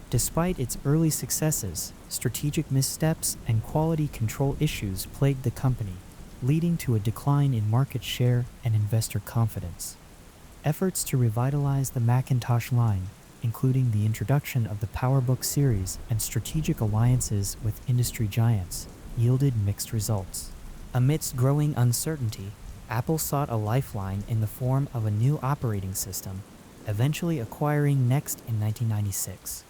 Despite its early successes, strategic missteps and quality control issues plagued the company, leading to a decline in market share and investor confidence. Efforts to revitalize the Macintosh line, including the introduction of the PowerBook series and strategic alliances with industry giants, yielded mixed results. Amidst growing uncertainty, Apple sought a lifeline in the form of a new operating system, eventually acquiring Next in 1996.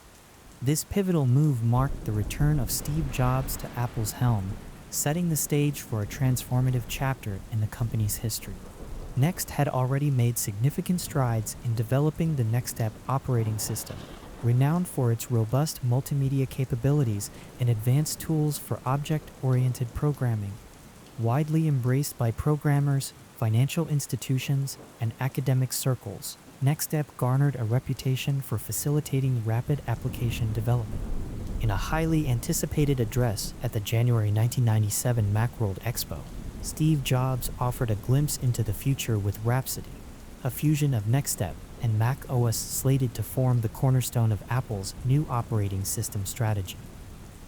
This pivotal move marked the return of Steve Jobs to Apple's helm, setting the stage for a transformative chapter in the company's history. Next had already made significant strides in developing the NextStep operating system, renowned for its robust multimedia capabilities and advanced tools for object-oriented programming. Widely embraced by programmers, financial institutions, and academic circles, NextStep garnered a reputation for facilitating rapid application development. In a highly anticipated address at the January 1997 Macworld Expo, Steve Jobs offered a glimpse into the future with Rhapsody, a fusion of NextStep and Mac OS slated to form the cornerstone of Apple's new operating system strategy.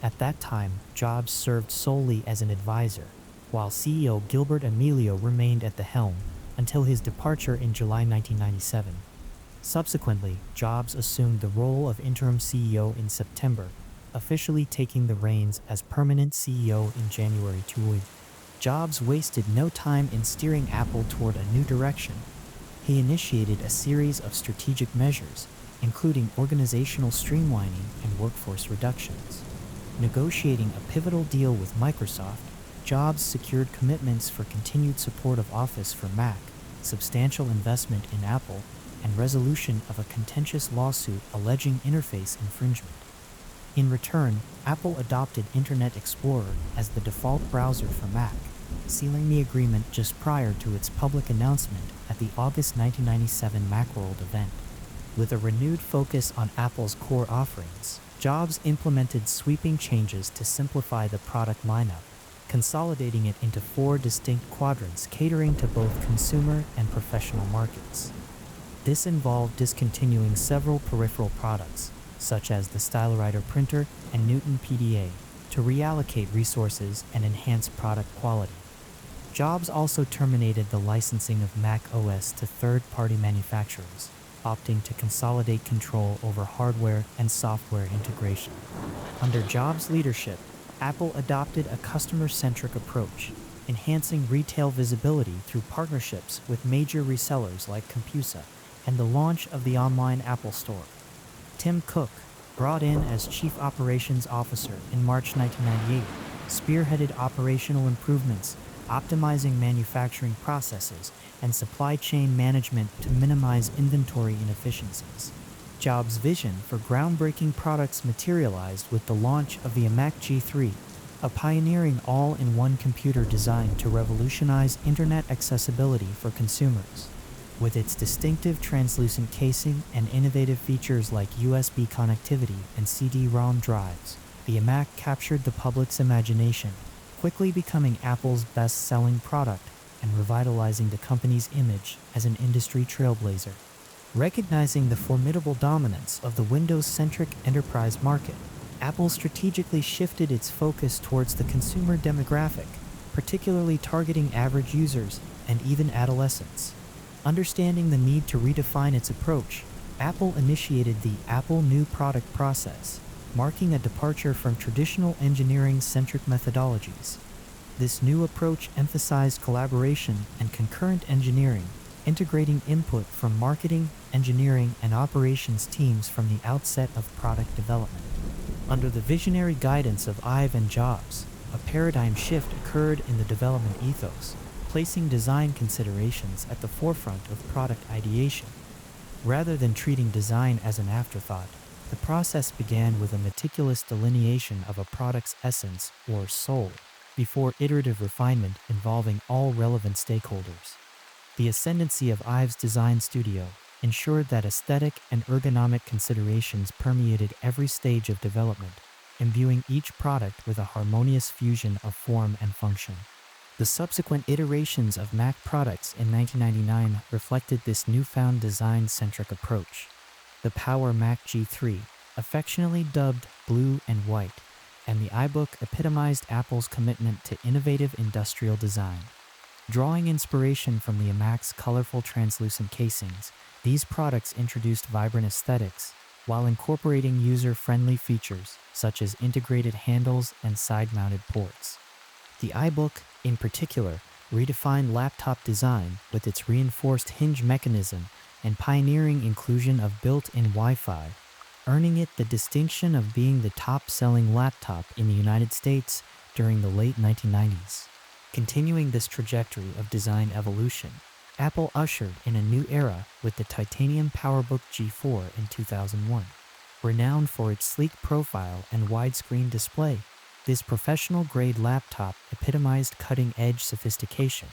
At that time, Jobs served solely as an advisor, while CEO Gilbert Amelio remained at the helm until his departure in July 1997. Subsequently, Jobs assumed the role of interim CEO in September, officially taking the reins as permanent CEO in January 2000. Jobs wasted no time in steering Apple toward a new direction. He initiated a series of strategic measures, including organizational streamlining and workforce reductions. Negotiating a pivotal deal with Microsoft, Jobs secured commitments for continued support of Office for Mac, substantial investment in Apple, and resolution of a contentious lawsuit alleging interface infringement. In return, Apple adopted Internet Explorer as the default browser for Mac, sealing the agreement just prior to its public announcement at the August 1997 Macworld event. With a renewed focus on Apple's core offerings, Jobs implemented sweeping changes to simplify the product lineup, consolidating it into 4 distinct quadrants catering to both consumer and professional markets. This involved discontinuing several peripheral products, such as the StyleWriter printer and Newton PDA, to reallocate resources and enhance product quality. Jobs also terminated the licensing of Mac OS to third-party manufacturers, opting to consolidate control over hardware and software integration. Under Jobs' leadership, Apple adopted a customer-centric approach, enhancing retail visibility through partnerships with major resellers like Compusa and the launch of the online Apple Store. Tim Cook, brought in as Chief Operations Officer in March 1998, spearheaded operational improvements, optimizing manufacturing processes and supply chain management to minimize inventory inefficiencies. Jobs' vision for groundbreaking products materialized with the launch of the iMac G3, a pioneering all-in-one computer designed to revolutionize internet accessibility for consumers. With its distinctive translucent casing and innovative features like USB connectivity and CD-ROM drives, the iMac captured the public's imagination, quickly becoming Apple's best-selling product and revitalizing the company's image as an industry trailblazer. Recognizing the formidable dominance of the Windows-centric enterprise market, Apple strategically shifted its focus towards the consumer demographic, particularly targeting average users and even adolescents. Understanding the need to redefine its approach, Apple initiated the Apple New Product process, marking a departure from traditional engineering-centric methodologies. This new approach emphasized collaboration and concurrent engineering, integrating input from marketing, engineering, and operations teams from the outset of product development. Under the visionary guidance of Ive and Jobs, a paradigm shift occurred in the development ethos, placing design considerations at the forefront of product ideation. Rather than treating design as an afterthought, the process began with a meticulous delineation of a product's essence, or soul, before iterative refinement involving all relevant stakeholders. The ascendancy of Ive's design studio ensured that aesthetic and ergonomic considerations permeated every stage of development, imbuing each product with a harmonious fusion of form and function. The subsequent iterations of Mac products in 1999 reflected this newfound design-centric approach. The Power Mac G3, affectionately dubbed Blue and White, and the iBook epitomized Apple's commitment to innovative industrial design. Drawing inspiration from the iMac's colorful translucent casings, these products introduced vibrant aesthetics while incorporating user-friendly features such as integrated handles and side-mounted ports. The iBook, in particular, redefined laptop design with its reinforced hinge mechanism and pioneering inclusion of built-in Wi-Fi, earning it the distinction of being the top-selling laptop in the United States during the late 1990s. Continuing this trajectory of design evolution, Apple ushered in a new era with the titanium PowerBook G4 in 2001. Renowned for its sleek profile and widescreen display, this professional-grade laptop epitomized cutting-edge sophistication.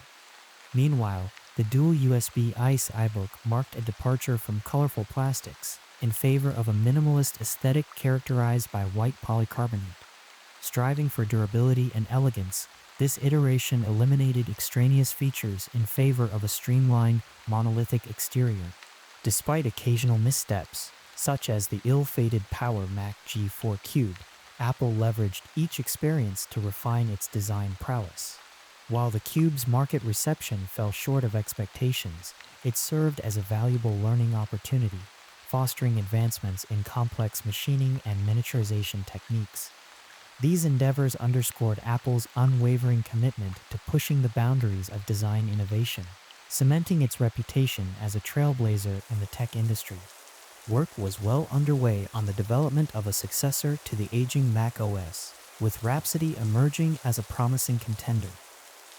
Meanwhile, the dual USB ICE iBook marked a departure from colorful plastics in favor of a minimalist aesthetic characterized by white polycarbonate. Striving for durability and elegance, this iteration eliminated extraneous features in favor of a streamlined, monolithic exterior. Despite occasional missteps, such as the ill-fated Power Mac G4 Cube, Apple leveraged each experience to refine its design prowess. While the Cube's market reception fell short of expectations, it served as a valuable learning opportunity, fostering advancements in complex machining and miniaturization techniques. These endeavors underscored Apple's unwavering commitment to pushing the boundaries of design innovation, cementing its reputation as a trailblazer in the tech industry. Work was well underway on the development of a successor to the aging Mac OS, with Rhapsody emerging as a promising contender.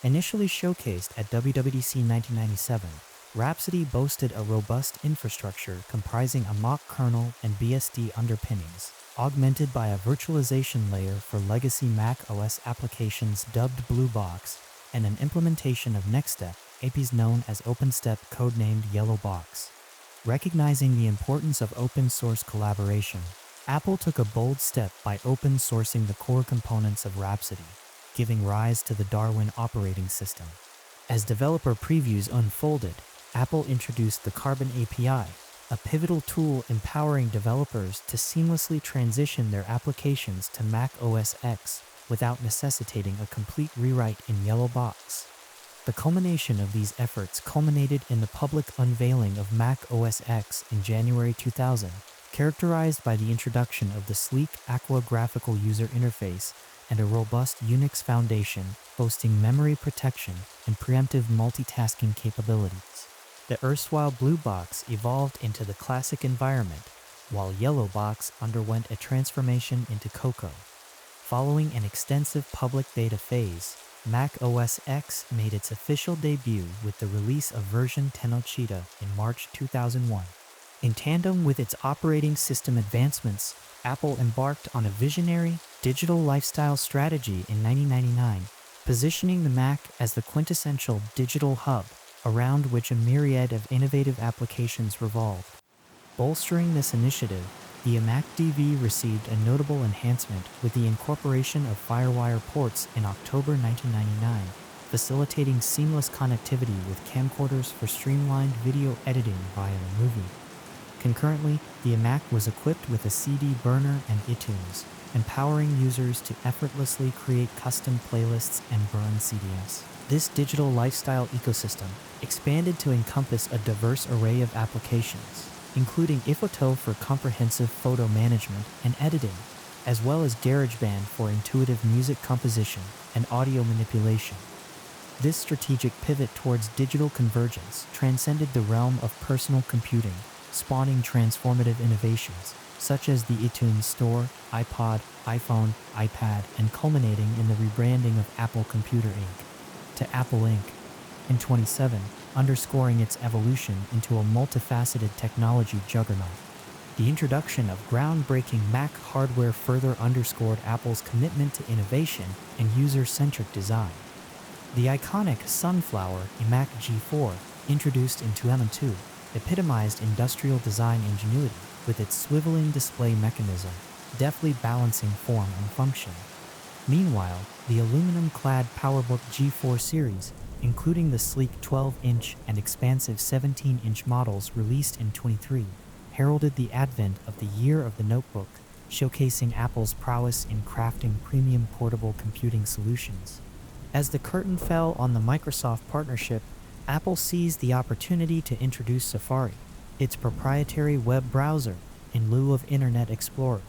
Initially showcased at WWDC 1997, Rhapsody boasted a robust infrastructure comprising a mock kernel and BSD underpinnings, augmented by a virtualization layer for legacy Mac OS applications dubbed Blue Box, and an implementation of NextStep, APIs known as OpenStep codenamed Yellow Box. Recognizing the importance of open-source collaboration, Apple took a bold step by open-sourcing the core components of Rhapsody, giving rise to the Darwin operating system. As developer previews unfolded, Apple introduced the Carbon API, a pivotal tool empowering developers to seamlessly transition their applications to Mac OS X without necessitating a complete rewrite in Yellow Box. The culmination of these efforts culminated in the public unveiling of Mac OS X in January 2000, characterized by the introduction of the sleek Aqua graphical user interface and a robust Unix foundation boasting memory protection and preemptive multitasking capabilities. The erstwhile Blue Box evolved into the classic environment, while Yellow Box underwent a transformation into Cocoa. Following an extensive public beta phase, Mac OS X made its official debut with the release of version 10 Cheetah in March 2001. In tandem with its operating system advancements, Apple embarked on a visionary, digital lifestyle strategy in 1999, positioning the Mac as the quintessential digital hub around which a myriad of innovative applications revolved. Bolstering this initiative, the iMac DV received a notable enhancement with the incorporation of FireWire ports in October 1999, facilitating seamless connectivity with camcorders for streamlined video editing via the movie. Concurrently, the iMac was equipped with a CD burner and iTunes, empowering users to effortlessly create custom playlists and burn CDs. This digital lifestyle ecosystem expanded to encompass a diverse array of applications, including iPhoto for comprehensive photo management and editing, as well as GarageBand for intuitive music composition and audio manipulation. This strategic pivot towards digital convergence transcended the realm of personal computing, spawning transformative innovations such as the iTunes Store, iPod, iPhone, iPad, and culminating in the rebranding of Apple Computer Inc. to Apple Inc. in 2007, underscoring its evolution into a multifaceted technology juggernaut. The introduction of groundbreaking Mac hardware further underscored Apple's commitment to innovation and user-centric design. The iconic Sunflower iMac G4, introduced in 2002, epitomized industrial design ingenuity with its swiveling display mechanism, deftly balancing form and function. Meanwhile, the aluminum-clad PowerBook G4 series, including the sleek 12-inch and expansive 17-inch models released in 2023, heralded the advent of the year of the notebook, showcasing Apple's prowess in crafting premium portable computing solutions. As the curtain fell on the Microsoft partnership, Apple seized the opportunity to introduce Safari, its proprietary web browser, in lieu of Internet Explorer.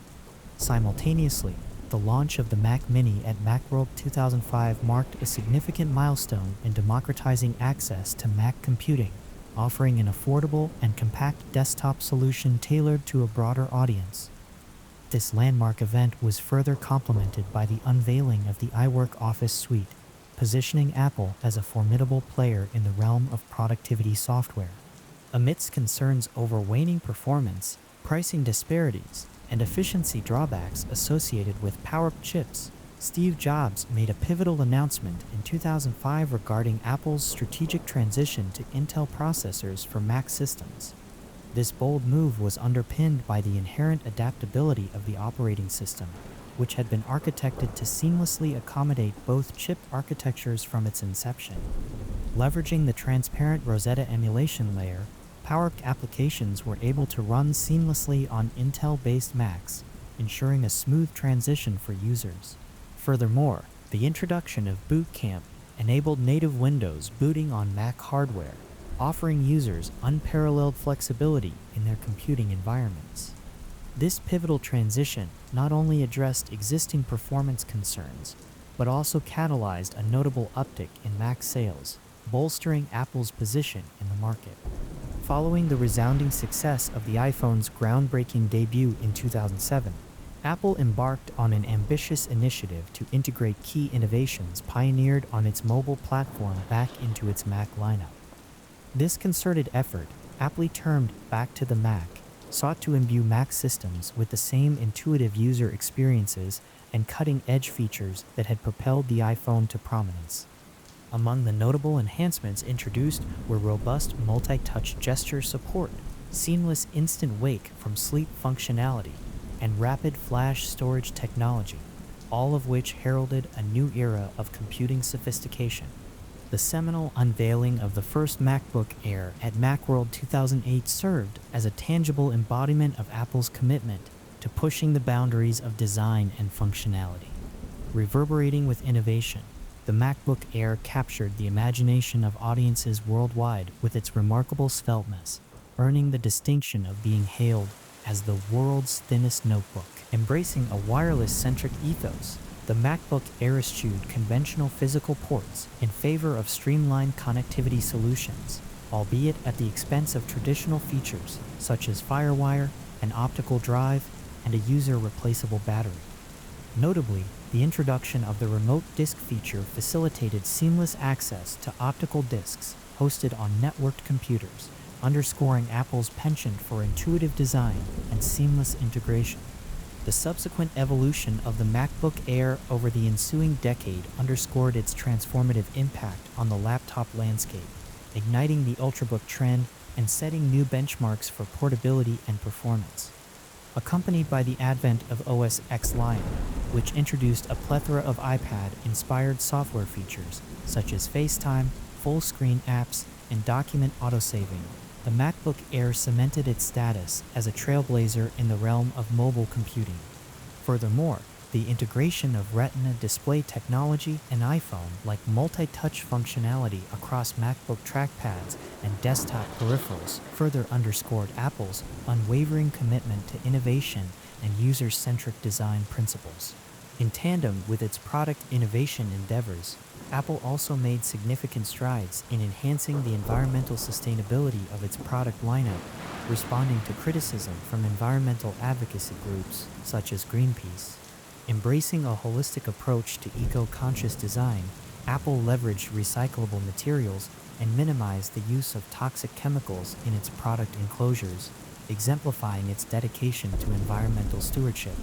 Simultaneously, the launch of the Mac Mini at Macworld 2005 marked a significant milestone in democratizing access to Mac computing, offering an affordable and compact desktop solution tailored to a broader audience. This landmark event was further complemented by the unveiling of the iWork Office suite, positioning Apple as a formidable player in the realm of productivity software. Amidst concerns over waning performance, pricing disparities, and efficiency drawbacks associated with power-up chips, Steve Jobs made a pivotal announcement in 2005 regarding Apple's strategic transition to Intel processors for Mac systems. This bold move was underpinned by the inherent adaptability of the operating system, which had been architected to seamlessly accommodate both chip architectures from its inception. Leveraging the transparent Rosetta emulation layer, PowerUp applications were able to run seamlessly on Intel-based Macs, ensuring a smooth transition for users. Furthermore, the introduction of Boot Camp enabled native Windows booting on Mac hardware, offering users unparalleled flexibility in their computing environments. This pivotal transition not only addressed existing performance concerns, but also catalyzed a notable uptick in Mac sales, bolstering Apple's position in the market. Following the resounding success of the iPhone's groundbreaking debut in 2007, Apple embarked on an ambitious initiative to integrate key innovations pioneered on its mobile platform back into its Mac lineup. This concerted effort, aptly termed Back to the Mac, sought to imbue Mac systems with the same intuitive user experiences and cutting-edge features that had propelled the iPhone to prominence. Among the notable enhancements introduced were robust multi-touch gesture support, seamless instant wake from sleep functionality, and rapid flash storage technology, all of which heralded a new era of computing sophistication. The seminal unveiling of the first MacBook Air at Macworld 2008 served as a tangible embodiment of Apple's commitment to pushing the boundaries of design and functionality. Reverberating with innovation, the MacBook Air captured the imagination of audiences worldwide with its remarkable speltness, earning the distinction of being hailed as the world's thinnest notebook. Embracing a wireless-centric ethos, the MacBook Air eschewed conventional physical ports in favor of streamlined connectivity solutions, albeit at the expense of traditional features such as FireWire, an optical drive, and a user-replaceable battery. Notably, the introduction of the remote disk feature facilitated seamless access to optical disks hosted on networked computers, underscoring Apple's penchant for intuitive design and seamless integration. The subsequent evolution of the MacBook Air over the ensuing decade underscored its transformative impact on the laptop landscape, igniting the Ultrabook trend and setting new benchmarks for portability and performance. Accompanied by the advent of OS X Lion, which introduced a plethora of iPad-inspired software features such as FaceTime, full-screen apps, and document autosaving, the MacBook Air cemented its status as a trailblazer in the realm of mobile computing. Furthermore, the integration of Retina display technology and iPhone-like multi-touch functionality across MacBook trackpads and desktop peripherals further underscored Apple's unwavering commitment to innovation and user-centric design principles. In tandem with its product innovation endeavors, Apple also made significant strides in enhancing the environmental sustainability of its product lineup, responding to criticism from environmental advocacy groups such as Greenpeace. Embracing a holistic approach to eco-conscious design, Apple leveraged recyclable materials and minimized the use of toxic chemicals in its product enclosures, exemplifying its dedication to environmental stewardship.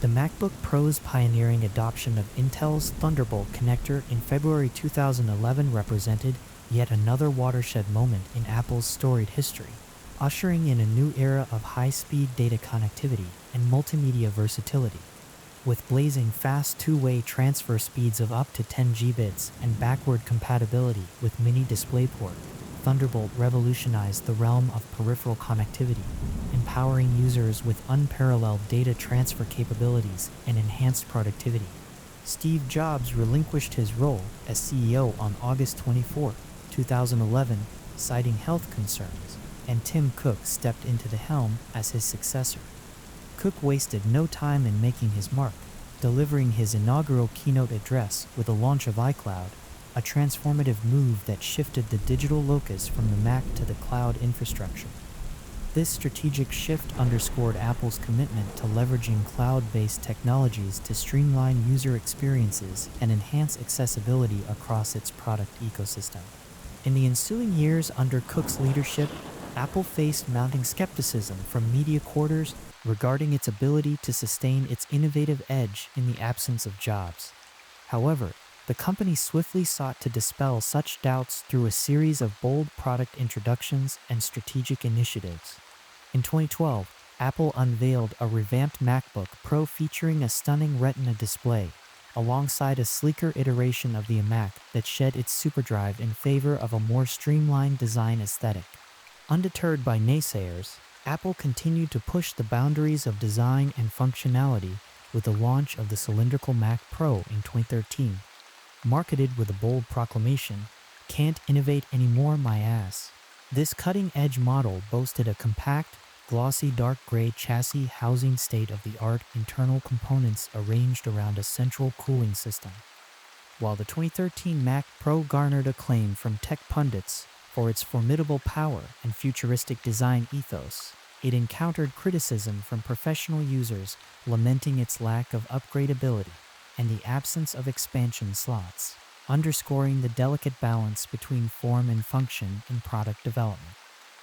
The MacBook Pro's pioneering adoption of Intel's Thunderbolt connector in February 2011 represented yet another watershed moment in Apple's storied history, ushering in a new era of high-speed data connectivity and multimedia versatility. With blazing fast two-way transfer speeds of up to 10 Gbps and backward compatibility with Mini DisplayPort, Thunderbolt revolutionized the realm of peripheral connectivity, empowering users with unparalleled data transfer capabilities and enhanced productivity. Steve Jobs relinquished his role as CEO on August 24, 2011, citing health concerns, and Tim Cook stepped into the helm as his successor. Cook wasted no time in making his mark, delivering his inaugural keynote address with the launch of iCloud, a transformative move that shifted the digital locus from the Mac to the cloud infrastructure. This strategic shift underscored Apple's commitment to leveraging cloud-based technologies to streamline user experiences and enhance accessibility across its product ecosystem. In the ensuing years under Cook's leadership, Apple faced mounting skepticism from media quarters regarding its ability to sustain its innovative edge in the absence of Jobs. However, the company swiftly sought to dispel such doubts through a series of bold product introductions and strategic initiatives. In 2012, Apple unveiled a revamped MacBook Pro featuring a stunning Retina display, alongside a sleeker iteration of the iMac that shed its SuperDrive in favor of a more streamlined design aesthetic. Undeterred by naysayers, Apple continued to push the boundaries of design and functionality with the launch of the cylindrical Mac Pro in 2013. Marketed with a bold proclamation, "Can't innovate anymore, my ass." This cutting-edge model boasted a compact, glossy dark gray chassis housing state-of-the-art internal components arranged around a central cooling system. While the 2013 Mac Pro garnered acclaim from tech pundits for its formidable power and futuristic design ethos, it encountered criticism from professional users lamenting its lack of upgradability and the absence of expansion slots, underscoring the delicate balance between form and function in product development.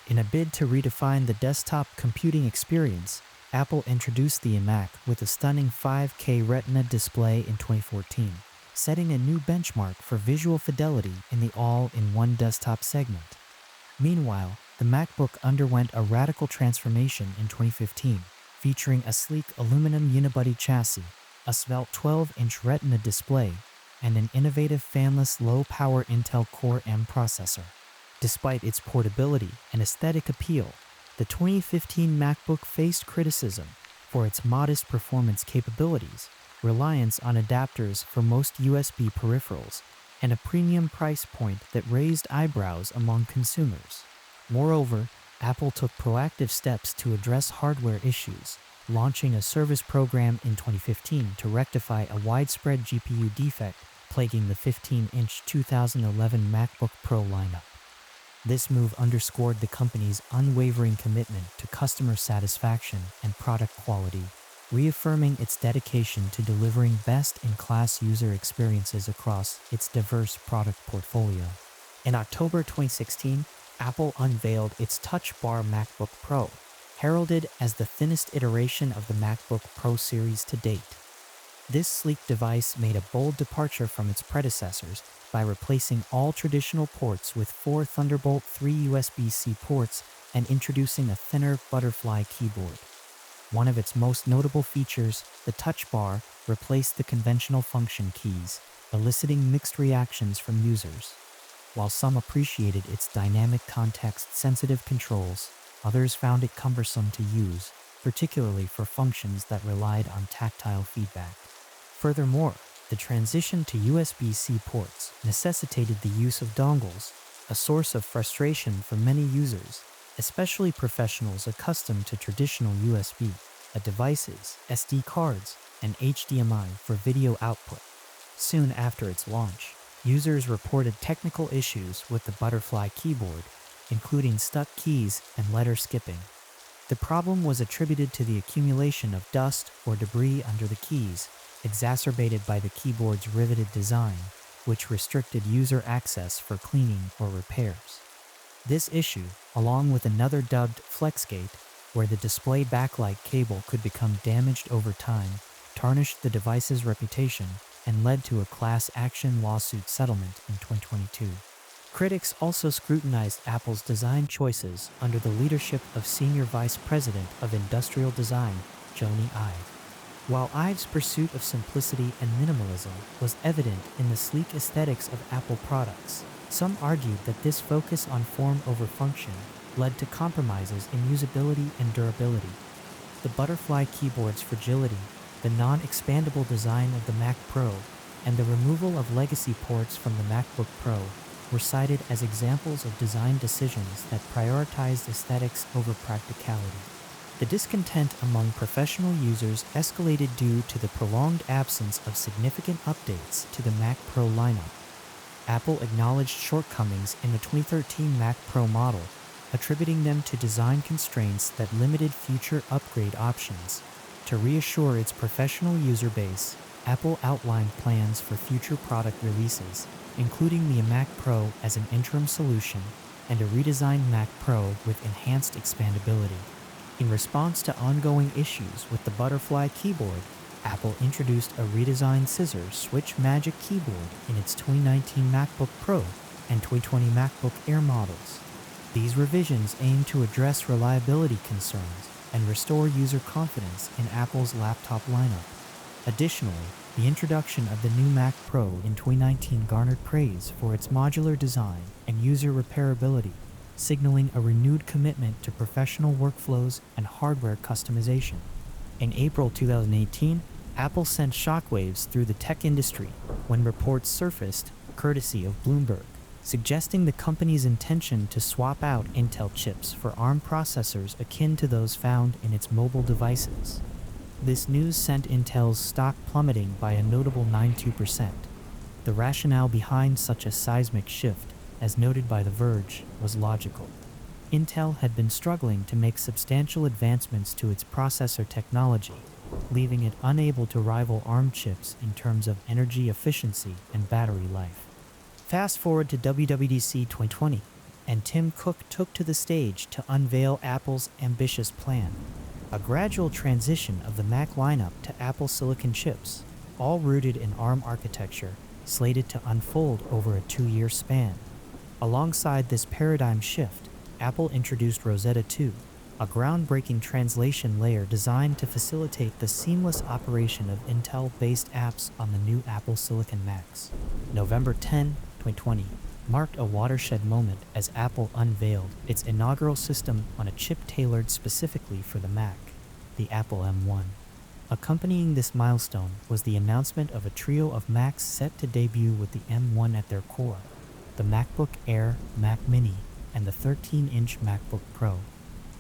In a bid to redefine the desktop computing experience, Apple introduced the iMac with a stunning 5K Retina display in 2014, setting a new benchmark for visual fidelity in the all-in-one desktop segment. Meanwhile, the MacBook underwent a radical transformation in 2015, featuring a sleek aluminum unibody chassis, a svelte 12-inch Retina display, and an innovative fanless low-power Intel Core M processor. Despite its portability and aesthetic appeal, the 2015 MacBook faced criticism for its modest performance capabilities, reliance on adapters for most USB peripherals, and a premium price point that raised eyebrows among consumers. Moreover, Apple took proactive steps to address hardware issues, launching a service program in 2015 to rectify a widespread GPU defect plaguing the 15-inch 2011 MacBook Pro lineup. This move underscored the company's unwavering commitment to customer satisfaction and product quality, reaffirming its dedication to delivering best-in-class user experiences across its diverse product portfolio. In October 2016, Apple unveiled its Touch Bar MacBook Pro, heralded as the thinnest iteration of the MacBook Pro series to date. This sleek device made a bold departure from its predecessors by replacing all traditional ports with 4 Thunderbolt 3 USB-C ports and introducing a thinner butterfly keyboard. One of its most notable features, the Touch Bar, replaced the conventional function keys, eliciting mixed reactions from users. While some appreciated its dynamic context-sensitive controls, others found it cumbersome to use, particularly for functions that relied on tactile feedback. Furthermore, the transition to USB-C ports necessitated the use of dongles, a source of frustration for many users, especially professionals accustomed to traditional USB, devices, SD cards, and HDMI for video output. Soon after its launch, users reported technical issues with the butterfly keyboard, including stuck keys and letter skipping. The problem was attributed to the accumulation of dust or debris under the keys, exacerbated by the keyboard's riveted design, which restricted user access for cleaning or repairs. This issue, along with another dubbed FlexGate, where the display backlight cable could become damaged over time, tarnished the device's reputation and led to a class action lawsuit settlement in 2022. Critics also scrutinized Apple's design choices under the leadership of Senior Vice President of Industrial Design, Jony Ive. While Ive's pursuit of simplicity and minimalism was evident in the sleek aesthetics of Apple products, some argued that this focus on form over function led to compromises in usability and durability. The butterfly keyboard's fragility, the non-expandable design of the Mac Pro, and the removal of legacy ports from the MacBook Pro were cited as examples of design decisions that prioritized aesthetics over practicality. The discontent among professional users escalated due to the prolonged absence of significant updates to the Mac Pro lineup. Apple acknowledged shortcomings in the 2013 Mac Pro model, attributing them to design constraints that limited future upgrade options. To reassure its professional user base, Apple outlined plans for future product releases, including the iMac Pro as an interim solution and a redesigned Mac Pro with enhanced expandability. In response to ongoing issues with the butterfly keyboard, Apple introduced a redesigned Scissor Switch Magic Keyboard in its 2019 MacBook Pro and 2020 MacBook Air models. These revisions aim to address reliability concerns and restore user confidence in Apple's laptop lineup. Additionally, the introduction of the new Mac Pro in 2019 garnered praise for its modular design and user repairability, signaling a renewed commitment to professional workflows and hardware customization. In April 2018, Apple sent shockwaves through the tech industry when reports surfaced, courtesy of Bloomberg, suggesting the company's intention to swap out Intel chips for ARM processors akin to those found in its mobile devices. This news sent Intel's stock plummeting by a notable 92%. The rationale behind such a seismic shift, as noted by The Verge, was logical. Intel had been struggling to make substantial advancements to its processor technology, leaving it unable to rival ARM chips in terms of energy efficiency and battery life. Fast forward to WWDC 2020, and Tim Cook took to the stage to unveil Apple's ambitious plan, a gradual transition of the Mac lineup to Apple Silicon chips, all rooted in ARM architecture, slated to unfold over a 2-year span. Alongside this paradigm shift, Apple introduced Rosetta 2, a groundbreaking translation layer designed to facilitate the seamless operation of Intel-based apps on the new Apple Silicon Macs. November 10, 2020 marked a watershed moment as Apple unveiled its inaugural system on a chip tailored specifically for the Mac, the Apple M1. Accompanying this milestone was the announcement of a trio of Macs set to debut with the M1 at their core: the MacBook Air, Mac Mini, and the 13-inch MacBook Pro.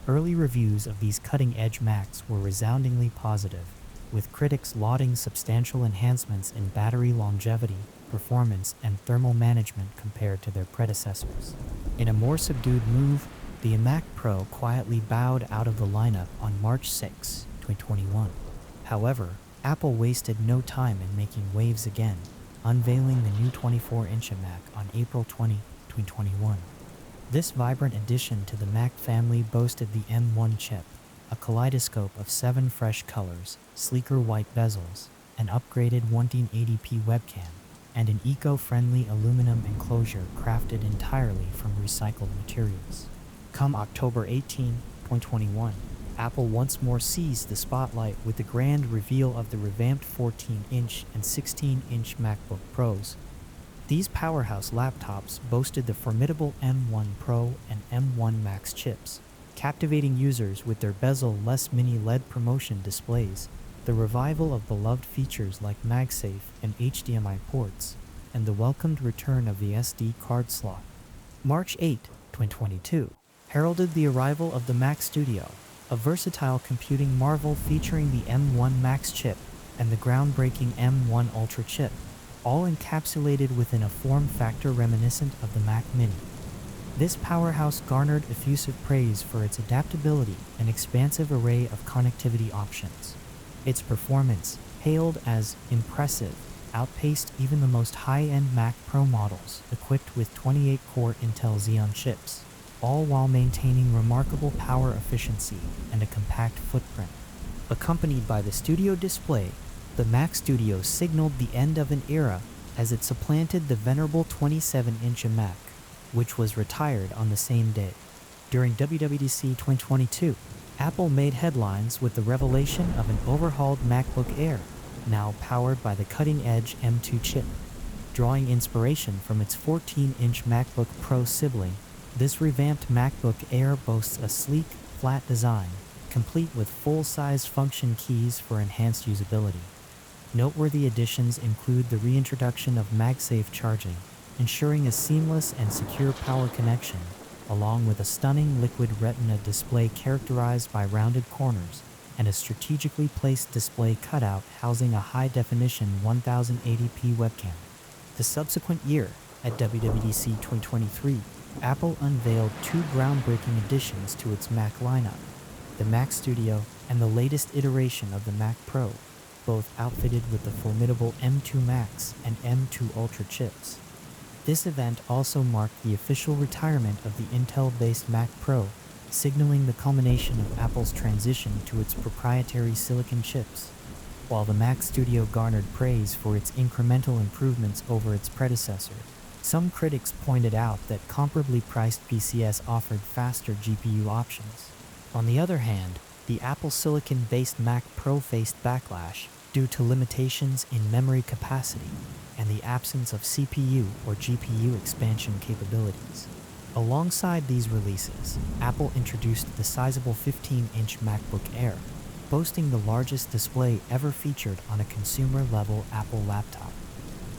Early reviews of these cutting-edge Macs were resoundingly positive, with critics lauding substantial enhancements in battery longevity, performance, and thermal management compared to their predecessors. In a more subdued move, the iMac Pro quietly bowed out of the lineup on March 6, 2021. However, Apple wasted no time in making waves again, unveiling the new 24-inch iMac on April 20, 2021. This vibrant addition to the Mac family boasted the M1 chip, a kaleidoscope of 7 fresh colors, sleeker white bezels, an upgraded 1480p webcam, and an eco-friendly aluminum enclosure crafted entirely from recycled materials. Come October 18, 2021, Apple once more seized the spotlight with the grand reveal of the revamped 14-inch and 16-inch MacBook Pros. These powerhouse laptops boasted the formidable M1 Pro and M1 Max chips, captivating users with their bezel-less mini LED promotion displays, the revival of beloved features like MagSafe and HDMI ports, and the welcomed return of the SD card slot. March 8, 2022, heralded the arrival of the Mac Studio, a versatile computing marvel featuring the M1 Max chip and the groundbreaking M1 Ultra chip, all encapsulated within a form factor reminiscent of the Mac Mini. This powerhouse garnered effusive praise for its adaptability and expansive array of connectivity options. Its performance, hailed as impressive, outpaced even the most high-end Mac Pro models equipped with 28-core Intel Xeon chips, all while maintaining remarkable power efficiency and a compact footprint. Accompanied by the Studio display, the Mac Studio signaled the end of an era as it supplanted the venerable 27-inch iMac, which was retired on the same day. During WWDC 2022, Apple made headlines with the revelation of an overhauled MacBook Air, now powered by the cutting-edge M2 chip. Drawing inspiration from its 14-inch MacBook Pro sibling, This revamped MacBook Air boasts a sleek, flat design, complete with full-size function keys for enhanced usability. Noteworthy additions include the reintroduction of MagSafe charging, ensuring a seamless and secure power connection, along with a stunning liquid retina display characterized by rounded corners and a strategically placed display cutout housing a high-definition 1080p webcam. The subsequent year, at WWDC 2023, Apple unveiled two groundbreaking additions to its Mac lineup, the Mac Studio and the latest iteration of the Mac Pro, both outfitted with the formidable M2 Max and M2 Ultra chips. This event also marked the official retirement of the Intel-based Mac Pro, signaling the culmination of Apple's transition to its proprietary silicon chips. While the Mac Studio garnered praise for its incremental improvements over its predecessor, some critics pointed out that comparably priced PCs offered faster GPU options. On the other hand, the Apple Silicon-based Mac Pro faced backlash due to limitations in memory capacity and the absence of CPU or GPU expansion capabilities. Alongside these releases, Apple introduced the sizable 15-inch MacBook Air, boasting the largest display ever featured on a consumer-level Apple laptop.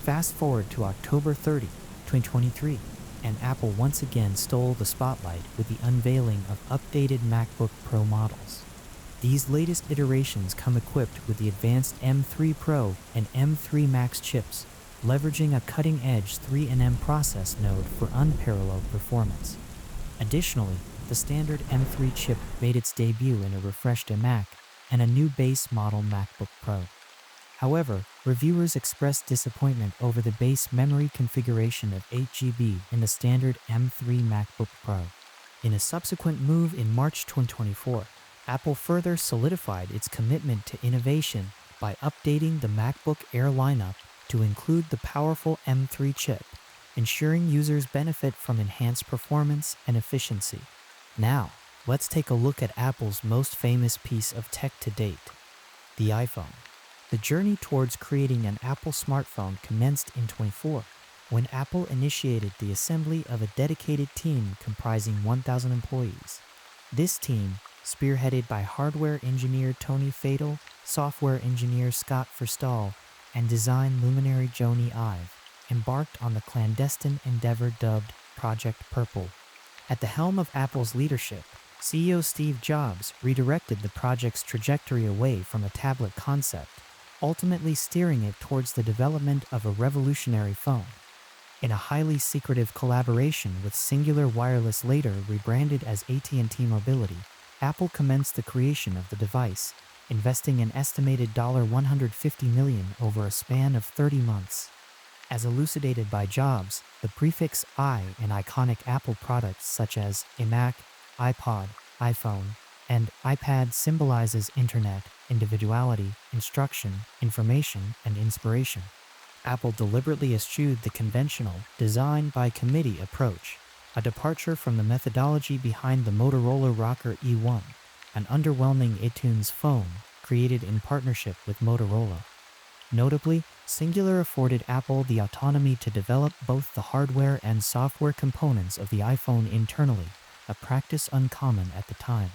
Fast forward to October 30, 2023, and Apple once again stole the spotlight with the unveiling of updated MacBook Pro models. These latest iterations come equipped with the advanced M3 Pro and M3 Max chips, leveraging a cutting-edge 3nm process node for unparalleled performance. Additionally, the standard M3 chip made its debut in a refreshed iMac and a new base model MacBook Pro. However, reviewers expressed disappointment over the base memory configuration of 8GB in the standard M3 MacBook Pro. In a subsequent move in March 2024, Apple further solidified its commitment to innovation by updating the MacBook Air lineup to include the powerful M3 chip, ensuring users benefit from enhanced performance and efficiency. Now, let's take a look at Apple's most famous piece of tech to date, the iPhone. The journey towards creating an Apple smartphone commenced in 2024, when Apple initiated the assembly of a dedicated team comprising 1,000 employees. This team, spearheaded by hardware engineer Tony Fadell, software engineer Scott Forstall, and design luminary Joni Ive, embarked on the clandestine endeavor dubbed Project Purple. At the helm of Apple's leadership, CEO Steve Jobs redirected the project's trajectory away from a tablet concept, ultimately steering it towards the development of a revolutionary phone. In a highly secretive collaboration with Singular Wireless, later rebranded as AT&T Mobility, Apple commenced the creation of the device, investing an estimated $150 million over a span of 30 months. As elucidated by Jobs, the prefix I in iconic Apple products such as iMac, iPod, iPhone, and iPad symbolizes internet, individuality, instruction, information, and inspiration. Apple deliberately eschewed the conventional design-by-committee approach, a departure from the methodology behind the Motorola Rocker E1, an underwhelming iTunes phone created in partnership with Motorola. Notably, Singular afforded Apple the autonomy to develop both the hardware and software components of the iPhone internally, a practice uncommon at the time.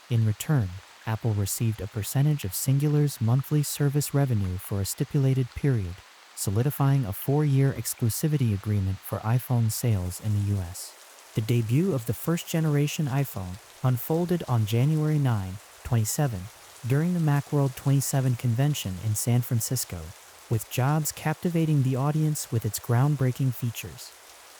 In return, Apple received a percentage of Singular's monthly service revenue for a stipulated period, solidifying a 4-year exclusivity agreement for iPhone sales in the US. The debut of the first-generation iPhone unfolded on January 9, 2007, during the Macworld 27 convention in San Francisco, with Jobs captivating the audience with its groundbreaking features.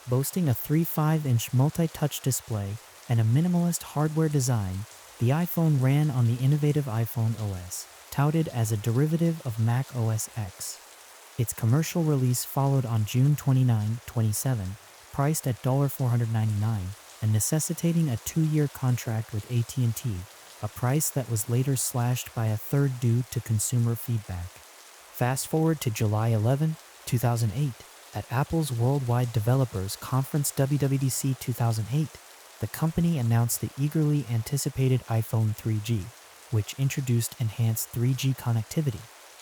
Boasting a 3.5-inch multi-touch display and a minimalist hardware design, the iPhone ran on the innovative iPhone OS, touted as a derivative of Mac OS X. Its commercial release followed on June 29, 2007, priced at $499 and necessitating a 2-year contract with AT&T, a price that was later slashed by a third due to consumer feedback. Fast forward to July 11, 2008, at Apple's Worldwide Developers Conference WWDC 2008, the company announced the eagerly anticipated iPhone 3G, which introduced enhanced 3G connectivity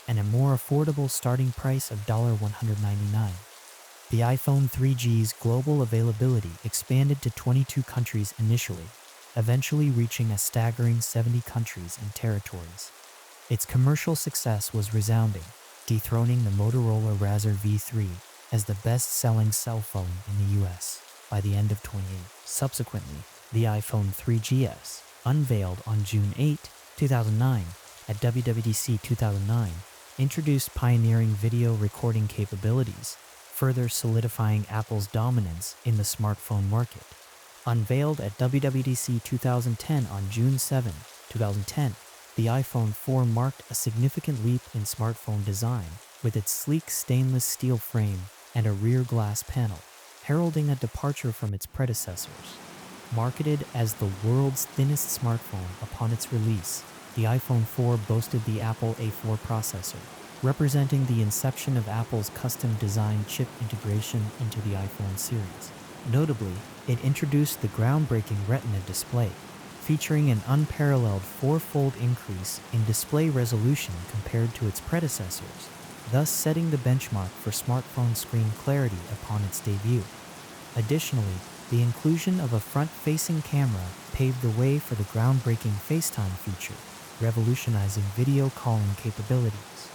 and a more affordable starting price of $199. The iPhone 3G's global availability expanded to 22 countries initially, eventually reaching a staggering 70 countries and territories. Its commercial success was resounding, dethroning the Motorola Razr V3 as the best-selling cell phone in the US by the end of 2018. Subsequently, the iPhone 3GS, unveiled on June 8, 2009 at WWDC 2009, introduced pioneering video recording capabilities, further solidifying Apple's dominance in the smartphone market. Unveiled at WWDC 2010 on June 7, 2010, the iPhone 4 marked a significant leap in smartphone design with its sleek stainless steel frame and a rear glass panel, heralding a departure from its predecessors. Marketed as the world's thinnest smartphone upon its release, the iPhone 4 boasted the Apple A4 processor, representing the inception of Apple's custom-designed chip integration into the iPhone series. Notably, it introduced the groundbreaking Retina display, featuring an unparalleled four-fold increase in display resolution compared to its predecessors, thus setting the benchmark for smartphone screen clarity upon its debut. Additionally, the inclusion of a front-facing camera paved the way for the groundbreaking FaceTime feature, revolutionizing video calling capabilities.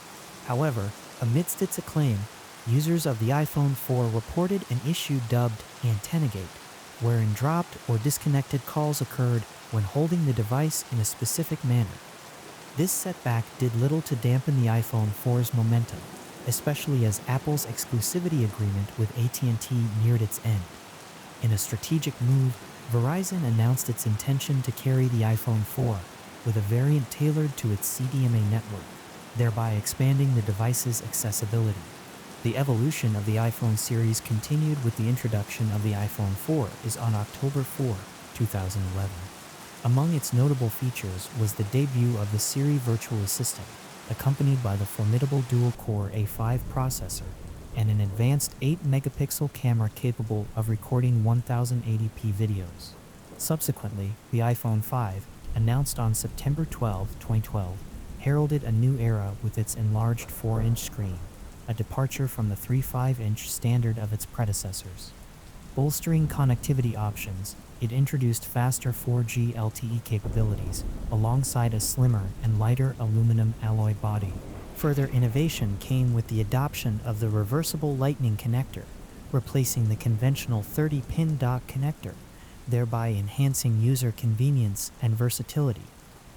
However, amidst its acclaim, users of the iPhone 4 reported an issue dubbed Antennagate, wherein dropped or disconnected calls occurred when holding the device in a specific manner. This setback did little to dampen the iPhone 4's momentum, especially as Apple's exclusivity agreement with AT&T neared its end. In a strategic move, Verizon announced its intention to carry the iPhone 4 with a variant tailored to its CDMA network, thereby expanding the device's accessibility. The evolution of the iPhone series continued with the introduction of the iPhone 4 on October 4, 2011. Among its notable features was the debut of the Siri virtual assistant, accompanied by the formidable dual-core A5 processor and an advanced 8-megapixel camera capable of recording 1080p videos. Subsequently, the iPhone 5, announced on September 12, 2012, heralded a new era with its enlarged 4-inch screen, a departure from the 3.5-inch standard of its predecessors. Bolstering connectivity options, it introduced faster 4G LTE capabilities alongside a slimmer and lighter aluminum alloy body. Further innovation came with the adoption of the reversible Lightning connector, replacing the conventional 30-pin dock connector, thereby enhancing user convenience and versatility.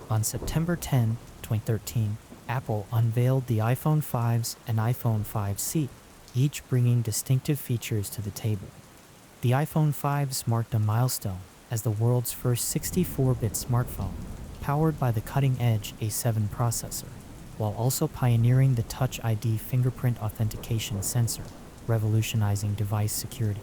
On September 10, 2013, Apple unveiled the iPhone 5s and iPhone 5C, each bringing distinctive features to the table. The iPhone 5s marked a milestone as the world's first 64-bit smartphone, powered by the cutting-edge A7 processor, while also pioneering the Touch ID fingerprint authentication sensor, revolutionizing device security.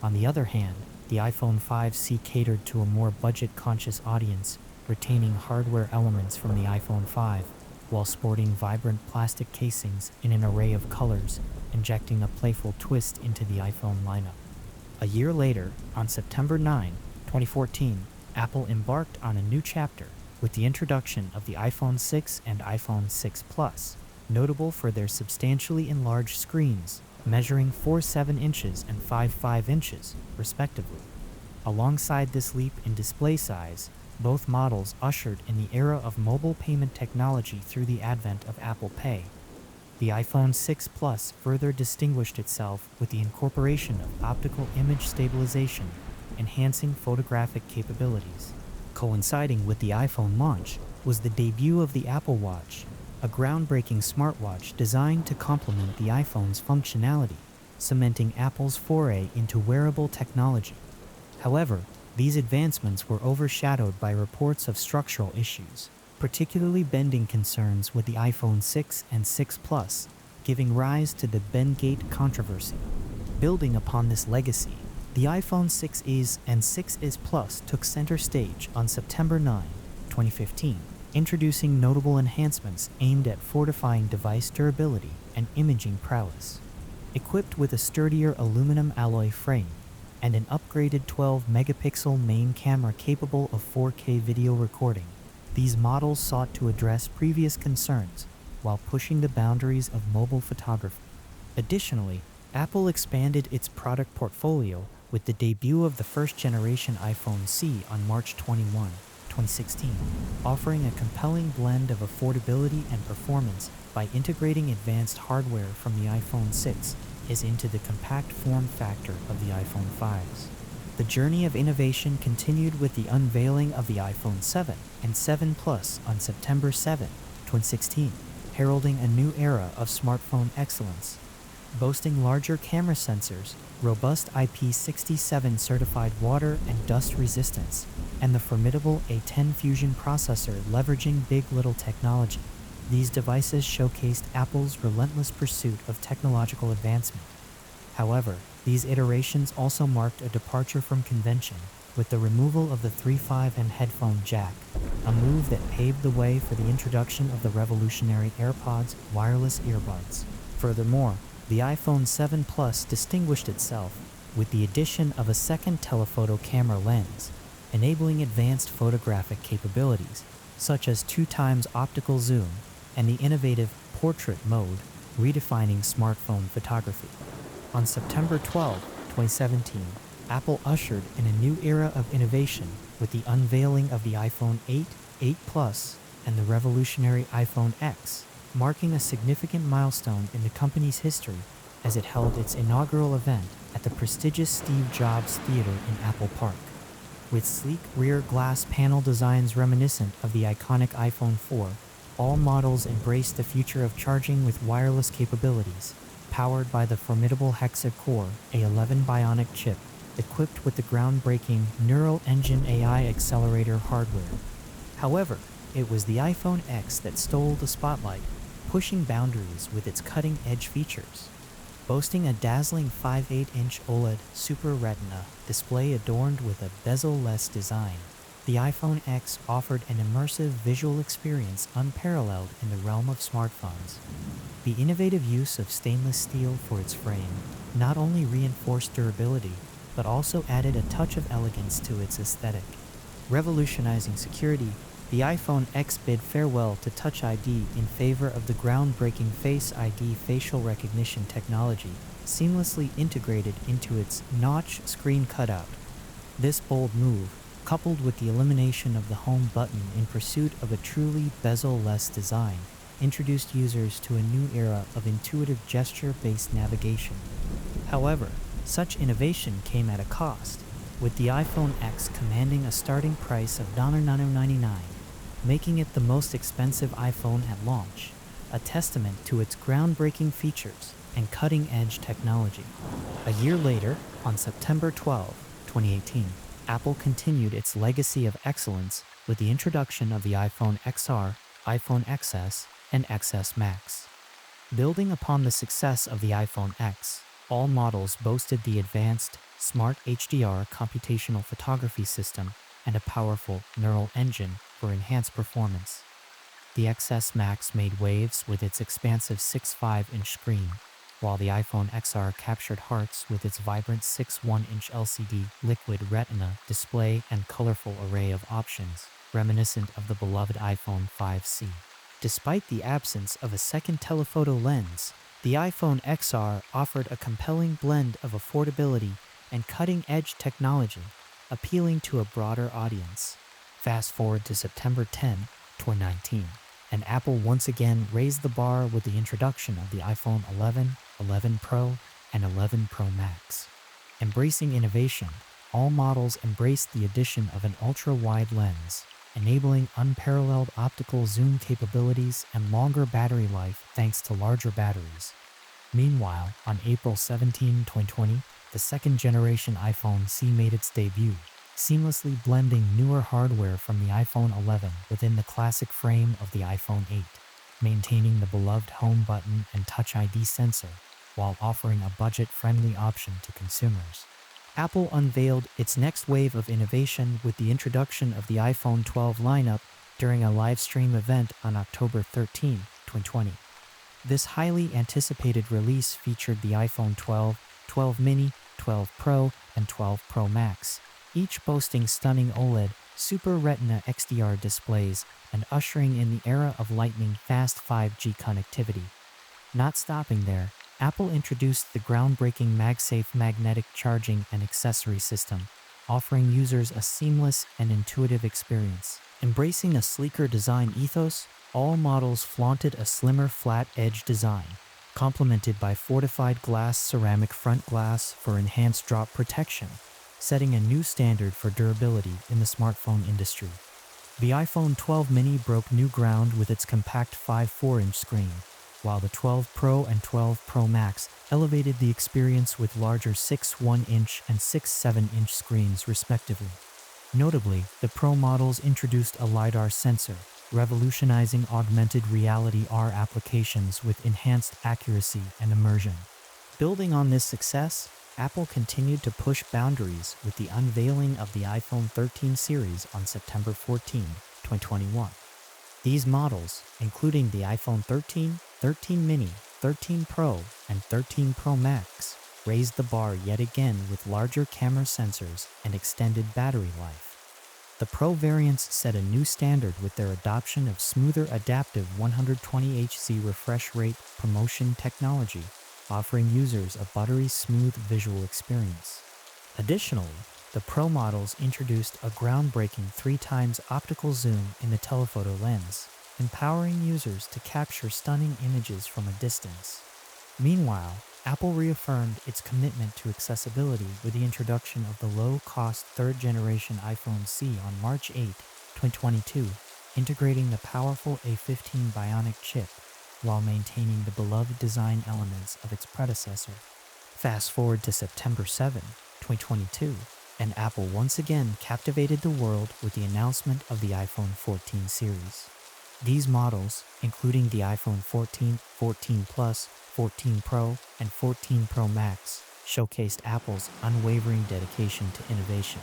On the other hand, the iPhone 5C catered to a more budget-conscious audience, retaining hardware elements from the iPhone 5, while sporting vibrant plastic casings in an array of colors, injecting a playful twist into the iPhone lineup. A year later, on September 9, 2014, Apple embarked on a new chapter with the introduction of the iPhone 6 and iPhone 6 Plus, notable for their substantially enlarged screens, measuring 4.7 inches and 5.5 inches, respectively. Alongside this leap in display size, both models ushered in the era of mobile payment technology through the advent of Apple Pay. The iPhone 6 Plus further distinguished itself with the incorporation of optical image stabilization, enhancing photographic capabilities. Coinciding with the iPhone launch was the debut of the Apple Watch, a groundbreaking smartwatch designed to complement the iPhone's functionality, cementing Apple's foray into wearable technology. However, these advancements were overshadowed by reports of structural issues, particularly bending concerns with the iPhone 6 and 6 Plus, giving rise to the Bendgate controversy. Building upon this legacy, the iPhone 6es and 6s Plus took center stage on September 9, 2015, introducing notable enhancements aimed at fortifying device durability and imaging prowess. Equipped with a sturdier aluminum alloy frame and an upgraded 12-megapixel main camera capable of 4K video recording, these models sought to address previous concerns while pushing the boundaries of mobile photography. Additionally, Apple expanded its product portfolio with the debut of the first-generation iPhone C on March 21, 2016, offering a compelling blend of affordability and performance by integrating advanced hardware from the iPhone 6 into the compact form factor of the iPhone 5s. The journey of innovation continued with the unveiling of the iPhone 7 and 7 Plus on September 7, 2016, heralding a new era of smartphone excellence. Boasting larger camera sensors, robust IP67 certified water and dust resistance, and the formidable A10 Fusion processor leveraging Big Little technology, these devices showcased Apple's relentless pursuit of technological advancement. However, these iterations also marked a departure from convention, with the removal of the 3.5 and headphone jack, a move that paved the way for the introduction of the revolutionary AirPods wireless earbuds. Furthermore, the iPhone 7 Plus distinguished itself with the addition of a second telephoto camera lens, enabling advanced photographic capabilities, such as 2x optical zoom and the innovative portrait mode, redefining smartphone photography. On September 12, 2017, Apple ushered in a new era of innovation with the unveiling of the iPhone 8, 8 Plus, and the revolutionary iPhone X, marking a significant milestone in the company's history as it held its inaugural event at the prestigious Steve Jobs Theater in Apple Park. With sleek rear glass panel designs reminiscent of the iconic iPhone 4, all models embraced the future of charging with wireless capabilities, powered by the formidable hexa-core A11 Bionic chip, equipped with the groundbreaking Neural Engine AI accelerator hardware. However, it was the iPhone X that stole the spotlight, pushing boundaries with its cutting-edge features. Boasting a dazzling 5.8-inch OLED Super Retina display adorned with a bezel-less design, the iPhone X offered an immersive visual experience unparalleled in the realm of smartphones. The innovative use of stainless steel for its frame not only reinforced durability, but also added a touch of elegance to its aesthetic. Revolutionizing security, the iPhone X bid farewell to Touch ID in favor of the groundbreaking Face ID facial recognition technology, seamlessly integrated into its notch screen cutout. This bold move, coupled with the elimination of the home button in pursuit of a truly bezel-less design, introduced users to a new era of intuitive gesture-based navigation. However, such innovation came at a cost, with the iPhone X commanding a starting price of $999, making it the most expensive iPhone at launch, a testament to its groundbreaking features and cutting-edge technology. A year later, on September 12, 2018, Apple continued its legacy of excellence with the introduction of the iPhone XR, iPhone XS, and XS Max. Building upon the success of the iPhone X, all models boasted the advanced Smart HDR computational photography system and a powerful neural engine for enhanced performance. The XS Max made waves with its expansive 6.5-inch screen, while the iPhone XR captured hearts with its vibrant 6.1-inch LCD liquid retina display and colorful array of options, reminiscent of the beloved iPhone 5C. Despite the absence of a second telephoto lens, the iPhone XR offered a compelling blend of affordability and cutting-edge technology, appealing to a broader audience. Fast forward to September 10, 2019, and Apple once again raised the bar with the introduction of the iPhone 11, 11 Pro, and 11 Pro Max. Embracing innovation, all models embraced the addition of an ultra-wide lens, enabling unparalleled optical zoom capabilities and longer battery life thanks to larger batteries. Meanwhile, on April 17, 2020, the second-generation iPhone C made its debut, seamlessly blending newer hardware from the iPhone 11 within the classic frame of the iPhone 8, maintaining the beloved home button and Touch ID sensor, while offering a budget-friendly option to consumers. Apple unveiled its next wave of innovation with the introduction of the iPhone 12 lineup during a live stream event on October 13, 2020. This highly anticipated release featured the iPhone 12, 12 mini, 12 Pro, and 12 Pro Max, each boasting stunning OLED, Super Retina XDR displays and ushering in the era of lightning-fast 5G connectivity. Not stopping there, Apple introduced the groundbreaking MagSafe magnetic charging and accessory system, offering users a seamless and intuitive experience. Embracing a sleeker design ethos, all models flaunted a slimmer flat-edge design, complemented by fortified glass ceramic front glass for enhanced drop protection, setting a new standard for durability in the smartphone industry. The iPhone 12 mini broke new ground with its compact 5.4-inch screen, while the 12 Pro and 12 Pro Max elevated the experience with larger 6.1-inch and 6.7-inch screens respectively. Notably, the Pro models introduced a LiDAR sensor, revolutionizing augmented reality AR applications with enhanced accuracy and immersion. Building on this success, Apple continued to push boundaries with the unveiling of the iPhone 13 series on September 14, 2021. These models, including the iPhone 13, 13 mini, 13 Pro, and 13 Pro Max, raised the bar yet again with larger camera sensors and extended battery life. The Pro variants set a new standard with their adoption of smoother adaptive 120Hz refresh rate promotion technology, offering users a buttery smooth visual experience. Additionally, the Pro models introduced a groundbreaking 3x optical zoom in the telephoto lens, empowering users to capture stunning images from a distance. Meanwhile, Apple reaffirmed its commitment to accessibility with the introduction of the low-cost third-generation iPhone SE on March 8, 2022, integrating the powerful A15 Bionic chip while maintaining the beloved design elements of its predecessor. Fast forward to September 7, 2022, and Apple once again captivated the world with the announcement of the iPhone 14 series. These models, including the iPhone 14, 14 Plus, 14 Pro, and 14 Pro Max, showcased Apple's unwavering dedication to innovation.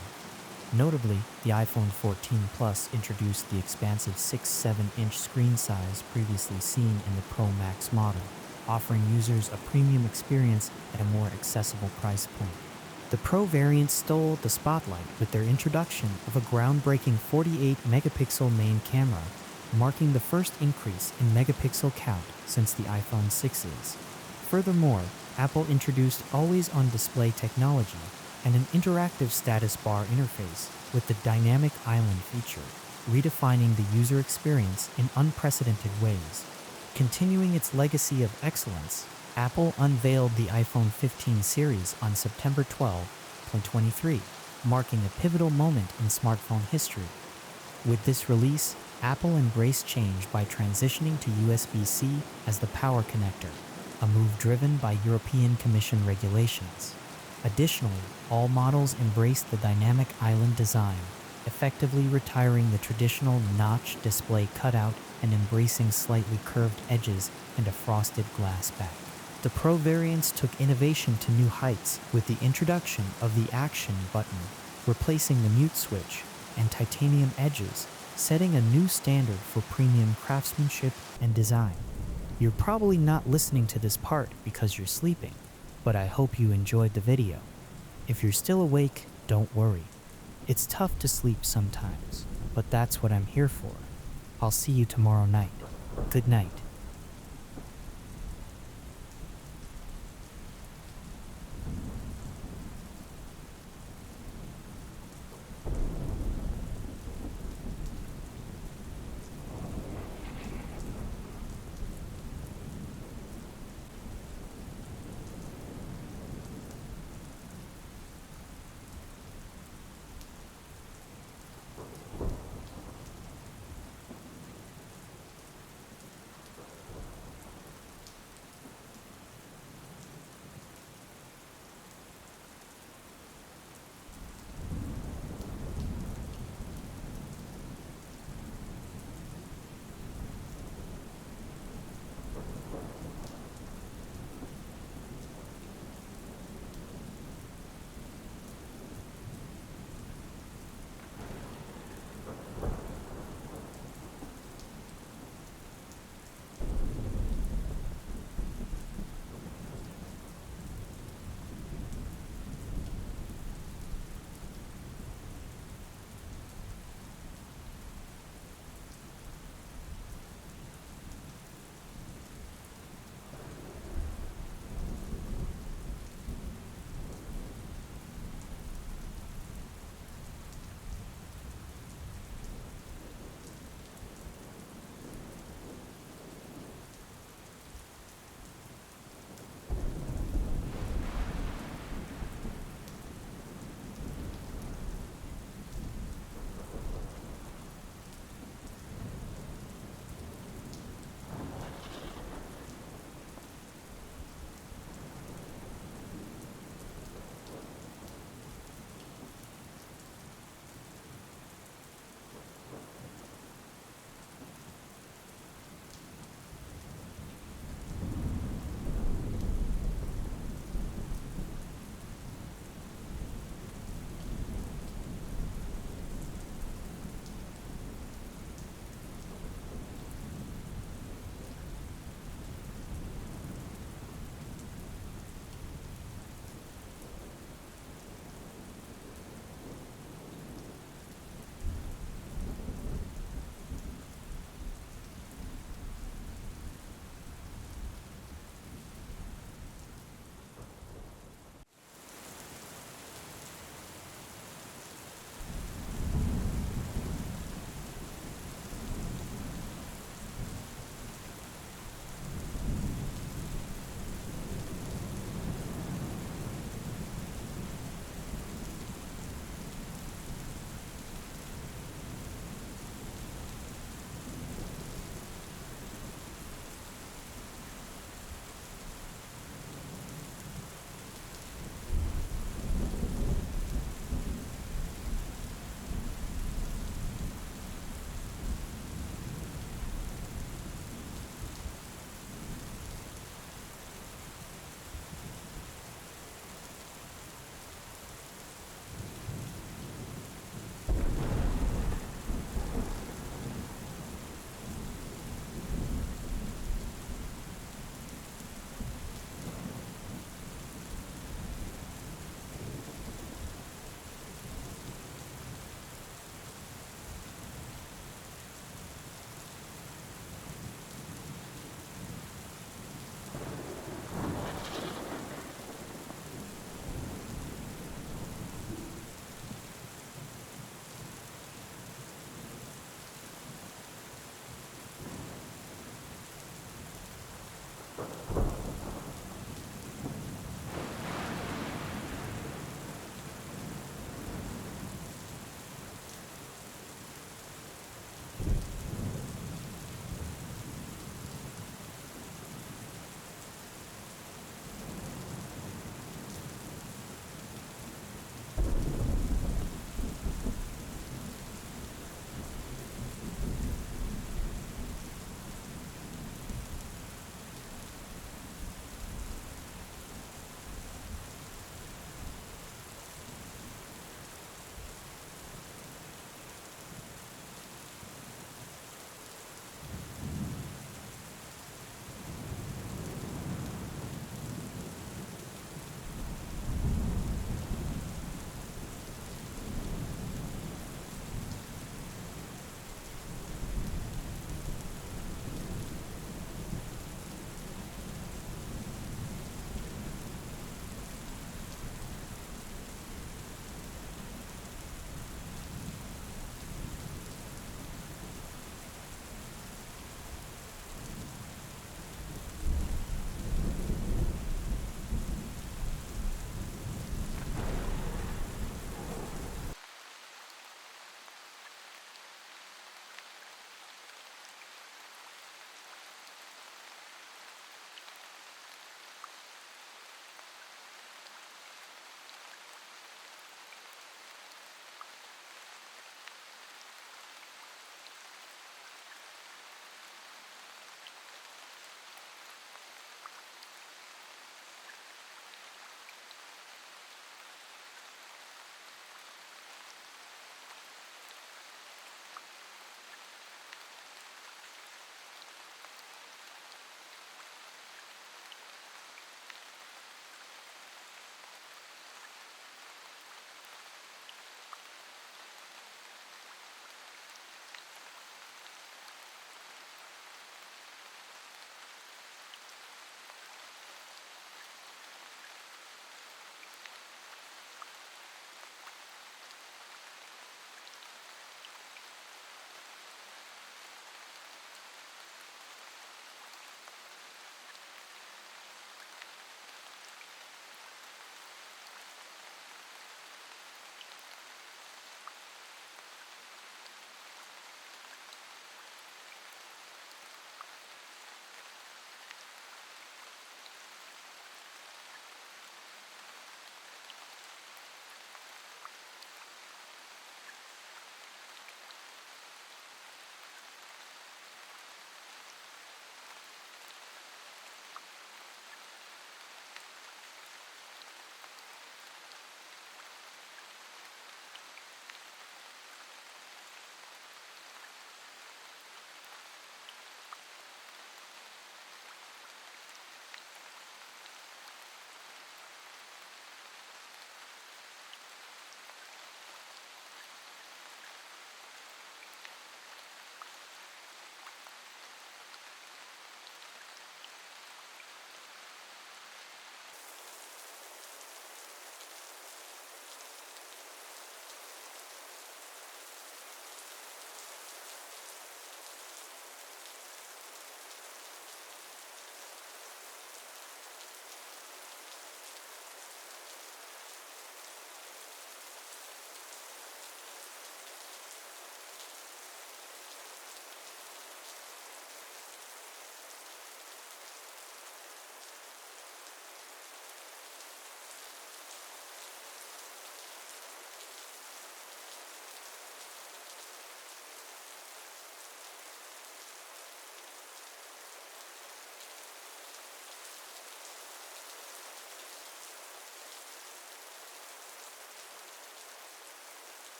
Notably, the iPhone 14 Plus introduced the expansive 6.7-inch screen size previously seen in the Pro Max model, offering users a premium experience at a more accessible price point. The Pro variant stole the spotlight with their introduction of a groundbreaking 48-megapixel main camera, marking the first increase in megapixel count since the iPhone 6s. Furthermore, Apple introduced always-on display technology and an interactive status bar interface with the dynamic island feature, redefining the user experience in unprecedented ways. Continuing its legacy of excellence, Apple unveiled the iPhone 15 series on September 12, 2023, marking a pivotal moment in smartphone history. With this release, Apple embraced change by transitioning to USB-C as the power connector, a move driven by European Commission regulations. Additionally, all models embraced the dynamic island design, effectively retiring the traditional notch display cutout and embracing slightly curved edges and a frosted glass back. The Pro variants took innovation to new heights with the introduction of the Action button, replacing the mute switch, and titanium edges, setting a new standard for premium craftsmanship and design. You're probably not listening to this part because you're sleeping, but I hope you enjoyed the video. If you're still awake, don't worry. It's tough to sleep sometimes, but that's what I'm here for. I'll see you tomorrow night. Good night.